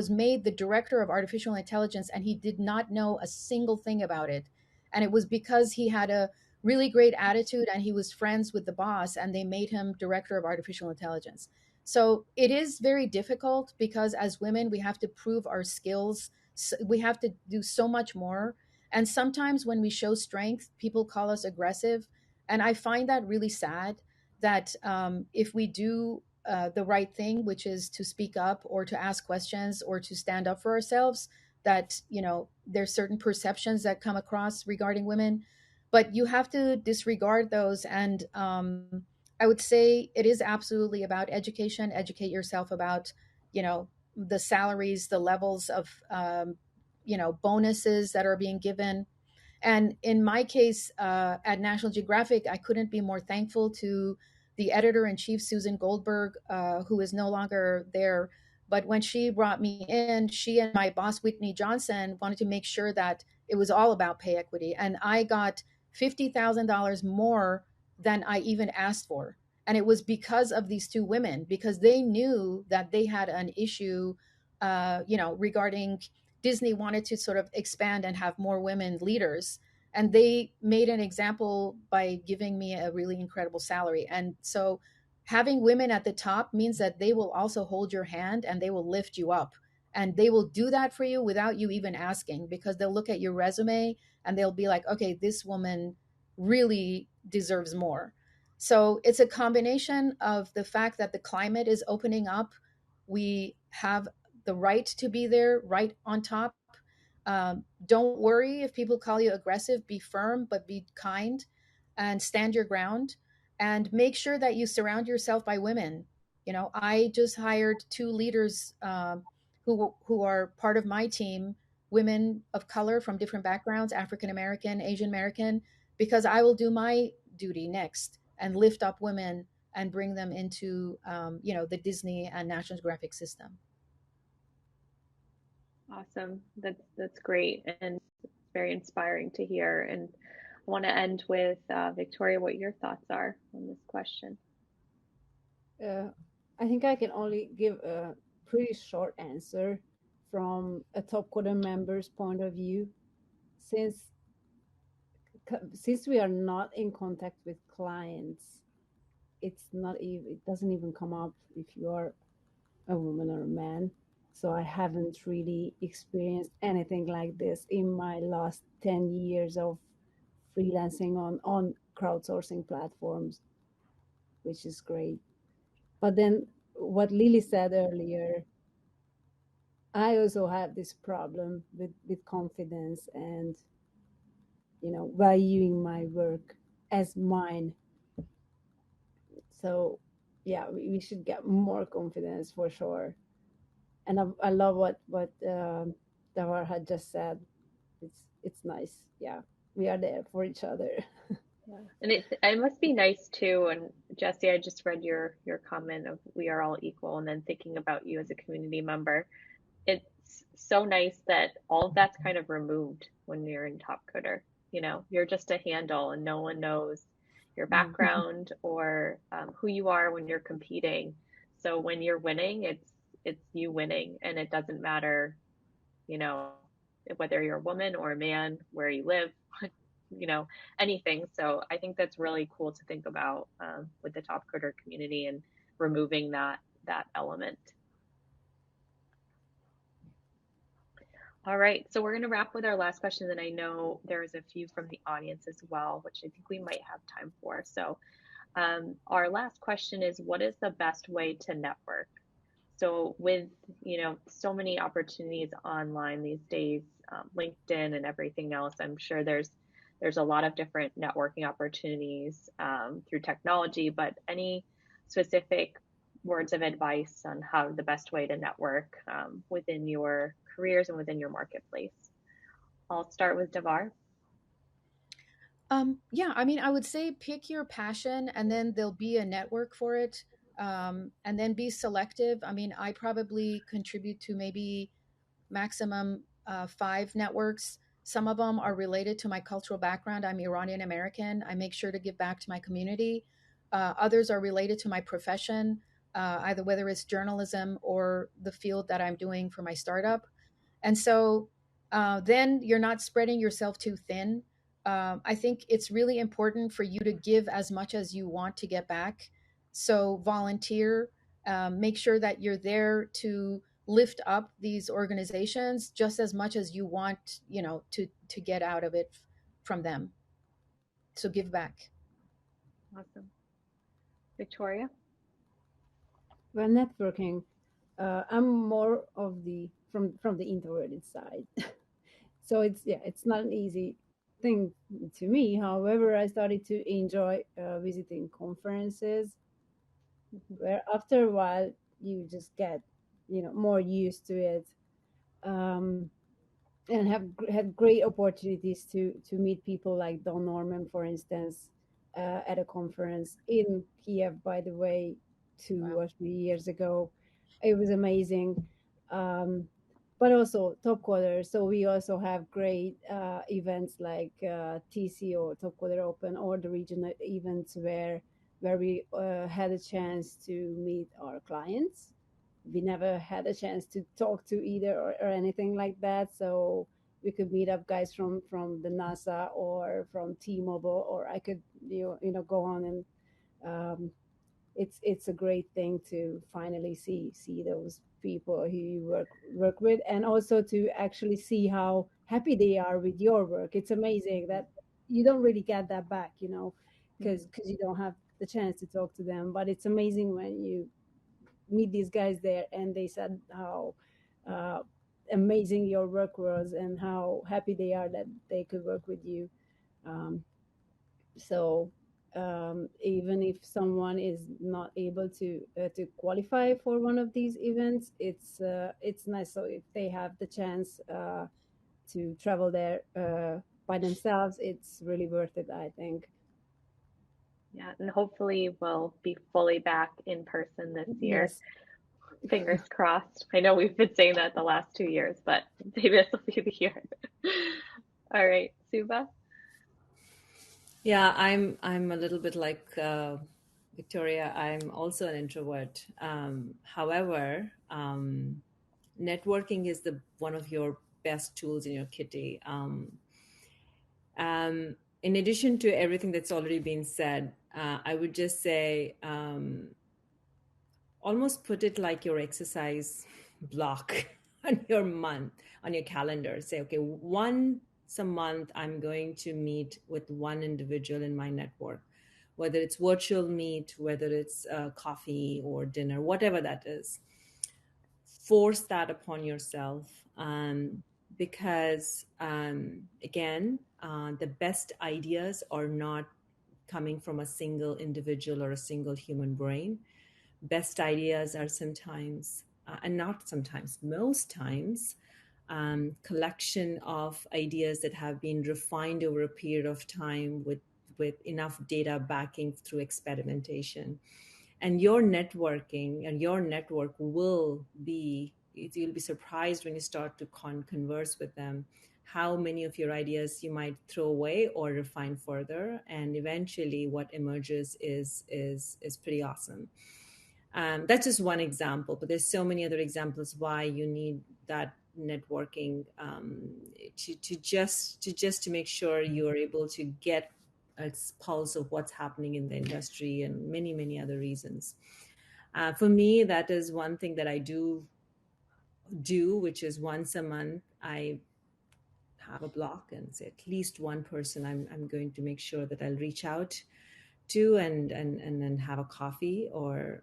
made the director of artificial intelligence, and he did not know a single thing about it. And it was because he had a really great attitude and he was friends with the boss, and they made him director of artificial intelligence. So it is very difficult because as women, we have to prove our skills. So we have to do so much more. And sometimes when we show strength, people call us aggressive. And I find that really sad, that if we do the right thing, which is to speak up or to ask questions or to stand up for ourselves, that, there's certain perceptions that come across regarding women, but you have to disregard those. And I would say it is absolutely about education. Educate yourself about, the salaries, the levels of, bonuses that are being given. And in my case, at National Geographic, I couldn't be more thankful to the editor-in-chief, Susan Goldberg, who is no longer there. But when she brought me in, she and my boss, Whitney Johnson, wanted to make sure that it was all about pay equity. And I got $50,000 more than I even asked for. And it was because of these two women, because they knew that they had an issue, regarding Disney wanted to sort of expand and have more women leaders. And they made an example by giving me a really incredible salary. And so having women at the top means that they will also hold your hand and they will lift you up. And they will do that for you without you even asking, because they'll look at your resume and they'll be like, okay, this woman really deserves more. So it's a combination of the fact that the climate is opening up. We have the right to be there, right on top. Don't worry if people call you aggressive. Be firm, but be kind, and stand your ground. And make sure that you surround yourself by women. I just hired two leaders who are part of my team, women of color from different backgrounds, African American, Asian American, because I will do my duty next and lift up women and bring them into the Disney and National Geographic system. Awesome. That's great, and it's very inspiring to hear. And I want to end with Victoria, what your thoughts are on this question. I think I can only give a pretty short answer from a Topcoder member's point of view. Since we are not in contact with clients, it doesn't even come up if you are a woman or a man. So I haven't really experienced anything like this in my last 10 years of freelancing on crowdsourcing platforms, which is great. But then what Lily said earlier, I also have this problem with confidence and, valuing my work as mine. So yeah, we should get more confidence for sure. And I love what Davar had just said. It's nice. Yeah, we are there for each other. Yeah. And it must be nice too. And Jesse, I just read your comment of we are all equal, and then thinking about you as a community member. It's so nice that all of that's kind of removed when you're in Topcoder. You know, you're just a handle and no one knows your background or who you are when you're competing. So when you're winning, it's you winning, and it doesn't matter, you know, whether you're a woman or a man, where you live, you know, anything. So I think that's really cool to think about with the Topcoder community and removing that element. All right, so we're going to wrap with our last question, and I know there's a few from the audience as well, which I think we might have time for. So our last question is, what is the best way to network? So with, you know, so many opportunities online these days, LinkedIn and everything else, I'm sure there's a lot of different networking opportunities through technology, but any specific words of advice on how the best way to network within your careers and within your marketplace? I'll start with Devar. Yeah, I mean, I would say pick your passion and then there'll be a network for it. And then be selective. I mean, I probably contribute to maybe maximum 5 networks. Some of them are related to my cultural background. I'm Iranian American. I make sure to give back to my community. Others are related to my profession, either whether it's journalism or the field that I'm doing for my startup. And so then you're not spreading yourself too thin. I think it's really important for you to give as much as you want to get back. So volunteer, make sure that you're there to lift up these organizations just as much as you want, you know, to get out of it from them. So give back. Awesome. Victoria? Well, networking, I'm more of the from the introverted side. So it's not an easy thing to me. However, I started to enjoy visiting conferences, where after a while you just get, you know, more used to it, and have had great opportunities to meet people like Don Norman, for instance, at a conference in Kiev, by the way, 2 or 3 years ago. It was amazing. But also Topcoder. So we also have great events like TCO, Topcoder Open, or the regional events where we had a chance to meet our clients. We never had a chance to talk to either or anything like that. So we could meet up guys from the NASA or from T-Mobile, or I could you know go on, and it's a great thing to finally see those people who you work with, and also to actually see how happy they are with your work. It's amazing that you don't really get that back, you know, because you don't have the chance to talk to them. But it's amazing when you meet these guys there and they said how amazing your work was and how happy they are that they could work with you. So even if someone is not able to qualify for one of these events, it's nice. So if they have the chance to travel there by themselves, it's really worth it, I think. Yeah, and hopefully we'll be fully back in person this year. Yes. Fingers crossed. I know we've been saying that the last 2 years, but maybe this will be the year. All right, Suba? Yeah, I'm a little bit like Victoria. I'm also an introvert. However, networking is one of your best tools in your kitty. In addition to everything that's already been said, I would just say almost put it like your exercise block on your calendar. Say, okay, once a month, I'm going to meet with one individual in my network, whether it's virtual meet, whether it's coffee or dinner, whatever that is. Force that upon yourself, because again, the best ideas are not coming from a single individual or a single human brain. Best ideas are sometimes, and not sometimes, most times, collection of ideas that have been refined over a period of time with enough data backing through experimentation. And your networking and your network will be, you'll be surprised when you start to converse with them, how many of your ideas you might throw away or refine further, and eventually what emerges is pretty awesome. That's just one example, but there's so many other examples why you need that networking to make sure you are able to get a pulse of what's happening in the industry, and many other reasons. For me, that is one thing that I do, which is once a month I have a block and say at least one person I'm going to make sure that I'll reach out to and then have a coffee or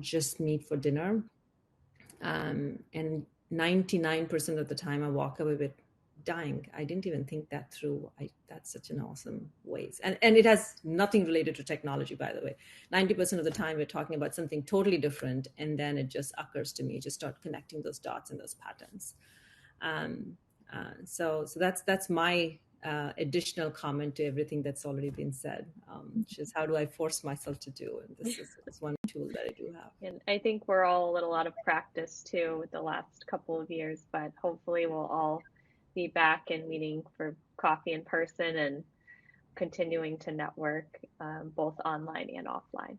just meet for dinner. And 99% of the time I walk away with dying. I didn't even think that through. That's such an awesome ways. And it has nothing related to technology, by the way. 90% of the time we're talking about something totally different, and then it just occurs to me, just start connecting those dots and those patterns. So that's my additional comment to everything that's already been said, which is how do I force myself to do? And this is one tool that I do have. And I think we're all a little out of practice too with the last couple of years, but hopefully we'll all be back and meeting for coffee in person and continuing to network both online and offline.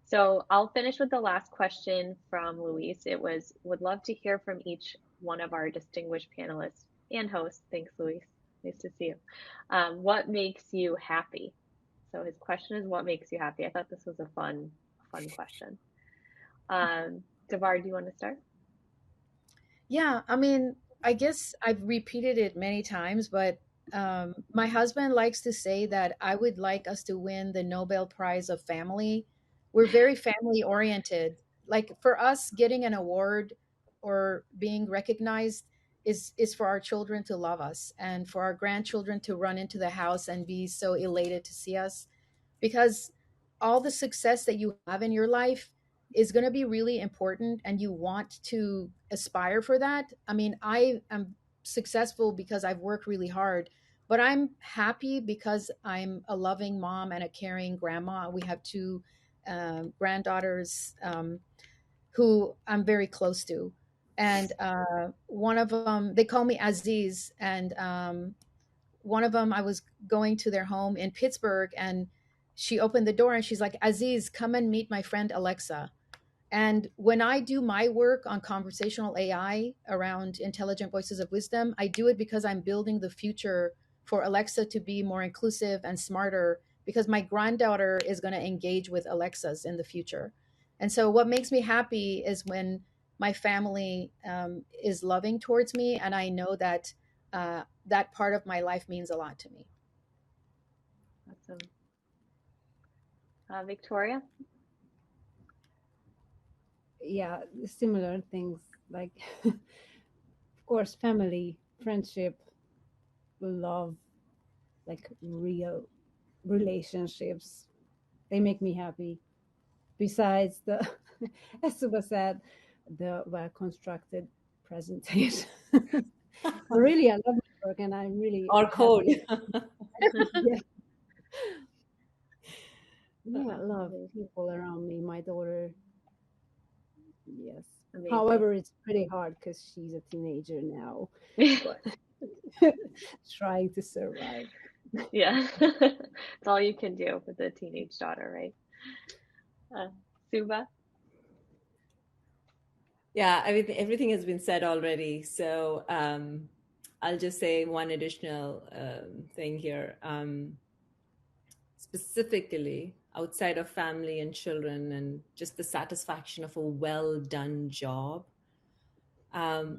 So I'll finish with the last question from Luis. It was, would love to hear from each one of our distinguished panelists and hosts. Thanks, Luis. Nice to see you. What makes you happy? So his question is, what makes you happy? I thought this was a fun question. Devar, do you want to start? Yeah, I mean, I guess I've repeated it many times, but my husband likes to say that I would like us to win the Nobel Prize of Family. We're very family oriented. Like for us, getting an award or being recognized is for our children to love us and for our grandchildren to run into the house and be so elated to see us, because all the success that you have in your life is going to be really important and you want to aspire for that. I mean, I am successful because I've worked really hard, but I'm happy because I'm a loving mom and a caring grandma. We have two granddaughters who I'm very close to. And one of them, they call me Aziz. And one of them, I was going to their home in Pittsburgh and she opened the door and she's like, Aziz, come and meet my friend Alexa. And when I do my work on conversational AI around intelligent voices of wisdom, I do it because I'm building the future for Alexa to be more inclusive and smarter, because my granddaughter is going to engage with Alexas in the future. And so what makes me happy is when my family is loving towards me, and I know that that part of my life means a lot to me. Awesome. Victoria? Yeah, similar things like, of course, family, friendship, love, like real relationships. They make me happy. Besides the, as Suba said, the well-constructed presentation. Really, I love my work, and I'm really our code. Yeah. Yeah, I love people around me. My daughter, yes. Amazing. However, it's pretty hard because she's a teenager now, but trying to survive. Yeah, it's all you can do with a teenage daughter, right? Suba? Yeah, everything has been said already. So I'll just say one additional thing here. Specifically, outside of family and children and just the satisfaction of a well-done job,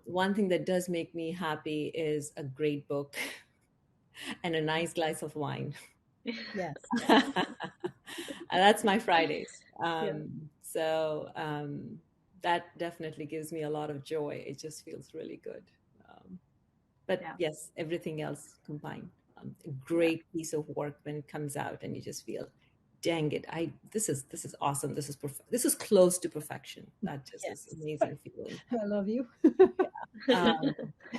one thing that does make me happy is a great book and a nice glass of wine. Yes. And that's my Fridays. Yeah. So that definitely gives me a lot of joy. It just feels really good. But Yeah. yes, everything else combined. A great piece of work when it comes out and you just feel, dang it, this is awesome. This is close to perfection. That just is amazing feeling. I love you.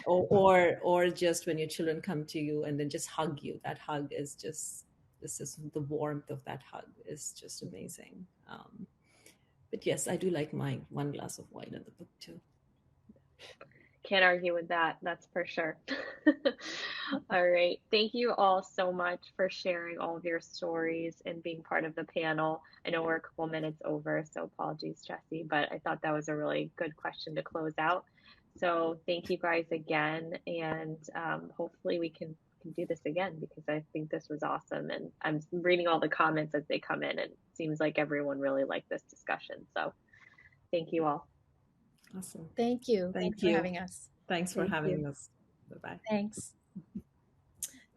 Or just when your children come to you and then just hug you. That hug is just, this is the warmth of that hug is just amazing. But yes, I do like my one glass of wine in the book too. Can't argue with that. That's for sure. All right. Thank you all so much for sharing all of your stories and being part of the panel. I know we're a couple minutes over, so apologies, Jesse, but I thought that was a really good question to close out. So thank you guys again, and hopefully we can do this again, because I think this was awesome. And I'm reading all the comments as they come in, and it seems like everyone really liked this discussion. So thank you all. Awesome. Thank you. Thank Thanks you. for having us. Thanks for Thank having you. us. Bye-bye. Thanks.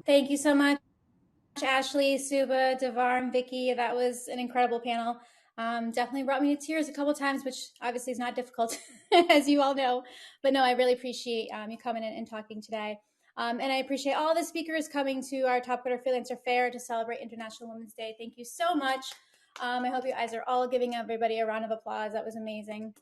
Thank you so much, Ashley, Suba, Devar, and Vicky. That was an incredible panel. Definitely brought me to tears a couple times, which obviously is not difficult, as you all know. But no, I really appreciate you coming in and talking today. And I appreciate all the speakers coming to our Topcoder Freelancer Fair to celebrate International Women's Day. Thank you so much. I hope you guys are all giving everybody a round of applause. That was amazing.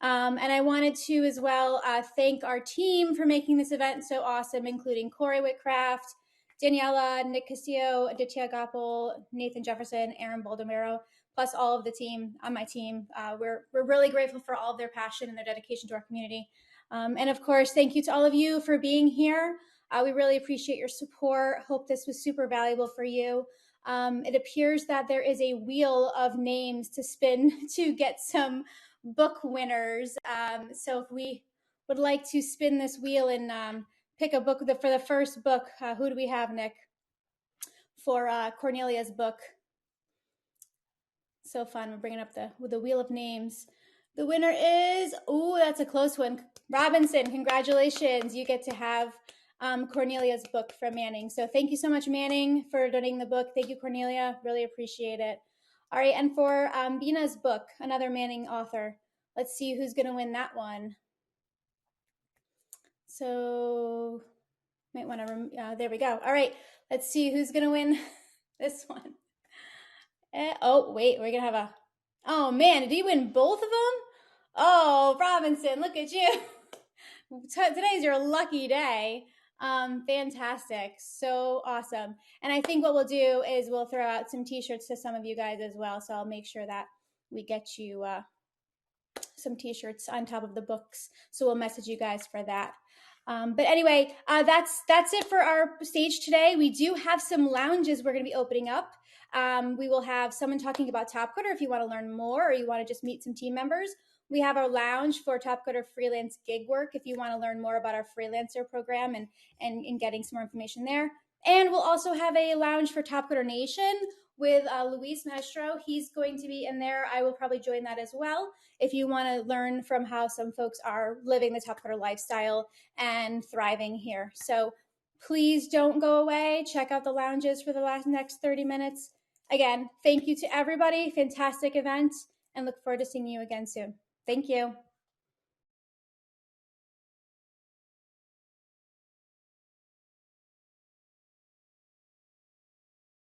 And I wanted to as well thank our team for making this event so awesome, including Corey Whitcraft, Daniela, Nick Castillo, Aditya Gopal, Nathan Jefferson, Aaron Baldomero, plus all of the team on my team. We're really grateful for all of their passion and their dedication to our community. And of course, thank you to all of you for being here. We really appreciate your support. Hope this was super valuable for you. It appears that there is a wheel of names to spin to get some book winners. So if we would like to spin this wheel and pick a book for the first book, who do we have, Nick, for Cornelia's book? So fun. We're bringing up the wheel of names. The winner is, oh, that's a close one. Robinson, congratulations. You get to have Cornelia's book from Manning. So thank you so much, Manning, for donating the book. Thank you, Cornelia. Really appreciate it. All right, and for Bina's book, another Manning author. Let's see who's going to win that one. So might want to, there we go. All right, let's see who's going to win this one. Oh, wait, we're going to have a, oh man, did he win both of them? Oh, Robinson, look at you. Today's your lucky day. Fantastic. So awesome. And I think what we'll do is we'll throw out some t-shirts to some of you guys as well. So I'll make sure that we get you some t-shirts on top of the books. So we'll message you guys for that. But anyway, that's it for our stage today. We do have some lounges we're going to be opening up. We will have someone talking about Topcoder if you want to learn more or you want to just meet some team members. We have our lounge for Topcoder freelance gig work if you want to learn more about our freelancer program and getting some more information there. And we'll also have a lounge for Topcoder Nation with Luis Maestro. He's going to be in there. I will probably join that as well if you want to learn from how some folks are living the Topcoder lifestyle and thriving here. So please don't go away. Check out the lounges for the next 30 minutes. Again, thank you to everybody. Fantastic event, and look forward to seeing you again soon. Thank you.